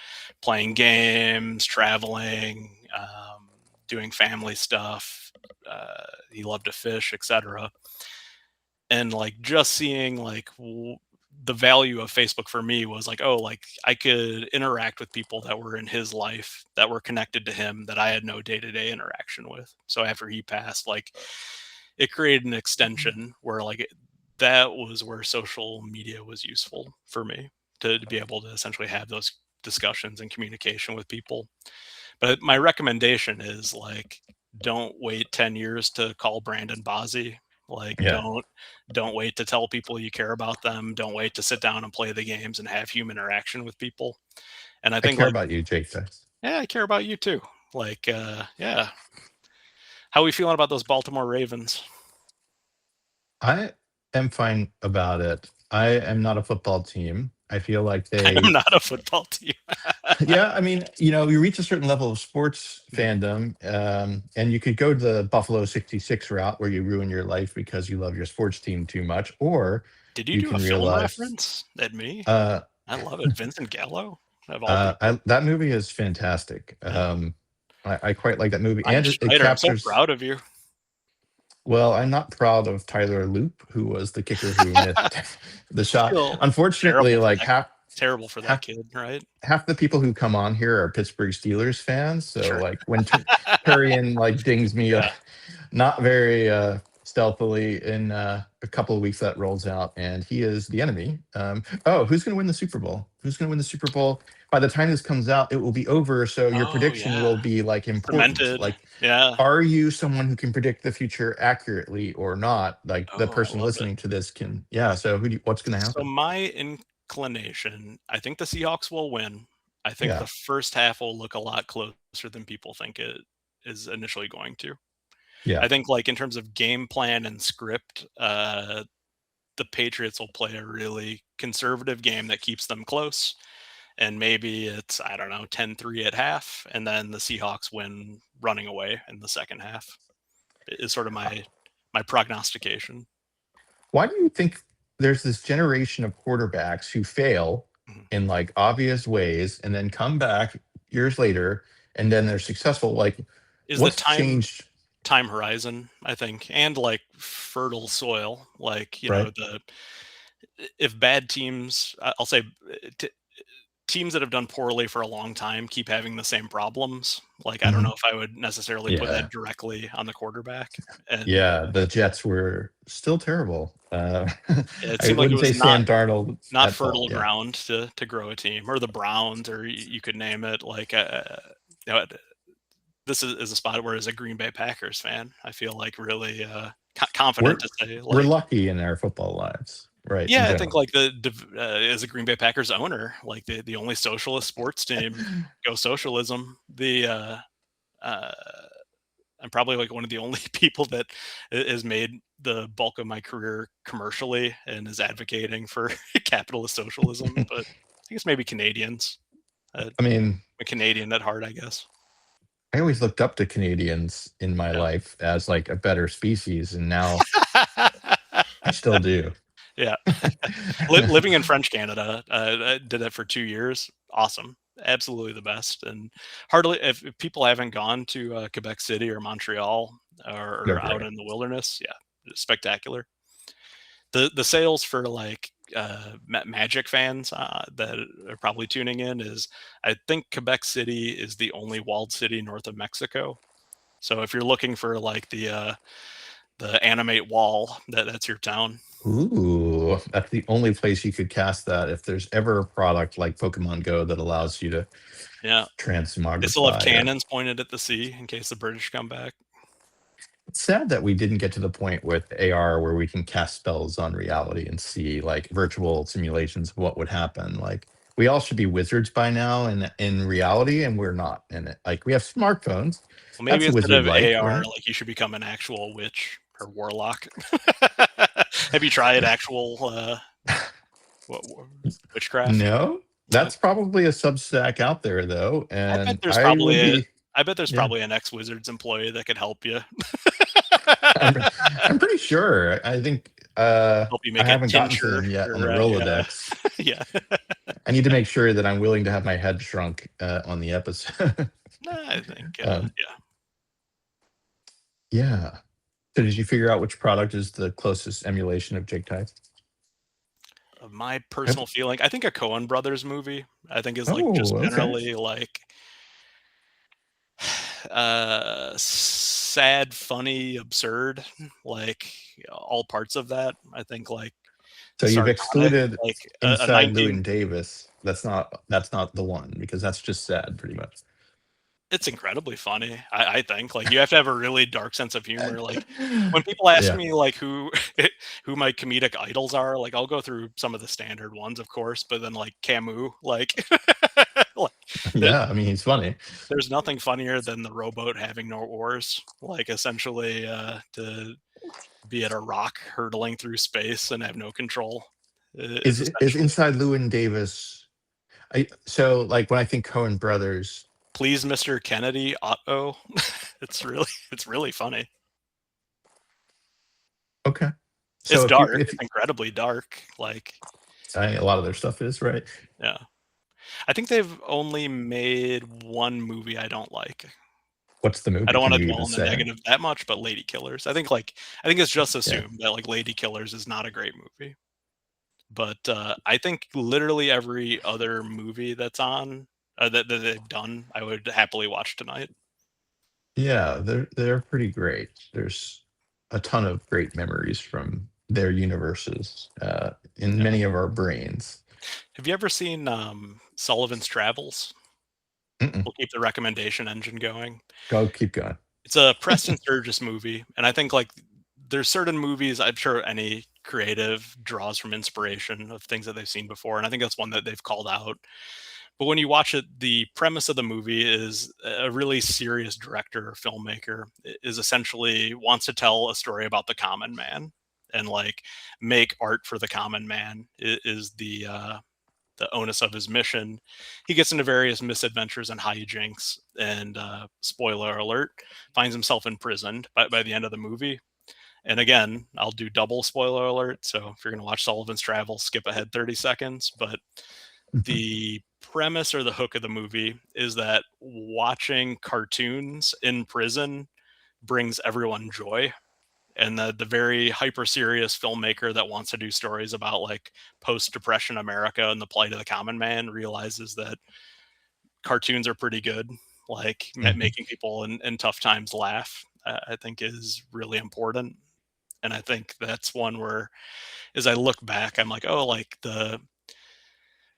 [SPEAKER 1] playing games, traveling, doing family stuff. He loved to fish, etc. And like just seeing like the value of Facebook for me was like, oh, like I could interact with people that were in his life that were connected to him that I had no day-to-day interaction with. So after he passed, like it created an extension where that was where social media was useful for me to be able to essentially have those discussions and communication with people. But my recommendation is like, don't wait 10 years to call Brandon Bozzi. Like,
[SPEAKER 2] Yeah,
[SPEAKER 1] don't wait to tell people you care about them. Don't wait to sit down and play the games and have human interaction with people. And I
[SPEAKER 2] I
[SPEAKER 1] think
[SPEAKER 2] care
[SPEAKER 1] like,
[SPEAKER 2] about you, Jake. Theis.
[SPEAKER 1] yeah, I care about you too. Like, yeah. How are we feeling about those Baltimore Ravens?
[SPEAKER 2] I am fine about it. I am not a football team. I feel like
[SPEAKER 1] I am
[SPEAKER 2] they,
[SPEAKER 1] not a football team.
[SPEAKER 2] yeah, I mean, you reach a certain level of sports
[SPEAKER 1] Mhm.
[SPEAKER 2] fandom, and you could go the Buffalo 66 route where you ruin your life because you love your sports team too much, or
[SPEAKER 1] Did you
[SPEAKER 2] you
[SPEAKER 1] do a
[SPEAKER 2] can
[SPEAKER 1] film
[SPEAKER 2] realize,
[SPEAKER 1] reference at me?
[SPEAKER 2] uh,
[SPEAKER 1] I love it. Vincent Gallo, of all people.
[SPEAKER 2] that movie is fantastic.
[SPEAKER 1] Yeah.
[SPEAKER 2] I quite like that movie,
[SPEAKER 1] Brian
[SPEAKER 2] and it
[SPEAKER 1] Schneider, I'm so
[SPEAKER 2] captures.
[SPEAKER 1] proud of you.
[SPEAKER 2] Well, I'm not proud of Tyler Loop, who was the kicker who missed the shot.
[SPEAKER 1] Feel
[SPEAKER 2] Unfortunately,
[SPEAKER 1] terrible for
[SPEAKER 2] like
[SPEAKER 1] that terrible for that
[SPEAKER 2] half
[SPEAKER 1] kid, right?
[SPEAKER 2] half the people who come on here are Pittsburgh Steelers fans. So
[SPEAKER 1] Sure.
[SPEAKER 2] like when Turian like dings me
[SPEAKER 1] Yeah.
[SPEAKER 2] not very stealthily in a couple of weeks that rolls out, and he is the enemy. Oh, who's going to win the Super Bowl? Who's going to win the Super Bowl? By the time this comes out, it will be over. So your
[SPEAKER 1] Oh,
[SPEAKER 2] prediction
[SPEAKER 1] yeah.
[SPEAKER 2] will be like important.
[SPEAKER 1] Cemented.
[SPEAKER 2] Like,
[SPEAKER 1] Yeah.
[SPEAKER 2] are you someone who can predict the future accurately or not? Like the
[SPEAKER 1] Oh, I
[SPEAKER 2] person
[SPEAKER 1] love it.
[SPEAKER 2] listening to this can. Yeah. So what's going to
[SPEAKER 1] So
[SPEAKER 2] happen?
[SPEAKER 1] my inclination, I think the Seahawks will win. I think the
[SPEAKER 2] Yeah.
[SPEAKER 1] first half will look a lot closer than people think it is initially going to.
[SPEAKER 2] Yeah.
[SPEAKER 1] I think, like, in terms of game plan and script, the Patriots will play a really conservative game that keeps them close. And maybe it's, I don't know, 10-3 at half. And then the Seahawks win running away in the second half, is sort of my prognostication.
[SPEAKER 2] Why do you think there's this generation of quarterbacks who fail
[SPEAKER 1] Mhm.
[SPEAKER 2] in like obvious ways and then come back years later and then they're successful? Like,
[SPEAKER 1] Is the
[SPEAKER 2] what's changed?
[SPEAKER 1] time horizon, I think, and like fertile soil. Like,
[SPEAKER 2] Right.
[SPEAKER 1] the if bad teams, I'll say, t- teams that have done poorly for a long time keep having the same problems. Like, I don't know
[SPEAKER 2] Mhm.
[SPEAKER 1] if I would necessarily put that
[SPEAKER 2] Yeah.
[SPEAKER 1] directly on the quarterback. And
[SPEAKER 2] Yeah. The Jets were still terrible.
[SPEAKER 1] it
[SPEAKER 2] I
[SPEAKER 1] seemed like it
[SPEAKER 2] wouldn't
[SPEAKER 1] was
[SPEAKER 2] say Sam Darnold
[SPEAKER 1] not
[SPEAKER 2] at fault.
[SPEAKER 1] fertile
[SPEAKER 2] Yeah.
[SPEAKER 1] ground to grow a team, or the Browns, or you could name it. Like, you know, this is a spot where, as a Green Bay Packers fan, I feel like really confident
[SPEAKER 2] We're
[SPEAKER 1] to say,
[SPEAKER 2] we're
[SPEAKER 1] like,
[SPEAKER 2] lucky in our football lives, right? In
[SPEAKER 1] yeah, I think
[SPEAKER 2] general.
[SPEAKER 1] like as a Green Bay Packers owner, like the only socialist sports team, go socialism. Uh, I'm probably like one of the only people that has made the bulk of my career commercially and is advocating for capitalist socialism. But I guess maybe Canadians. I'm
[SPEAKER 2] I mean,
[SPEAKER 1] a Canadian at heart, I guess.
[SPEAKER 2] I always looked up to Canadians in my
[SPEAKER 1] Yeah.
[SPEAKER 2] life as like a better species, and now I still do.
[SPEAKER 1] Yeah. Living in French Canada, I did that for 2 years. Awesome, absolutely the best. And hardly, if people haven't gone to Quebec City or Montreal,
[SPEAKER 2] They're
[SPEAKER 1] or out
[SPEAKER 2] great.
[SPEAKER 1] in the wilderness, yeah, spectacular. The sales for like Magic fans that are probably tuning in is, I think Quebec City is the only walled city north of Mexico. So if you're looking for like the animate wall, that's your town.
[SPEAKER 2] Ooh, that's the only place you could cast that if there's ever a product like Pokemon Go that allows you to
[SPEAKER 1] Yeah, they still have
[SPEAKER 2] transmogrify or
[SPEAKER 1] cannons pointed at the sea in case the British come back.
[SPEAKER 2] it's sad that we didn't get to the point with AR where we can cast spells on reality and see like virtual simulations of what would happen. Like we all should be wizards by now in reality, and we're not in it. Like we have smartphones.
[SPEAKER 1] Well, maybe
[SPEAKER 2] That's a
[SPEAKER 1] instead
[SPEAKER 2] wizard
[SPEAKER 1] of
[SPEAKER 2] life,
[SPEAKER 1] AR,
[SPEAKER 2] right?
[SPEAKER 1] like, you should become an actual witch or warlock. Have you tried actual what, witchcraft?
[SPEAKER 2] No,
[SPEAKER 1] Uh,
[SPEAKER 2] that's probably a Substack out there though,
[SPEAKER 1] I bet
[SPEAKER 2] and
[SPEAKER 1] there's
[SPEAKER 2] I would
[SPEAKER 1] probably a
[SPEAKER 2] be.
[SPEAKER 1] I bet there's
[SPEAKER 2] Yeah,
[SPEAKER 1] probably an ex Wizards employee that could help you.
[SPEAKER 2] I'm I'm pretty sure. I think
[SPEAKER 1] Help you
[SPEAKER 2] I
[SPEAKER 1] make a
[SPEAKER 2] haven't gotten to
[SPEAKER 1] tincture,
[SPEAKER 2] them yet on the
[SPEAKER 1] or yeah,
[SPEAKER 2] Rolodex.
[SPEAKER 1] yeah.
[SPEAKER 2] I need to make sure that I'm willing to have my head shrunk on the episode.
[SPEAKER 1] Nah, I think
[SPEAKER 2] um,
[SPEAKER 1] yeah.
[SPEAKER 2] yeah. So did you figure out which product is the closest emulation of Jake Theis?
[SPEAKER 1] my
[SPEAKER 2] Have-
[SPEAKER 1] personal feeling, I think a Coen Brothers movie, I think is like just
[SPEAKER 2] Oh, okay.
[SPEAKER 1] generally like sad, funny, absurd, like all parts of that. I think like
[SPEAKER 2] So you've
[SPEAKER 1] sardonic,
[SPEAKER 2] excluded
[SPEAKER 1] like a
[SPEAKER 2] Inside
[SPEAKER 1] 19
[SPEAKER 2] Llewyn Davis. That's not the one because that's just sad, pretty much.
[SPEAKER 1] it's incredibly funny. I think like you have to have a really dark sense of humor. Like when people ask
[SPEAKER 2] Yeah,
[SPEAKER 1] me like who who my comedic idols are, like I'll go through some of the standard ones, of course, but then like Camus, like like there,
[SPEAKER 2] yeah. I mean, he's funny.
[SPEAKER 1] there's nothing funnier than the rowboat having no oars. Like essentially to be at a rock hurtling through space and have no control is
[SPEAKER 2] Is
[SPEAKER 1] essentially
[SPEAKER 2] Inside Llewyn Davis? So like when I think Coen Brothers,
[SPEAKER 1] please Mr. Kennedy Otto. It's really funny.
[SPEAKER 2] okay.
[SPEAKER 1] It's
[SPEAKER 2] So if you
[SPEAKER 1] dark.
[SPEAKER 2] if
[SPEAKER 1] It's incredibly dark. Like
[SPEAKER 2] a lot of their stuff is right.
[SPEAKER 1] yeah. I think they've only made one movie I don't like.
[SPEAKER 2] What's the
[SPEAKER 1] I
[SPEAKER 2] movie?
[SPEAKER 1] don't
[SPEAKER 2] Can
[SPEAKER 1] want to
[SPEAKER 2] you
[SPEAKER 1] dwell
[SPEAKER 2] even
[SPEAKER 1] on the
[SPEAKER 2] say?
[SPEAKER 1] negative that much, but Lady Killers. I think it's just
[SPEAKER 2] Yeah.
[SPEAKER 1] assumed that like Lady Killers is not a great movie. But I think literally every other movie that's on that they've done, I would happily watch tonight.
[SPEAKER 2] Yeah, they're pretty great. There's a ton of great memories from their universes in
[SPEAKER 1] Yeah.
[SPEAKER 2] many of our brains.
[SPEAKER 1] Have you ever seen Sullivan's Travels?
[SPEAKER 2] Mm-mm.
[SPEAKER 1] We'll keep the recommendation engine going.
[SPEAKER 2] Go, keep going.
[SPEAKER 1] It's a Preston Sturges movie, and I think like there's certain movies I'm sure any creative draws from inspiration of things that they've seen before, and I think that's one that they've called out. But when you watch it, the premise of the movie is a really serious director or filmmaker is essentially wants to tell a story about the common man and like make art for the common man is the onus of his mission. He gets into various misadventures and hijinks, and spoiler alert, finds himself imprisoned by the end of the movie. And again, I'll do double spoiler alert. So if you're going to watch Sullivan's Travel, skip ahead 30 seconds. But
[SPEAKER 2] Mhm.
[SPEAKER 1] the premise or the hook of the movie is that watching cartoons in prison brings everyone joy, and the very hyper serious filmmaker that wants to do stories about like post depression America and the plight of the common man realizes that cartoons are pretty good, like
[SPEAKER 2] Mhm.
[SPEAKER 1] making people in tough times laugh. I think is really important, and I think that's one where as I look back I'm like, oh, like the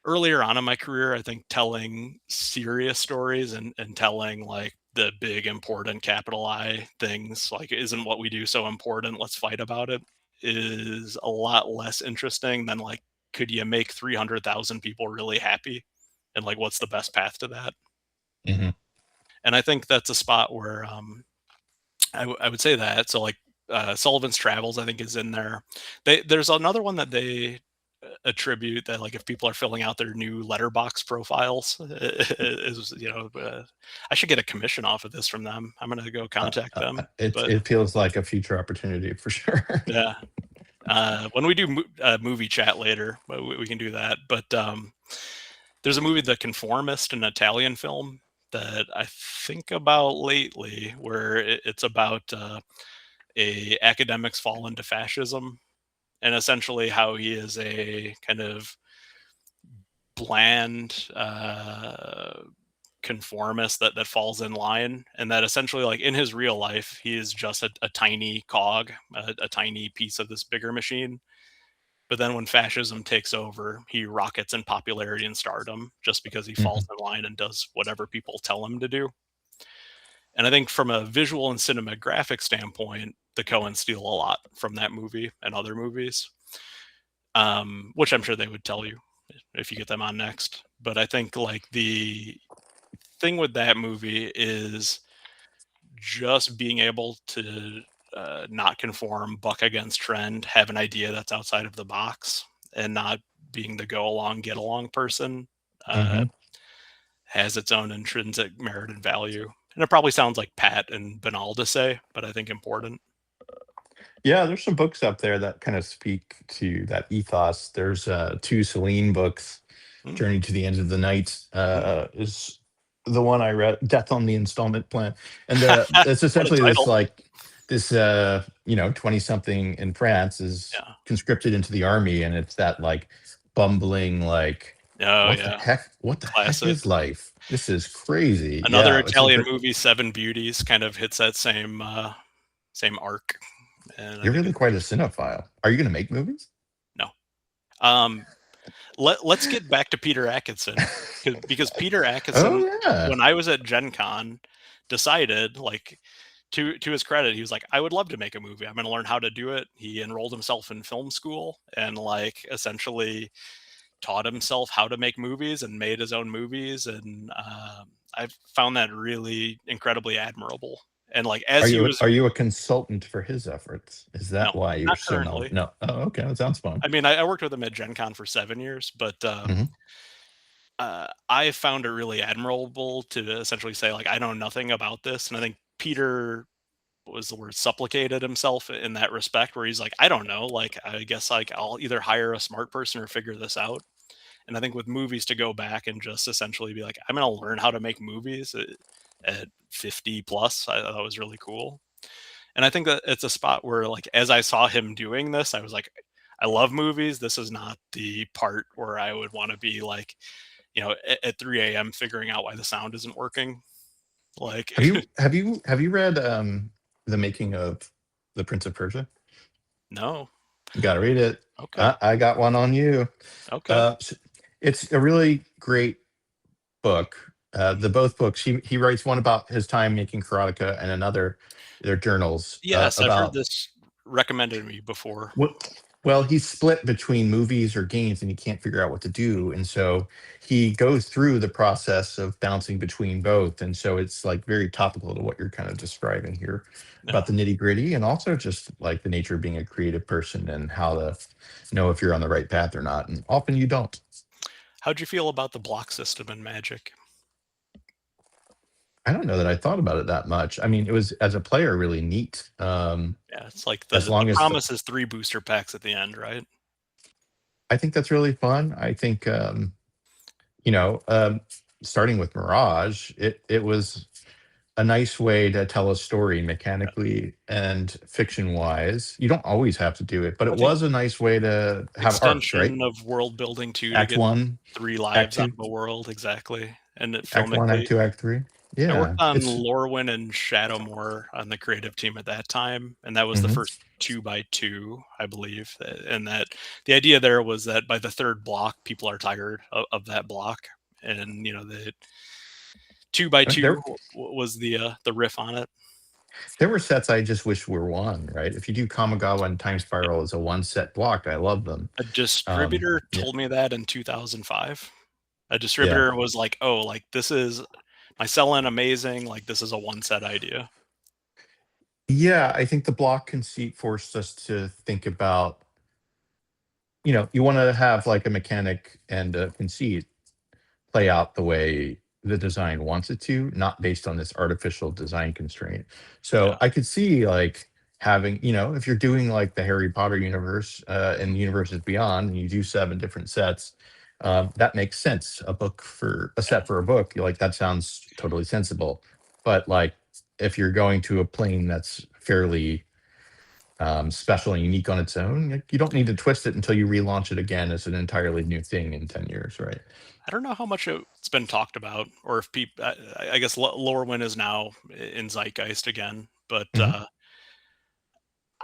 [SPEAKER 1] earlier on in my career, I think telling serious stories and telling like the big important capital I things like isn't what we do so important, let's fight about it, is a lot less interesting than like could you make 300,000 people really happy and like what's the best path to that.
[SPEAKER 2] Mhm.
[SPEAKER 1] And I think that's a spot where I would say that. So like Sullivan's Travels, I think is in there. There's another one that they attribute that like if people are filling out their new letterbox profiles, is I should get a commission off of this from them. I'm gonna go contact them. But
[SPEAKER 2] It feels like a future opportunity for sure.
[SPEAKER 1] yeah, when we do movie chat later, we can do that. But there's a movie, The Conformist, an Italian film that I think about lately, where it's about a academic's fall into fascism, and essentially how he is a kind of bland conformist that falls in line, and that essentially like in his real life he is just a tiny cog, a tiny piece of this bigger machine. But then when fascism takes over, he rockets in popularity and stardom just because he falls
[SPEAKER 2] Mhm.
[SPEAKER 1] in line and does whatever people tell him to do. And I think from a visual and cinematographic standpoint, the Coens steal a lot from that movie and other movies, which I'm sure they would tell you if you get them on next. But I think like the thing with that movie is just being able to not conform, buck against trend, have an idea that's outside of the box, and not being the go along, get along person. Uh,
[SPEAKER 2] Mhm.
[SPEAKER 1] has its own intrinsic merit and value. And it probably sounds like pat and banal to say, but I think important.
[SPEAKER 2] Yeah, there's some books up there that kind of speak to that ethos. There's two Celine books.
[SPEAKER 1] Mm,
[SPEAKER 2] Journey to the End of the Night
[SPEAKER 1] mm.
[SPEAKER 2] is the one I read. Death on the Installment Plan, and it's
[SPEAKER 1] What a
[SPEAKER 2] essentially this
[SPEAKER 1] title.
[SPEAKER 2] like this 20 something in France is
[SPEAKER 1] Yeah.
[SPEAKER 2] conscripted into the army, and it's that like bumbling like
[SPEAKER 1] Oh yeah.
[SPEAKER 2] what the heck
[SPEAKER 1] Classic.
[SPEAKER 2] is life? This is crazy.
[SPEAKER 1] Another
[SPEAKER 2] Yeah, it's a
[SPEAKER 1] Italian
[SPEAKER 2] great.
[SPEAKER 1] movie, Seven Beauties, kind of hits that same arc, and I
[SPEAKER 2] You're
[SPEAKER 1] think
[SPEAKER 2] really
[SPEAKER 1] it's
[SPEAKER 2] quite a cinephile. Are you going to make movies?
[SPEAKER 1] no. Um, let's get back to Peter Atkinson because Peter
[SPEAKER 2] Oh
[SPEAKER 1] Atkinson,
[SPEAKER 2] yeah.
[SPEAKER 1] when I was at Gen Con, decided like to his credit, he was like, I would love to make a movie. I'm going to learn how to do it. He enrolled himself in film school and like essentially taught himself how to make movies and made his own movies. And I've found that really incredibly admirable. And like
[SPEAKER 2] Are
[SPEAKER 1] as he
[SPEAKER 2] you
[SPEAKER 1] was,
[SPEAKER 2] are you a consultant for his efforts? Is
[SPEAKER 1] no,
[SPEAKER 2] that why you're
[SPEAKER 1] not
[SPEAKER 2] so
[SPEAKER 1] currently.
[SPEAKER 2] knowledgeable? No. Oh, okay. That sounds fun.
[SPEAKER 1] I mean, I worked with him at Gen Con for 7 years, but
[SPEAKER 2] Hmm.
[SPEAKER 1] I found it really admirable to essentially say, like, I know nothing about this. And I think Peter was the word supplicated himself in that respect, where he's like, I don't know. Like, I guess like I'll either hire a smart person or figure this out. And I think with movies to go back and just essentially be like, I'm going to learn how to make movies at 50 plus, I thought was really cool. And I think that it's a spot where, like, as I saw him doing this, I was like, I love movies. This is not the part where I would want to be like, at 3 a.m. figuring out why the sound isn't working. Like,
[SPEAKER 2] Have you read the making of The Prince of Persia?
[SPEAKER 1] no.
[SPEAKER 2] You got to read it.
[SPEAKER 1] Okay.
[SPEAKER 2] I got one on you.
[SPEAKER 1] Okay.
[SPEAKER 2] It's a really great book. The both books, he writes one about his time making Karateka, and another, their journals
[SPEAKER 1] Yes, I've heard
[SPEAKER 2] about
[SPEAKER 1] this recommended to me before.
[SPEAKER 2] what. Well, he's split between movies or games, and he can't figure out what to do, and so he goes through the process of bouncing between both, and so it's like very topical to what you're kind of describing here
[SPEAKER 1] No.
[SPEAKER 2] about the nitty gritty, and also just like the nature of being a creative person and how to know if you're on the right path or not, and often you don't.
[SPEAKER 1] How'd you feel about the block system in Magic?
[SPEAKER 2] I don't know that I thought about it that much. I mean, it was as a player really neat.
[SPEAKER 1] Yeah, it's like
[SPEAKER 2] As
[SPEAKER 1] the
[SPEAKER 2] long as
[SPEAKER 1] promise is 3 booster packs at the end, right?
[SPEAKER 2] I think that's really fun. I think you know, starting with Mirage, it was a nice way to tell a story
[SPEAKER 1] Yeah.
[SPEAKER 2] mechanically and fiction wise. You don't always have to do it, but
[SPEAKER 1] I
[SPEAKER 2] it
[SPEAKER 1] think
[SPEAKER 2] was a nice way to have arcs, right?
[SPEAKER 1] extension of world building too, to
[SPEAKER 2] Act
[SPEAKER 1] get
[SPEAKER 2] one,
[SPEAKER 1] 3
[SPEAKER 2] act
[SPEAKER 1] lives out
[SPEAKER 2] two,
[SPEAKER 1] of a world, exactly, and it
[SPEAKER 2] act one, act
[SPEAKER 1] filmically.
[SPEAKER 2] two, act three.
[SPEAKER 1] I
[SPEAKER 2] Yeah,
[SPEAKER 1] worked on
[SPEAKER 2] it's
[SPEAKER 1] Lorwyn and Shadowmoor on the creative team at that time, and that was the
[SPEAKER 2] mhm.
[SPEAKER 1] first 2 by 2, I believe, and that the idea there was that by the 3rd block, people are tired of that block, and, the 2 by 2
[SPEAKER 2] there
[SPEAKER 1] was the riff on it.
[SPEAKER 2] there were sets I just wish were one, right? If you do Kamigawa and Time Spiral as a one set block, I love them.
[SPEAKER 1] A distributor
[SPEAKER 2] Yeah,
[SPEAKER 1] told me that in 2005. A
[SPEAKER 2] yeah.
[SPEAKER 1] distributor was like, "Oh, like, this is my sell-in amazing, like, this is a one-set idea."
[SPEAKER 2] Yeah, I think the block conceit forced us to think about, you want to have like a mechanic and a conceit play out the way the design wants it to, not based on this artificial design constraint. So
[SPEAKER 1] Yeah,
[SPEAKER 2] I could see like having, if you're doing like the Harry Potter universe and universes beyond, and you do 7 different sets, that makes sense. A book for a
[SPEAKER 1] yeah.
[SPEAKER 2] set for a book, you're like, that sounds totally sensible. But like, if you're going to a plane that's fairly special and unique on its own, like, you don't need to twist it until you relaunch it again as an entirely new thing in 10 years, right?
[SPEAKER 1] I don't know how much it's been talked about or if people I guess Lorwyn is now in zeitgeist again, but,
[SPEAKER 2] Mhm.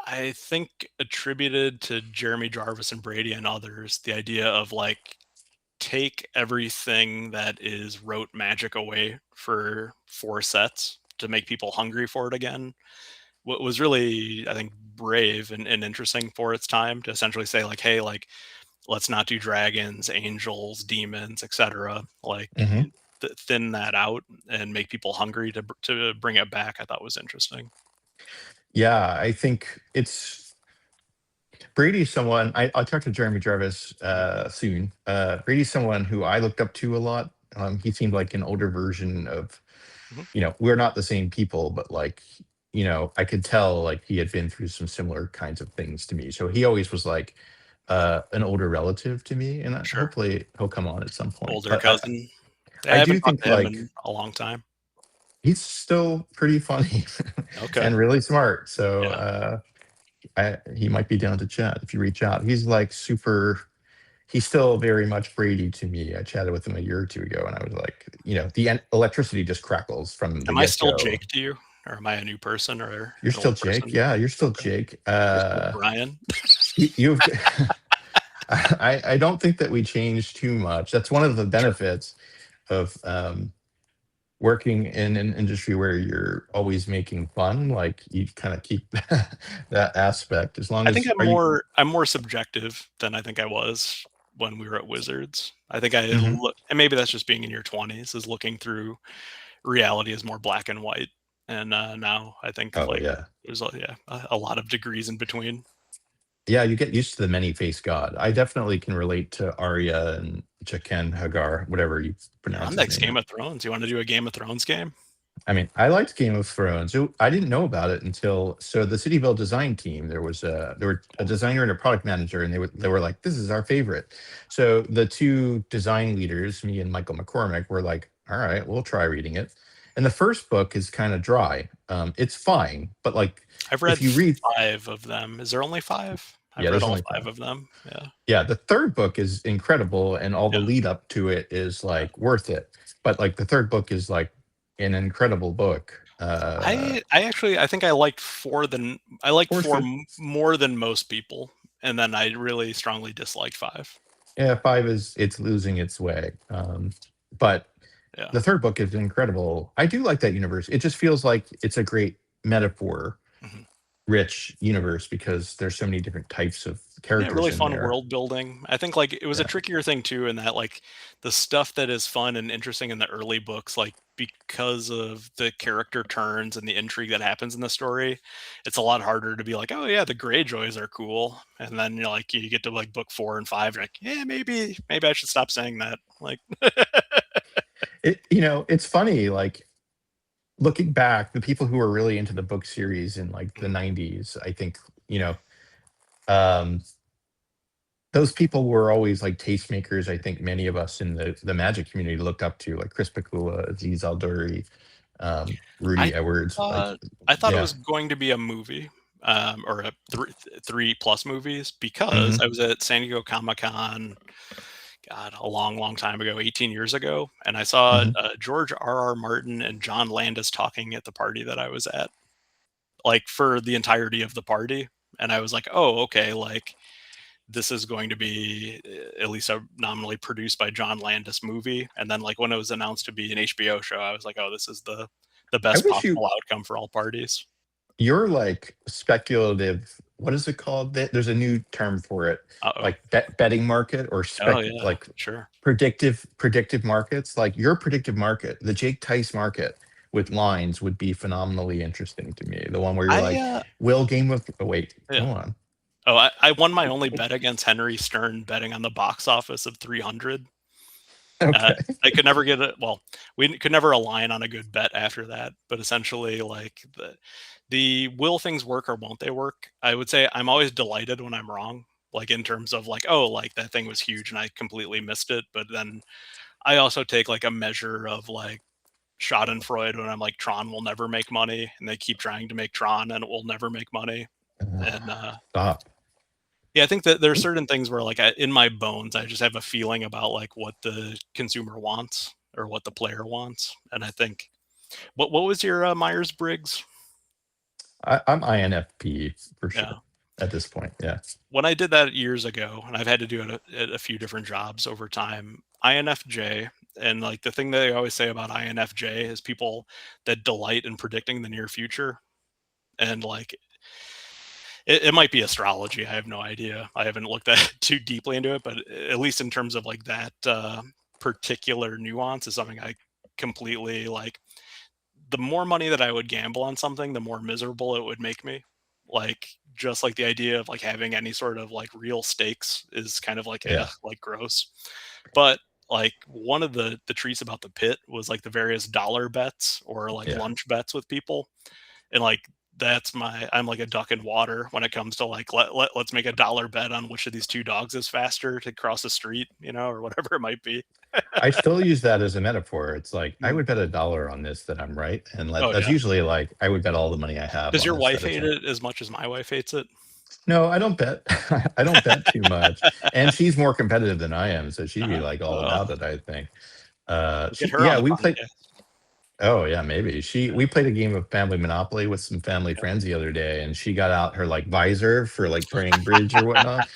[SPEAKER 1] I think attributed to Jeremy Jarvis and Brady and others, the idea of, like, take everything that is rote magic away for 4 sets to make people hungry for it again. What was really, I think, brave and interesting for its time to essentially say, like, "Hey, like, let's not do dragons, angels, demons, etc." Like,
[SPEAKER 2] Mhm.
[SPEAKER 1] thin that out and make people hungry to bring it back. I thought was interesting.
[SPEAKER 2] Yeah, I think it's Brady's someone I'll talk to Jeremy Jarvis soon. Brady's someone who I looked up to a lot. He seemed like an older version of,
[SPEAKER 1] Mhm.
[SPEAKER 2] we're not the same people, but like, I could tell like he had been through some similar kinds of things to me. So he always was like an older relative to me, and
[SPEAKER 1] Sure.
[SPEAKER 2] hopefully he'll come on at some point.
[SPEAKER 1] Older
[SPEAKER 2] But I,
[SPEAKER 1] cousin. Yeah,
[SPEAKER 2] I
[SPEAKER 1] I
[SPEAKER 2] do
[SPEAKER 1] haven't talked
[SPEAKER 2] think
[SPEAKER 1] to him
[SPEAKER 2] like
[SPEAKER 1] in a long time.
[SPEAKER 2] He's still pretty funny
[SPEAKER 1] Okay.
[SPEAKER 2] and really smart. So
[SPEAKER 1] Yeah.
[SPEAKER 2] he might be down to chat if you reach out. He's like super. He's still very much Brady to me. I chatted with him a year or two ago, and I was like, electricity just crackles from the
[SPEAKER 1] Am I
[SPEAKER 2] get
[SPEAKER 1] still
[SPEAKER 2] go.
[SPEAKER 1] Jake to you, or am I a new person or
[SPEAKER 2] You're
[SPEAKER 1] an
[SPEAKER 2] still
[SPEAKER 1] old
[SPEAKER 2] Jake.
[SPEAKER 1] person?
[SPEAKER 2] Yeah, you're still
[SPEAKER 1] Okay.
[SPEAKER 2] Jake.
[SPEAKER 1] You're still Brian.
[SPEAKER 2] You've. I don't think that we changed too much. That's one of the
[SPEAKER 1] Sure.
[SPEAKER 2] benefits of working in an industry where you're always making fun. Like you kind of keep that aspect. As long
[SPEAKER 1] I think
[SPEAKER 2] as are you?
[SPEAKER 1] I'm more subjective than I think I was when we were at Wizards. I think I
[SPEAKER 2] Mhm.
[SPEAKER 1] look, and maybe that's just being in your 20s, is looking through reality is more black and white. And now I think
[SPEAKER 2] Oh
[SPEAKER 1] like
[SPEAKER 2] yeah.
[SPEAKER 1] there's a lot of degrees in between.
[SPEAKER 2] Yeah, you get used to the many-faced god. I definitely can relate to Arya and Jaqen Hagar, whatever you
[SPEAKER 1] I'm
[SPEAKER 2] pronounce his
[SPEAKER 1] next
[SPEAKER 2] name.
[SPEAKER 1] Game of Thrones. You want to do a Game of Thrones game?
[SPEAKER 2] I mean, I liked Game of Thrones. I didn't know about it until the Cityville design team. There were a designer and a product manager, and they were like, "This is our favorite." So the two design leaders, me and Michael McCormick, were like, "All right, we'll try reading it." And the first book is kind of dry. It's fine, but like
[SPEAKER 1] I've
[SPEAKER 2] if
[SPEAKER 1] read
[SPEAKER 2] you read,
[SPEAKER 1] 5 of them. Is there only 5? I've
[SPEAKER 2] yeah,
[SPEAKER 1] read
[SPEAKER 2] there's
[SPEAKER 1] all
[SPEAKER 2] only
[SPEAKER 1] 5
[SPEAKER 2] five.
[SPEAKER 1] of them. Yeah.
[SPEAKER 2] Yeah, the third book is incredible, and all the
[SPEAKER 1] Yeah.
[SPEAKER 2] lead up to it is
[SPEAKER 1] Yeah.
[SPEAKER 2] like worth it. But like the third book is like an incredible book.
[SPEAKER 1] I actually I think I liked
[SPEAKER 2] Four's
[SPEAKER 1] 4
[SPEAKER 2] good.
[SPEAKER 1] more than most people, and then I really strongly disliked 5.
[SPEAKER 2] Yeah, five is it's losing its way. But
[SPEAKER 1] Yeah.
[SPEAKER 2] the third book is incredible. I do like that universe. It just feels like it's a great metaphor
[SPEAKER 1] Mhm.
[SPEAKER 2] rich universe because there's so many different types of
[SPEAKER 1] Yeah,
[SPEAKER 2] characters
[SPEAKER 1] really
[SPEAKER 2] in
[SPEAKER 1] fun
[SPEAKER 2] there.
[SPEAKER 1] world building. I think like it was a
[SPEAKER 2] Yeah.
[SPEAKER 1] trickier thing too in that like the stuff that is fun and interesting in the early books, like because of the character turns and the intrigue that happens in the story, it's a lot harder to be like, oh yeah, the Greyjoys are cool. And then like you get to like book 4 and 5, you're like, yeah, maybe I should stop saying that. Like
[SPEAKER 2] It's funny, like looking back, the people who were really into the book series in like the
[SPEAKER 1] Mhm.
[SPEAKER 2] 90s, I think, you know, um, those people were always like tastemakers. I think many of us in the Magic community looked up to, like Chris Pikula, Aziz Alduri,
[SPEAKER 1] I
[SPEAKER 2] Rudy Edwards. Like,
[SPEAKER 1] thought I thought it
[SPEAKER 2] yeah.
[SPEAKER 1] was going to be a movie, or a 3 plus movies because
[SPEAKER 2] Hmm.
[SPEAKER 1] I was at San Diego Comic Con, God, a long, long time ago, 18 years ago, and I saw
[SPEAKER 2] Hmm.
[SPEAKER 1] George R. R. Martin and John Landis talking at the party that I was at, like for the entirety of the party, and I was like, oh, okay, like this is going to be at least a nominally produced by John Landis movie, and then like when it was announced to be an HBO show, I was like, oh, this is the
[SPEAKER 2] I
[SPEAKER 1] best
[SPEAKER 2] wish
[SPEAKER 1] possible outcome for all parties.
[SPEAKER 2] you're like speculative. What is it called? There's a new term for it,
[SPEAKER 1] Uh-oh.
[SPEAKER 2] like betting market or
[SPEAKER 1] Oh, yeah,
[SPEAKER 2] like
[SPEAKER 1] sure.
[SPEAKER 2] predictive markets. Like your predictive market, the Jake Tice market with lines would be phenomenally interesting to me. The one where you're
[SPEAKER 1] I,
[SPEAKER 2] like, will Game of oh wait,
[SPEAKER 1] yeah.
[SPEAKER 2] go on.
[SPEAKER 1] Oh, I won my only bet against Henry Stern betting on the box office of 300. Uh,
[SPEAKER 2] Okay.
[SPEAKER 1] I could never get it. Well, we could never align on a good bet after that. But essentially, like the will things work or won't they work? I would say I'm always delighted when I'm wrong. Like in terms of like, oh, like that thing was huge and I completely missed it. But then I also take like a measure of like Schadenfreude when I'm like Tron will never make money, and they keep trying to make Tron and it will never make money. And
[SPEAKER 2] Stop.
[SPEAKER 1] yeah, I think that there are certain things where, like, in my bones, I just have a feeling about like what the consumer wants or what the player wants, and I think what was your Myers Briggs?
[SPEAKER 2] I'm INFP for
[SPEAKER 1] Yeah,
[SPEAKER 2] sure at this point. Yeah.
[SPEAKER 1] when I did that years ago, and I've had to do it at a few different jobs over time, INFJ, and like the thing that they always say about INFJ is people that delight in predicting the near future, and like it might be astrology. I have no idea. I haven't looked that too deeply into it, but at least in terms of like that particular nuance is something I completely like. The more money that I would gamble on something, the more miserable it would make me. Like just like the idea of like having any sort of like real stakes is kind of like
[SPEAKER 2] Yeah.
[SPEAKER 1] like gross. But like one of the treats about the pit was like the various dollar bets or like
[SPEAKER 2] Yeah.
[SPEAKER 1] lunch bets with people, and like I'm like a duck in water when it comes to like let's make a dollar bet on which of these two dogs is faster to cross the street, or whatever it might be.
[SPEAKER 2] I still use that as a metaphor. It's like I
[SPEAKER 1] Mm.
[SPEAKER 2] would bet $1 on this that I'm right, and
[SPEAKER 1] Oh
[SPEAKER 2] that's
[SPEAKER 1] yeah.
[SPEAKER 2] usually like I would bet all the money I have
[SPEAKER 1] Does
[SPEAKER 2] on
[SPEAKER 1] your
[SPEAKER 2] this that
[SPEAKER 1] wife
[SPEAKER 2] it's
[SPEAKER 1] hate
[SPEAKER 2] right.
[SPEAKER 1] it as much as my wife hates it?
[SPEAKER 2] No, I don't bet. I don't bet too much, and she's more competitive than I am, so she'd be
[SPEAKER 1] Uh-huh.
[SPEAKER 2] like all
[SPEAKER 1] Well,
[SPEAKER 2] about it. I think.
[SPEAKER 1] we'll get
[SPEAKER 2] She
[SPEAKER 1] her on
[SPEAKER 2] yeah,
[SPEAKER 1] the
[SPEAKER 2] we played.
[SPEAKER 1] podcast.
[SPEAKER 2] Oh yeah, maybe we played a game of Family Monopoly with some family
[SPEAKER 1] Yeah.
[SPEAKER 2] friends the other day, and she got out her like visor for like playing bridge or whatnot,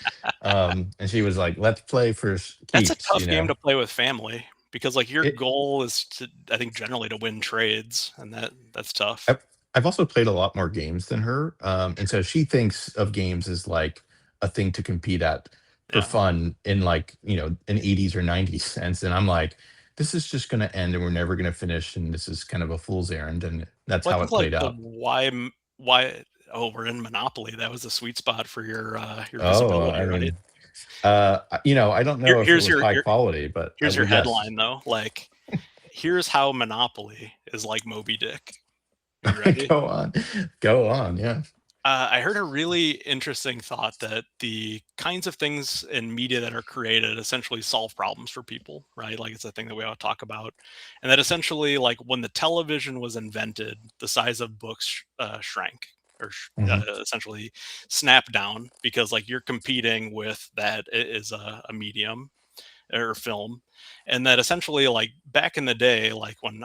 [SPEAKER 2] and she was like, "Let's play for
[SPEAKER 1] That's a
[SPEAKER 2] keeps,"
[SPEAKER 1] tough game to play with family because like your
[SPEAKER 2] It
[SPEAKER 1] goal is to, I think, generally to win trades, and that's tough.
[SPEAKER 2] I've also played a lot more games than her, and so she thinks of games as like a thing to compete at for
[SPEAKER 1] Yeah.
[SPEAKER 2] fun in like an 80s or 90s sense, and I'm like, this is just going to end and we're never going to finish, and this is kind of a fool's errand, and that's
[SPEAKER 1] Well, I
[SPEAKER 2] how
[SPEAKER 1] think
[SPEAKER 2] it
[SPEAKER 1] like
[SPEAKER 2] played
[SPEAKER 1] the
[SPEAKER 2] out.
[SPEAKER 1] why oh, we're in Monopoly. That was the sweet spot for your
[SPEAKER 2] Oh,
[SPEAKER 1] visibility,
[SPEAKER 2] I
[SPEAKER 1] right?
[SPEAKER 2] mean, I don't
[SPEAKER 1] Here,
[SPEAKER 2] know if it
[SPEAKER 1] here's
[SPEAKER 2] was
[SPEAKER 1] your
[SPEAKER 2] high
[SPEAKER 1] here,
[SPEAKER 2] quality, but
[SPEAKER 1] here's your
[SPEAKER 2] yes,
[SPEAKER 1] headline though. Like, here's how Monopoly is like Moby Dick. You ready?
[SPEAKER 2] go on, go on, yeah.
[SPEAKER 1] I heard a really interesting thought that the kinds of things in media that are created essentially solve problems for people, right? Like it's a thing that we all talk about, and that essentially, like when the television was invented, the size of books shrank or
[SPEAKER 2] Mhm.
[SPEAKER 1] essentially snapped down because like you're competing with that is a medium or film, and that essentially like back in the day, like when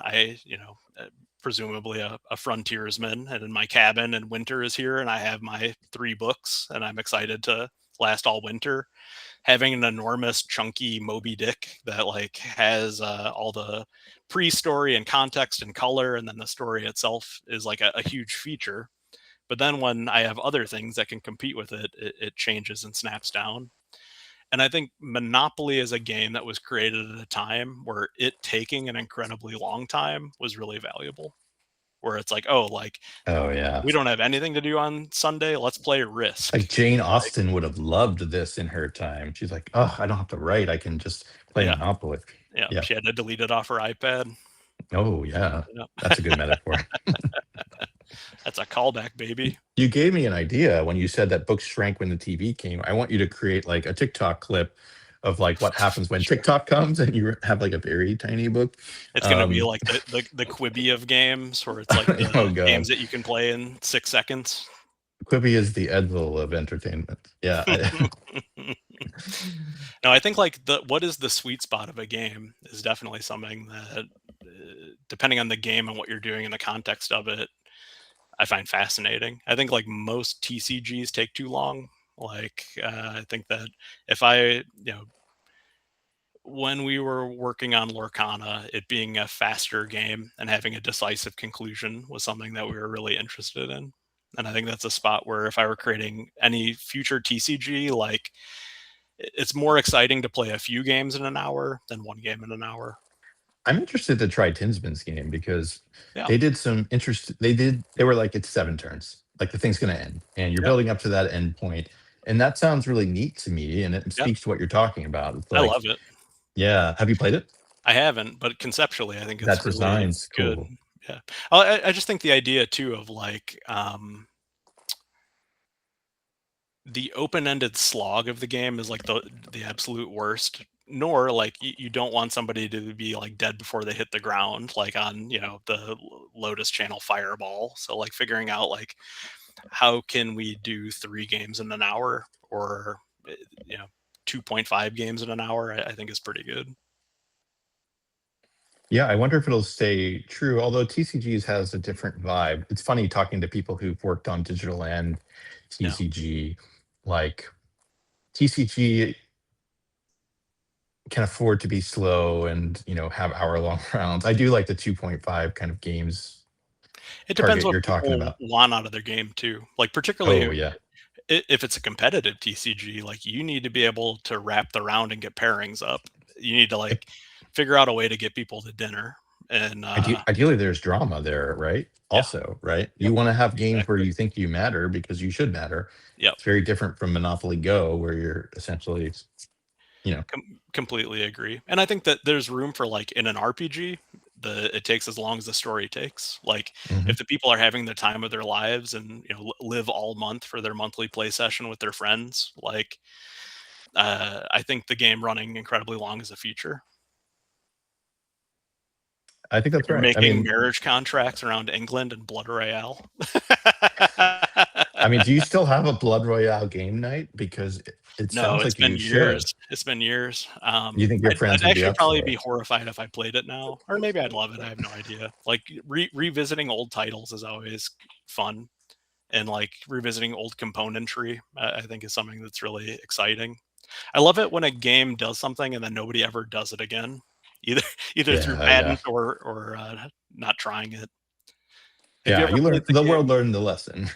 [SPEAKER 1] presumably a frontiersman and in my cabin and winter is here and I have my 3 books and I'm excited to last all winter, having an enormous chunky Moby Dick that like has all the pre-story and context and color, and then the story itself is like a huge feature. But then when I have other things that can compete with it changes and snaps down. And I think Monopoly is a game that was created at a time where it taking an incredibly long time was really valuable. Where it's like, oh, like
[SPEAKER 2] Oh yeah,
[SPEAKER 1] we don't have anything to do on Sunday. Let's play Risk.
[SPEAKER 2] like Jane
[SPEAKER 1] Like,
[SPEAKER 2] Austen would have loved this in her time. She's like, oh, I don't have to write, I can just play
[SPEAKER 1] yeah,
[SPEAKER 2] Monopoly.
[SPEAKER 1] yeah.
[SPEAKER 2] Yeah.
[SPEAKER 1] She had to delete it off her iPad.
[SPEAKER 2] Oh yeah,
[SPEAKER 1] Yeah.
[SPEAKER 2] that's a good metaphor.
[SPEAKER 1] That's a callback, baby.
[SPEAKER 2] You gave me an idea when you said that books shrank when the TV came. I want you to create like a TikTok clip of like what happens when
[SPEAKER 1] Sure.
[SPEAKER 2] TikTok comes and you have like a very tiny book.
[SPEAKER 1] It's gonna be
[SPEAKER 2] Um,
[SPEAKER 1] like the Quibi of games, where it's like
[SPEAKER 2] oh
[SPEAKER 1] the games
[SPEAKER 2] god,
[SPEAKER 1] that you can play in 6 seconds.
[SPEAKER 2] Quibi is the Edsel of entertainment. Yeah.
[SPEAKER 1] No, I think like the what is the sweet spot of a game is definitely something that, depending on the game and what you're doing in the context of it, I find fascinating. I think like most TCGs take too long. Like I think that if when we were working on Lorcana, it being a faster game and having a decisive conclusion was something that we were really interested in. And I think that's a spot where if I were creating any future TCG, like it's more exciting to play a few games in an hour than one game in an hour.
[SPEAKER 2] I'm interested to try Tinsman's game because
[SPEAKER 1] Yeah.
[SPEAKER 2] they did some interest. They were like, it's 7 turns. Like the thing's going to end, and you're
[SPEAKER 1] Yep.
[SPEAKER 2] building up to that end point, and that sounds really neat to me, and it
[SPEAKER 1] Yep.
[SPEAKER 2] speaks to what you're talking about. It's
[SPEAKER 1] I
[SPEAKER 2] like,
[SPEAKER 1] love it.
[SPEAKER 2] yeah, have you played it?
[SPEAKER 1] I haven't, but conceptually, I think
[SPEAKER 2] That
[SPEAKER 1] it's really
[SPEAKER 2] design's
[SPEAKER 1] good.
[SPEAKER 2] cool.
[SPEAKER 1] Yeah. I just think the idea too of like the open-ended slog of the game is like the absolute worst. Nor like you don't want somebody to be like dead before they hit the ground, like on the Lotus Channel Fireball. So like figuring out like how can we do 3 games in an hour or eh, you know 2.5 games in an hour, I think is pretty good.
[SPEAKER 2] Yeah, I wonder if it'll stay true. Although TCGs has a different vibe. It's funny talking to people who've worked on digital and
[SPEAKER 1] Yeah.
[SPEAKER 2] TCG. Like TCG can afford to be slow and have hour-long rounds. I do like the 2.5 kind of games
[SPEAKER 1] It depends
[SPEAKER 2] target
[SPEAKER 1] what
[SPEAKER 2] you're talking
[SPEAKER 1] people
[SPEAKER 2] about.
[SPEAKER 1] want out of their game too. Like
[SPEAKER 2] Oh
[SPEAKER 1] particularly
[SPEAKER 2] yeah.
[SPEAKER 1] if it's a competitive TCG, like you need to be able to wrap the round and get pairings up. You need to like figure out a way to get people to dinner. And
[SPEAKER 2] Ideally, there's drama there, right?
[SPEAKER 1] yeah,
[SPEAKER 2] Also, right? You
[SPEAKER 1] yep,
[SPEAKER 2] want to have games where
[SPEAKER 1] exactly.
[SPEAKER 2] you think you matter because you should matter.
[SPEAKER 1] Yep.
[SPEAKER 2] It's very different from Monopoly Go, where you're essentially, you know,
[SPEAKER 1] Completely agree. And I think that there's room for like in an RPG, it takes as long as the story takes. Like
[SPEAKER 2] mhm.
[SPEAKER 1] if the people are having the time of their lives and live all month for their monthly play session with their friends, like I think the game running incredibly long is a feature.
[SPEAKER 2] I think that's
[SPEAKER 1] You're
[SPEAKER 2] right.
[SPEAKER 1] making marriage contracts around England and Blood Royale.
[SPEAKER 2] I mean, do you still have a Blood Royale game night? Because it
[SPEAKER 1] No,
[SPEAKER 2] sounds
[SPEAKER 1] it's
[SPEAKER 2] like
[SPEAKER 1] been
[SPEAKER 2] you
[SPEAKER 1] years.
[SPEAKER 2] should.
[SPEAKER 1] It's been years.
[SPEAKER 2] You think your friends
[SPEAKER 1] I'd
[SPEAKER 2] would be
[SPEAKER 1] actually
[SPEAKER 2] up
[SPEAKER 1] probably
[SPEAKER 2] for
[SPEAKER 1] be
[SPEAKER 2] it?
[SPEAKER 1] horrified if I played it now, or maybe I'd love it. I have no idea. Like revisiting old titles is always fun, and like revisiting old componentry, I think is something that's really exciting. I love it when a game does something and then nobody ever does it again, either either through
[SPEAKER 2] Yeah, yeah,
[SPEAKER 1] patent or not trying it. Have you
[SPEAKER 2] yeah.
[SPEAKER 1] ever
[SPEAKER 2] You learn
[SPEAKER 1] played the
[SPEAKER 2] the world
[SPEAKER 1] game?
[SPEAKER 2] learned the lesson.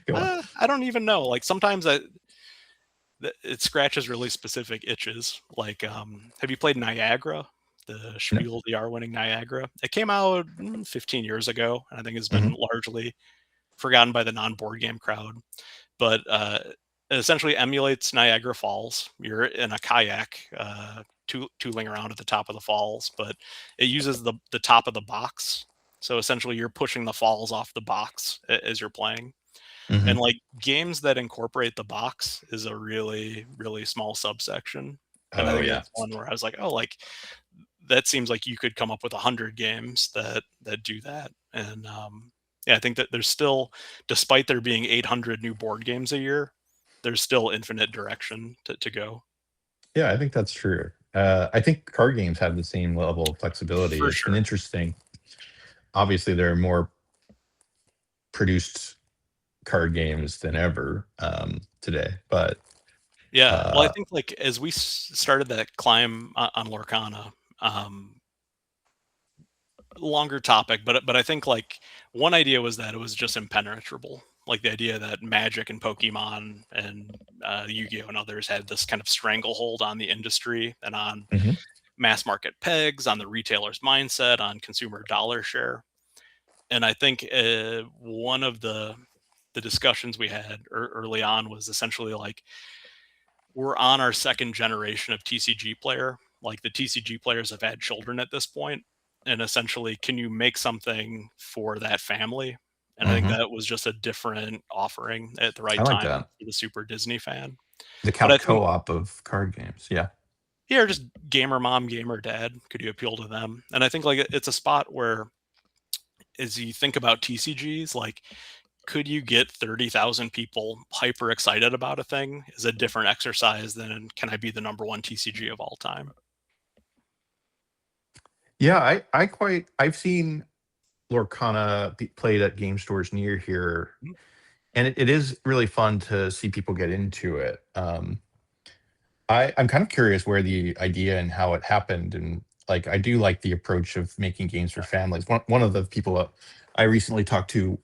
[SPEAKER 2] Go on.
[SPEAKER 1] I don't even know. Like sometimes it scratches really specific itches. Like, have you played Niagara? The
[SPEAKER 2] No.
[SPEAKER 1] Spiel the R-winning Niagara. It came out 15 years ago, and I think has been
[SPEAKER 2] Hmm.
[SPEAKER 1] largely forgotten by the non-board game crowd. But it essentially emulates Niagara Falls. You're in a kayak, tooling around at the top of the falls, but it uses the top of the box. So essentially, you're pushing the falls off the box as you're playing. And
[SPEAKER 2] Hmm.
[SPEAKER 1] like games that incorporate the box is a really, really small subsection. And I
[SPEAKER 2] Oh
[SPEAKER 1] think
[SPEAKER 2] yeah,
[SPEAKER 1] that's one where I was like, oh, like that seems like you could come up with 100 games that do that. And yeah, I think that there's still, despite there being 800 new board games a year, there's still infinite direction to go.
[SPEAKER 2] yeah. I think that's true. I think card games have the same level of flexibility.
[SPEAKER 1] For
[SPEAKER 2] It's been
[SPEAKER 1] sure.
[SPEAKER 2] interesting. Obviously, there are more produced card games than ever today, but
[SPEAKER 1] Yeah. Well, I
[SPEAKER 2] uh,
[SPEAKER 1] think like as we started that climb on Lorcana, um, longer topic, but I think like one idea was that it was just impenetrable. Like the idea that Magic and Pokemon and Yu-Gi-Oh and others had this kind of stranglehold on the industry and on
[SPEAKER 2] mhm.
[SPEAKER 1] mass market pegs, on the retailer's mindset, on consumer dollar share. And I think one of the discussions we had early on was essentially like we're on our second generation of TCG player. Like the TCG players have had children at this point, and essentially, can you make something for that family? And I think
[SPEAKER 2] Mhm.
[SPEAKER 1] that was just a different offering at the
[SPEAKER 2] I
[SPEAKER 1] right
[SPEAKER 2] like
[SPEAKER 1] time
[SPEAKER 2] that.
[SPEAKER 1] for the super Disney fan.
[SPEAKER 2] The
[SPEAKER 1] But I
[SPEAKER 2] couch
[SPEAKER 1] think
[SPEAKER 2] co-op of card games. Yeah.
[SPEAKER 1] here, just gamer mom, gamer dad, could you appeal to them? And I think like it's a spot where, as you think about TCGs, like could you get 30,000 people hyper excited about a thing is a different exercise than can I be the number one TCG of all time?
[SPEAKER 2] Yeah, I've seen Lorcana be played at game stores near here,
[SPEAKER 1] Mm,
[SPEAKER 2] and it is really fun to see people get into it. I'm kind of curious where the idea and how it happened, and like I do like the approach of making games for families. One of the people I recently talked to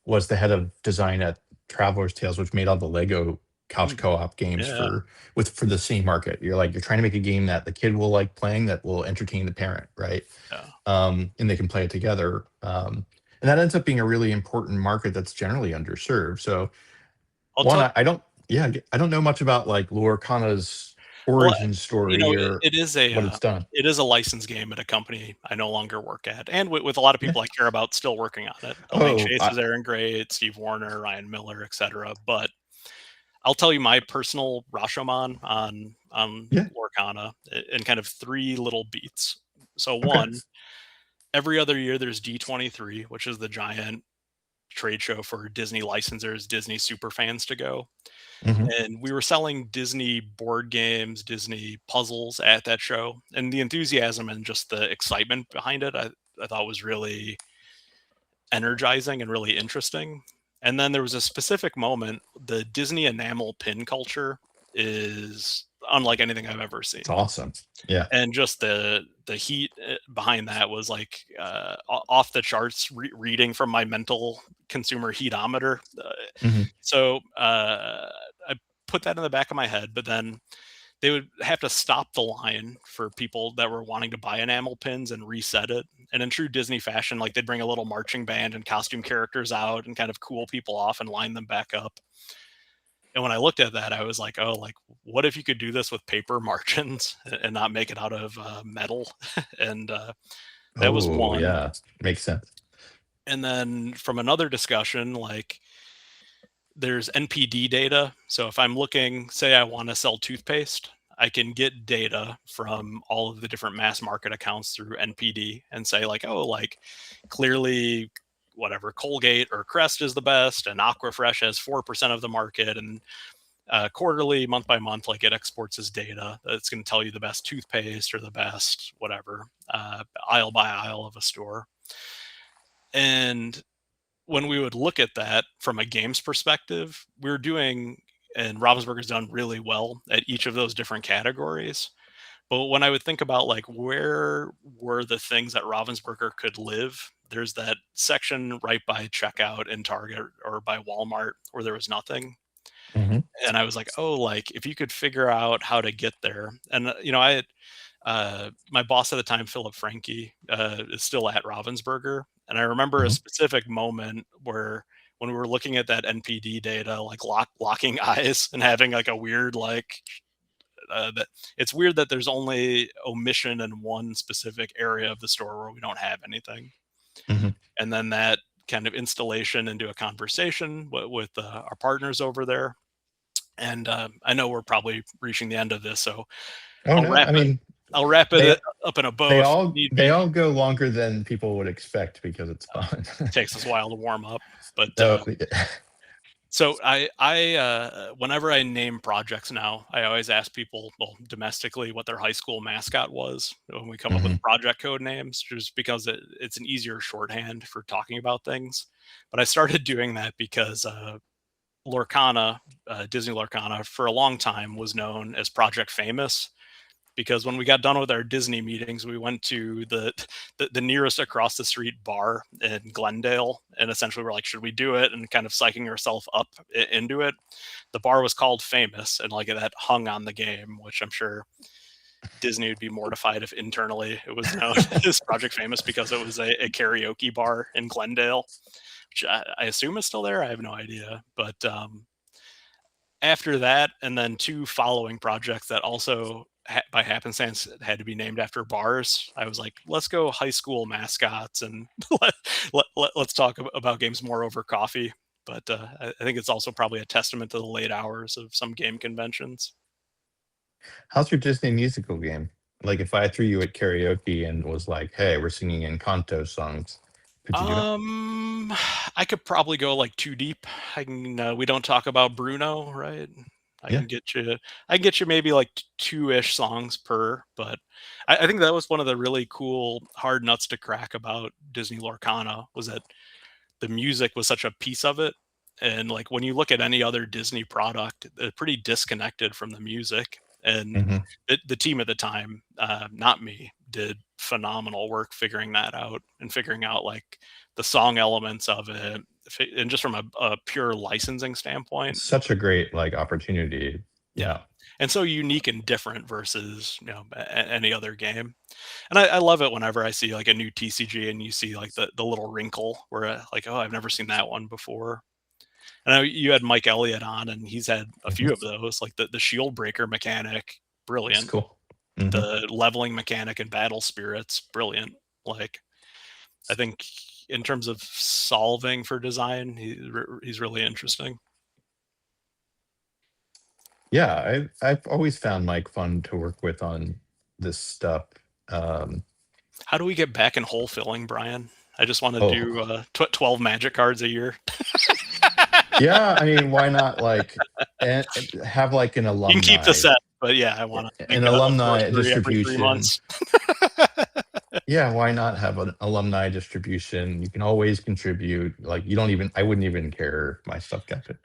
[SPEAKER 2] was the head of design at Traveler's Tales, which made all the Lego couch
[SPEAKER 1] mm,
[SPEAKER 2] co-op games
[SPEAKER 1] yeah,
[SPEAKER 2] for the same market. You're trying to make a game that the kid will like playing that will entertain the parent, right?
[SPEAKER 1] yeah.
[SPEAKER 2] And they can play it together. And that ends up being a really important market that's generally underserved. So
[SPEAKER 1] I'll
[SPEAKER 2] one,
[SPEAKER 1] tell
[SPEAKER 2] I don't, yeah, I don't know much about like Lorcana's
[SPEAKER 1] well,
[SPEAKER 2] origin story or what it's done.
[SPEAKER 1] it is a licensed game at a company I no longer work at, and with a lot of
[SPEAKER 2] Yeah.
[SPEAKER 1] people I care about still working on it. Elaine
[SPEAKER 2] Oh,
[SPEAKER 1] Chase is Aaron Great, Steve Warner, Ryan Miller, etc. But I'll tell you my personal Rashomon on
[SPEAKER 2] yeah.
[SPEAKER 1] Lorcana in kind of three little beats. So
[SPEAKER 2] Okay.
[SPEAKER 1] one, every other year there's D23, which is the giant trade show for Disney licensors, Disney super fans to go.
[SPEAKER 2] Hmm.
[SPEAKER 1] And we were selling Disney board games, Disney puzzles at that show. And the enthusiasm and just the excitement behind it, I thought was really energizing and really interesting. And then there was a specific moment, the Disney enamel pin culture is unlike anything I've ever
[SPEAKER 2] It's
[SPEAKER 1] seen.
[SPEAKER 2] awesome. Yeah.
[SPEAKER 1] And just the heat behind that was like off the charts reading from my mental consumer heatometer.
[SPEAKER 2] Hmm.
[SPEAKER 1] I put that in the back of my head, but then they would have to stop the line for people that were wanting to buy enamel pins and reset it. And in true Disney fashion, like they'd bring a little marching band and costume characters out and kind of cool people off and line them back up. And when I looked at that, I was like, oh, like, what if you could do this with paper margins and not make it out of metal? and that was
[SPEAKER 2] Oh,
[SPEAKER 1] one.
[SPEAKER 2] yeah. Makes sense.
[SPEAKER 1] And then from another discussion, like, there's NPD data. So if I'm looking, say I want to sell toothpaste, I can get data from all of the different mass market accounts through NPD and say like, oh, like clearly whatever Colgate or Crest is the best and Aquafresh has 4% of the market, and quarterly, month by month, like it exports as data. It's going to tell you the best toothpaste or the best whatever, aisle by aisle of a store. And when we would look at that from a games perspective, we're doing, and Ravensburger's done really well at each of those different categories. But when I would think about like where were the things that Ravensburger could live, there's that section right by checkout in Target or by Walmart where there was nothing.
[SPEAKER 2] Hmm.
[SPEAKER 1] And I was like, oh, like if you could figure out how to get there. And I had my boss at the time, Philip Franke, is still at Ravensburger, and I remember a
[SPEAKER 2] Hmm.
[SPEAKER 1] specific moment where when we were looking at that NPD data, like locking eyes and having like a weird like that it's weird that there's only omission in one specific area of the store where we don't have anything,
[SPEAKER 2] Hmm.
[SPEAKER 1] and then that kind of installation into a conversation with our partners over there. And I know we're probably reaching the end of this, so
[SPEAKER 2] Oh
[SPEAKER 1] I'll
[SPEAKER 2] no,
[SPEAKER 1] wrap
[SPEAKER 2] I
[SPEAKER 1] it.
[SPEAKER 2] mean
[SPEAKER 1] I'll wrap
[SPEAKER 2] they
[SPEAKER 1] it up in a bow if need
[SPEAKER 2] they
[SPEAKER 1] be.
[SPEAKER 2] all go longer than people would expect because it's fun.
[SPEAKER 1] Takes us a while to warm up, but
[SPEAKER 2] Oh,
[SPEAKER 1] so whenever I name projects now, I always ask people, well, domestically, what their high school mascot was when we come up
[SPEAKER 2] hmm.
[SPEAKER 1] with project code names, just because it's an easier shorthand for talking about things. But I started doing that because Lorcana, Disney Lorcana, for a long time was known as Project Famous, because when we got done with our Disney meetings, we went to the nearest across the street bar in Glendale, and essentially we're like, should we do it? And kind of psyching ourselves up into it. The bar was called Famous, and like that hung on the game, which I'm sure Disney would be mortified if internally it was known as Project Famous because it was a karaoke bar in Glendale, which I assume is still there. I have no idea, but after that, and then two following projects that also by happenstance had to be named after bars, I was like, let's go high school mascots and let's talk about games more over coffee. But I think it's also probably a testament to the late hours of some game conventions.
[SPEAKER 2] How's your Disney musical game? Like if I threw you at karaoke and was like, "Hey, we're singing Encanto songs," could you do it?
[SPEAKER 1] Um, I could probably go like too deep. I can. We don't talk about Bruno, right? I
[SPEAKER 2] Yeah.
[SPEAKER 1] can get you. I can get you maybe like two-ish songs per. But I think that was one of the really cool hard nuts to crack about Disney Lorcana, was that the music was such a piece of it. And like when you look at any other Disney product, they're pretty disconnected from the music. And
[SPEAKER 2] Hmm.
[SPEAKER 1] the team at the time, not me, did phenomenal work figuring that out and figuring out like the song elements of it, and just from a pure licensing standpoint.
[SPEAKER 2] Such a great like opportunity.
[SPEAKER 1] Yeah.
[SPEAKER 2] Yeah.
[SPEAKER 1] And so unique and different versus any other game. And I love it whenever I see like a new TCG and you see like the little wrinkle where like, oh, I've never seen that one before. And I know you had Mike Elliott on, and he's had a
[SPEAKER 2] Hmm.
[SPEAKER 1] few of those, like the shield breaker mechanic,
[SPEAKER 2] It's
[SPEAKER 1] brilliant.
[SPEAKER 2] cool. Hmm.
[SPEAKER 1] The leveling mechanic and battle spirits, brilliant. Like I think in terms of solving for design, he's really interesting.
[SPEAKER 2] Yeah, I've always found Mike fun to work with on this stuff. Um,
[SPEAKER 1] How do we get back in hole filling, Brian? I just want to
[SPEAKER 2] oh,
[SPEAKER 1] do 12 magic cards a year.
[SPEAKER 2] yeah. I mean, why not like have like an
[SPEAKER 1] You can keep the
[SPEAKER 2] alumni
[SPEAKER 1] set, but yeah, I want to make
[SPEAKER 2] an
[SPEAKER 1] a
[SPEAKER 2] alumni
[SPEAKER 1] sorcery every three
[SPEAKER 2] distribution?
[SPEAKER 1] months.
[SPEAKER 2] Yeah, why not have an alumni distribution? You can always contribute. Like you don't even I wouldn't even care if my stuff got it.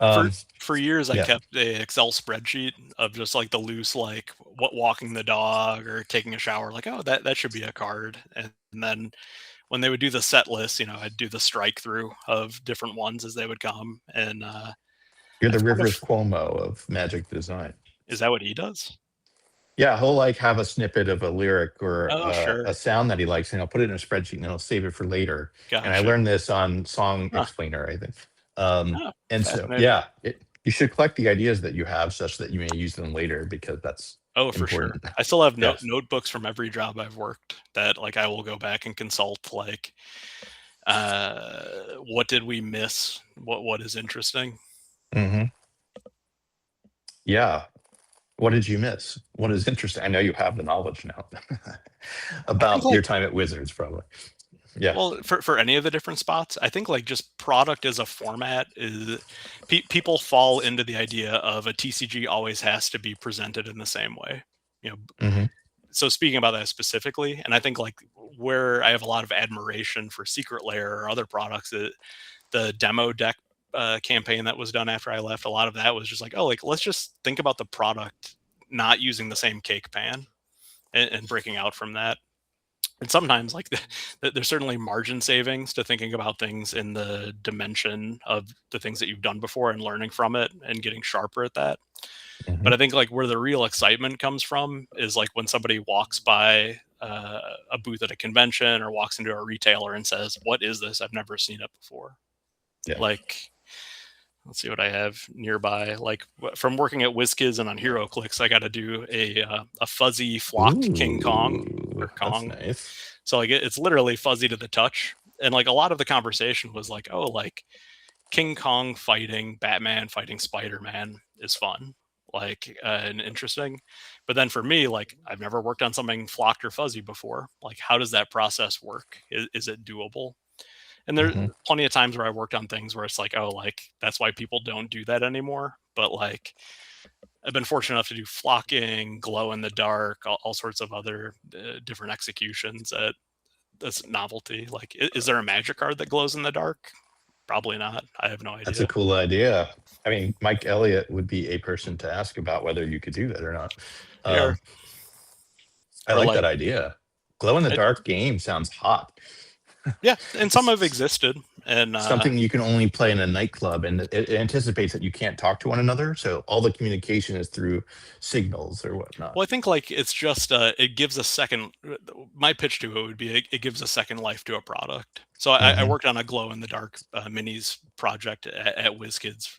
[SPEAKER 1] for
[SPEAKER 2] Um,
[SPEAKER 1] for years I
[SPEAKER 2] yeah.
[SPEAKER 1] kept a Excel spreadsheet of just like the loose, like what walking the dog or taking a shower, like, oh, that should be a card. And then when they would do the set list, I'd do the strike through of different ones as they would come. And
[SPEAKER 2] You're the
[SPEAKER 1] I've kind of
[SPEAKER 2] Rivers Cuomo of magic design.
[SPEAKER 1] is that what he does?
[SPEAKER 2] Yeah, he'll like have a snippet of a lyric or
[SPEAKER 1] Oh,
[SPEAKER 2] a
[SPEAKER 1] sure.
[SPEAKER 2] sound that he likes, and he'll put it in a spreadsheet, and he'll save it for later. And I
[SPEAKER 1] Gotcha.
[SPEAKER 2] learned this on Song
[SPEAKER 1] Huh.
[SPEAKER 2] Explainer, I think.
[SPEAKER 1] Oh,
[SPEAKER 2] And so,
[SPEAKER 1] fascinating.
[SPEAKER 2] yeah, you should collect the ideas that you have, such that you may use them later, because that's
[SPEAKER 1] Oh, for sure.
[SPEAKER 2] important.
[SPEAKER 1] I still have
[SPEAKER 2] Yes.
[SPEAKER 1] notebooks from every job I've worked that like I will go back and consult, like what did we miss, what is interesting.
[SPEAKER 2] Hmm. Yeah. What did you miss? What is interesting? I know you have the knowledge now
[SPEAKER 1] I think
[SPEAKER 2] about
[SPEAKER 1] like
[SPEAKER 2] your time at Wizards, probably. Yeah.
[SPEAKER 1] well for any of the different spots, I think like just product as a format is people fall into the idea of a TCG always has to be presented in the same way. You know,
[SPEAKER 2] Hmm.
[SPEAKER 1] so speaking about that specifically, and I think like where I have a lot of admiration for Secret Lair or other products, the demo deck campaign that was done after I left, a lot of that was just like, oh, like let's just think about the product not using the same cake pan and breaking out from that. And sometimes like there's certainly margin savings to thinking about things in the dimension of the things that you've done before and learning from it and getting sharper at that.
[SPEAKER 2] Hmm.
[SPEAKER 1] But I think like where the real excitement comes from is like when somebody walks by a booth at a convention or walks into a retailer and says, "What is this? I've never seen it before."
[SPEAKER 2] Yeah.
[SPEAKER 1] Like, let's see what I have nearby. Like from working at WizKids and on HeroClix, I got to do a fuzzy flock King Kong
[SPEAKER 2] Ooh,
[SPEAKER 1] or
[SPEAKER 2] that's
[SPEAKER 1] Kong.
[SPEAKER 2] nice.
[SPEAKER 1] So like it's literally fuzzy to the touch, and like a lot of the conversation was like, "Oh, like King Kong fighting Batman fighting Spider-Man is fun." Like and interesting, but then for me, like I've never worked on something flocked or fuzzy before. Like, how does that process work? Is it doable? And there's
[SPEAKER 2] Hmm.
[SPEAKER 1] plenty of times where I worked on things where it's like, oh, like that's why people don't do that anymore. But like I've been fortunate enough to do flocking, glow in the dark, all sorts of other different executions. That's novelty. Like, is there a magic card that glows in the dark? Probably not. I have no
[SPEAKER 2] That's a
[SPEAKER 1] idea.
[SPEAKER 2] cool idea. I mean, Mike Elliott would be a person to ask about whether you could do that or not.
[SPEAKER 1] Or,
[SPEAKER 2] Um, I
[SPEAKER 1] or
[SPEAKER 2] like that
[SPEAKER 1] like,
[SPEAKER 2] idea. Glow in the
[SPEAKER 1] it,
[SPEAKER 2] dark game sounds hot.
[SPEAKER 1] yeah, and some have
[SPEAKER 2] It's
[SPEAKER 1] existed. And
[SPEAKER 2] something you can only play in a nightclub, and it anticipates that you can't talk to one another. So all the communication is through signals or whatnot.
[SPEAKER 1] well, I think like it's just it gives a second. My pitch to it would be it gives a second life to a product. So I
[SPEAKER 2] Hmm.
[SPEAKER 1] worked on a glow in the dark minis project at WizKids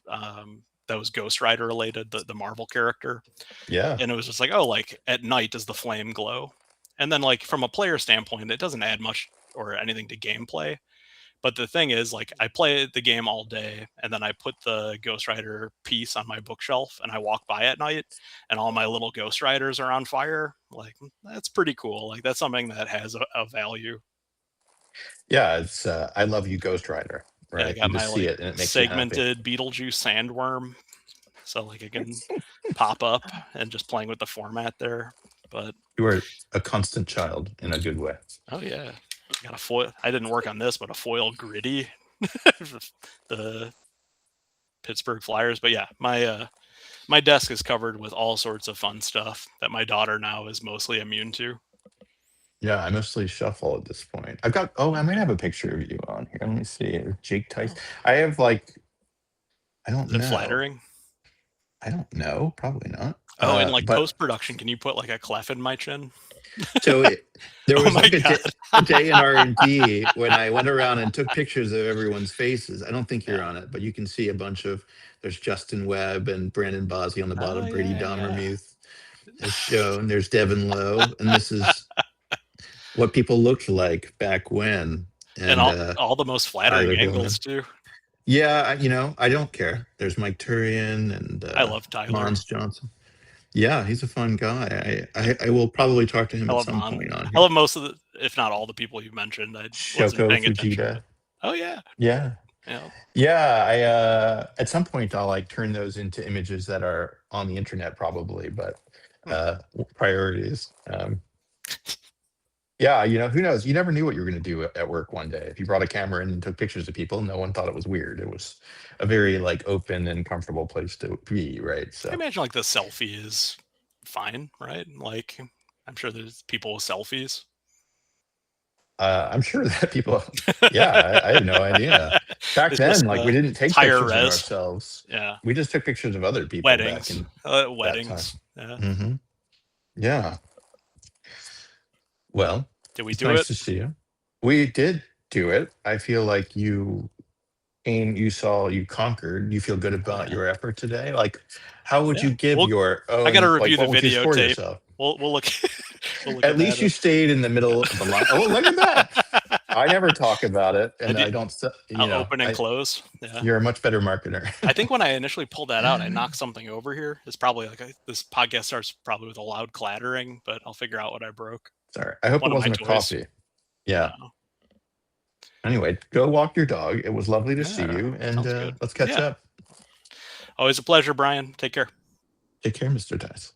[SPEAKER 1] that was Ghost Rider related, the Marvel character,
[SPEAKER 2] Yeah.
[SPEAKER 1] and it was just like, oh, like at night does the flame glow, and then like from a player standpoint, it doesn't add much or anything to gameplay. But the thing is, like, I play the game all day, and then I put the Ghost Rider piece on my bookshelf, and I walk by at night, and all my little Ghost Riders are on fire. Like, that's pretty cool. Like, that's something that has a value.
[SPEAKER 2] Yeah. It's I love you, Ghost Rider.
[SPEAKER 1] Yeah, I
[SPEAKER 2] Right. You
[SPEAKER 1] got my
[SPEAKER 2] just see
[SPEAKER 1] like
[SPEAKER 2] it and it makes you happy.
[SPEAKER 1] segmented Beetlejuice sandworm, so like it can pop up and just playing with the format there. But
[SPEAKER 2] You are a constant child in a good way.
[SPEAKER 1] oh yeah, got a foil. I didn't work on this, but a foil gritty, the Pittsburgh Flyers. But yeah, my desk is covered with all sorts of fun stuff that my daughter now is mostly immune to.
[SPEAKER 2] Yeah, I mostly shuffle at this point. I've got, oh, I might have a picture of you on here. Let me see. Jake Tice.
[SPEAKER 1] Oh,
[SPEAKER 2] I have like, I don't
[SPEAKER 1] is it
[SPEAKER 2] know.
[SPEAKER 1] flattering?
[SPEAKER 2] I don't know. Probably not.
[SPEAKER 1] Oh, and like
[SPEAKER 2] But
[SPEAKER 1] post production, can you put like a clef in my chin?
[SPEAKER 2] so there
[SPEAKER 1] Oh
[SPEAKER 2] was
[SPEAKER 1] my
[SPEAKER 2] like
[SPEAKER 1] god!
[SPEAKER 2] a day in R&D when I went around and took pictures of everyone's faces. I don't think you're
[SPEAKER 1] Yeah.
[SPEAKER 2] on it, but you can see a bunch of, there's Justin Webb and Brandon Bossie on the
[SPEAKER 1] Oh
[SPEAKER 2] bottom. Brady
[SPEAKER 1] yeah, yeah.
[SPEAKER 2] Dommermuth is shown. There's Devin Lowe. And this is what people looked like back when.
[SPEAKER 1] And
[SPEAKER 2] And
[SPEAKER 1] all the most flattering
[SPEAKER 2] Tyler
[SPEAKER 1] angles
[SPEAKER 2] Gilman.
[SPEAKER 1] too.
[SPEAKER 2] Yeah, I don't care. There's Mike Turian and
[SPEAKER 1] I love Tyler.
[SPEAKER 2] Mons Johnson. Yeah, he's a fun guy. I will probably talk to him
[SPEAKER 1] I
[SPEAKER 2] at
[SPEAKER 1] love
[SPEAKER 2] some
[SPEAKER 1] Mon.
[SPEAKER 2] point on
[SPEAKER 1] I
[SPEAKER 2] here.
[SPEAKER 1] love most of the, if not all the people you mentioned. I wasn't
[SPEAKER 2] Shoko
[SPEAKER 1] paying attention, but
[SPEAKER 2] Fujita.
[SPEAKER 1] oh yeah,
[SPEAKER 2] Yeah.
[SPEAKER 1] yeah.
[SPEAKER 2] Yeah, I at some point I'll like turn those into images that are on the internet probably, but
[SPEAKER 1] Hmm.
[SPEAKER 2] priorities. Yeah, who knows? You never knew what you were going to do at work one day. If you brought a camera in and took pictures of people, no one thought it was weird. It was a very like open and comfortable place to be, right?
[SPEAKER 1] I
[SPEAKER 2] So
[SPEAKER 1] imagine like the selfie is fine, right? Like I'm sure there's people with selfies.
[SPEAKER 2] I'm sure that people, yeah, I had no idea. Back
[SPEAKER 1] It's just
[SPEAKER 2] then, like we didn't take
[SPEAKER 1] higher
[SPEAKER 2] pictures of
[SPEAKER 1] res.
[SPEAKER 2] ourselves.
[SPEAKER 1] Yeah.
[SPEAKER 2] We just took pictures of other people back
[SPEAKER 1] Weddings.
[SPEAKER 2] in that time.
[SPEAKER 1] Weddings. Yeah.
[SPEAKER 2] Hmm. Yeah. Well,
[SPEAKER 1] Did we
[SPEAKER 2] it's
[SPEAKER 1] do
[SPEAKER 2] nice
[SPEAKER 1] it?
[SPEAKER 2] to see you. We did do it. I feel like you came, you saw, you conquered. You feel good
[SPEAKER 1] Oh
[SPEAKER 2] about
[SPEAKER 1] yeah.
[SPEAKER 2] your effort today. Like, how would
[SPEAKER 1] Yeah.
[SPEAKER 2] you give
[SPEAKER 1] Well,
[SPEAKER 2] your
[SPEAKER 1] I got to
[SPEAKER 2] own?
[SPEAKER 1] review
[SPEAKER 2] Like,
[SPEAKER 1] the
[SPEAKER 2] what would you score
[SPEAKER 1] videotape.
[SPEAKER 2] yourself?
[SPEAKER 1] We'll look. We'll look
[SPEAKER 2] At
[SPEAKER 1] at
[SPEAKER 2] least you
[SPEAKER 1] that.
[SPEAKER 2] stayed in the middle of the line. Oh, look at that! I never talk about it, and
[SPEAKER 1] did,
[SPEAKER 2] I don't.
[SPEAKER 1] open and close. Yeah.
[SPEAKER 2] You're a much better marketer.
[SPEAKER 1] I think when I initially pulled that out, I knocked something over here. It's probably like this podcast starts probably with a loud clattering, but I'll figure out what I broke.
[SPEAKER 2] Sorry. I hope
[SPEAKER 1] One
[SPEAKER 2] it
[SPEAKER 1] of my
[SPEAKER 2] wasn't a
[SPEAKER 1] toys.
[SPEAKER 2] coffee. Yeah.
[SPEAKER 1] No.
[SPEAKER 2] Anyway, go walk your dog. It was lovely to see
[SPEAKER 1] Yeah,
[SPEAKER 2] you, and
[SPEAKER 1] sounds good.
[SPEAKER 2] let's catch
[SPEAKER 1] Yeah.
[SPEAKER 2] up.
[SPEAKER 1] Always a pleasure, Brian. Take care.
[SPEAKER 2] Take care, Mr. Theis.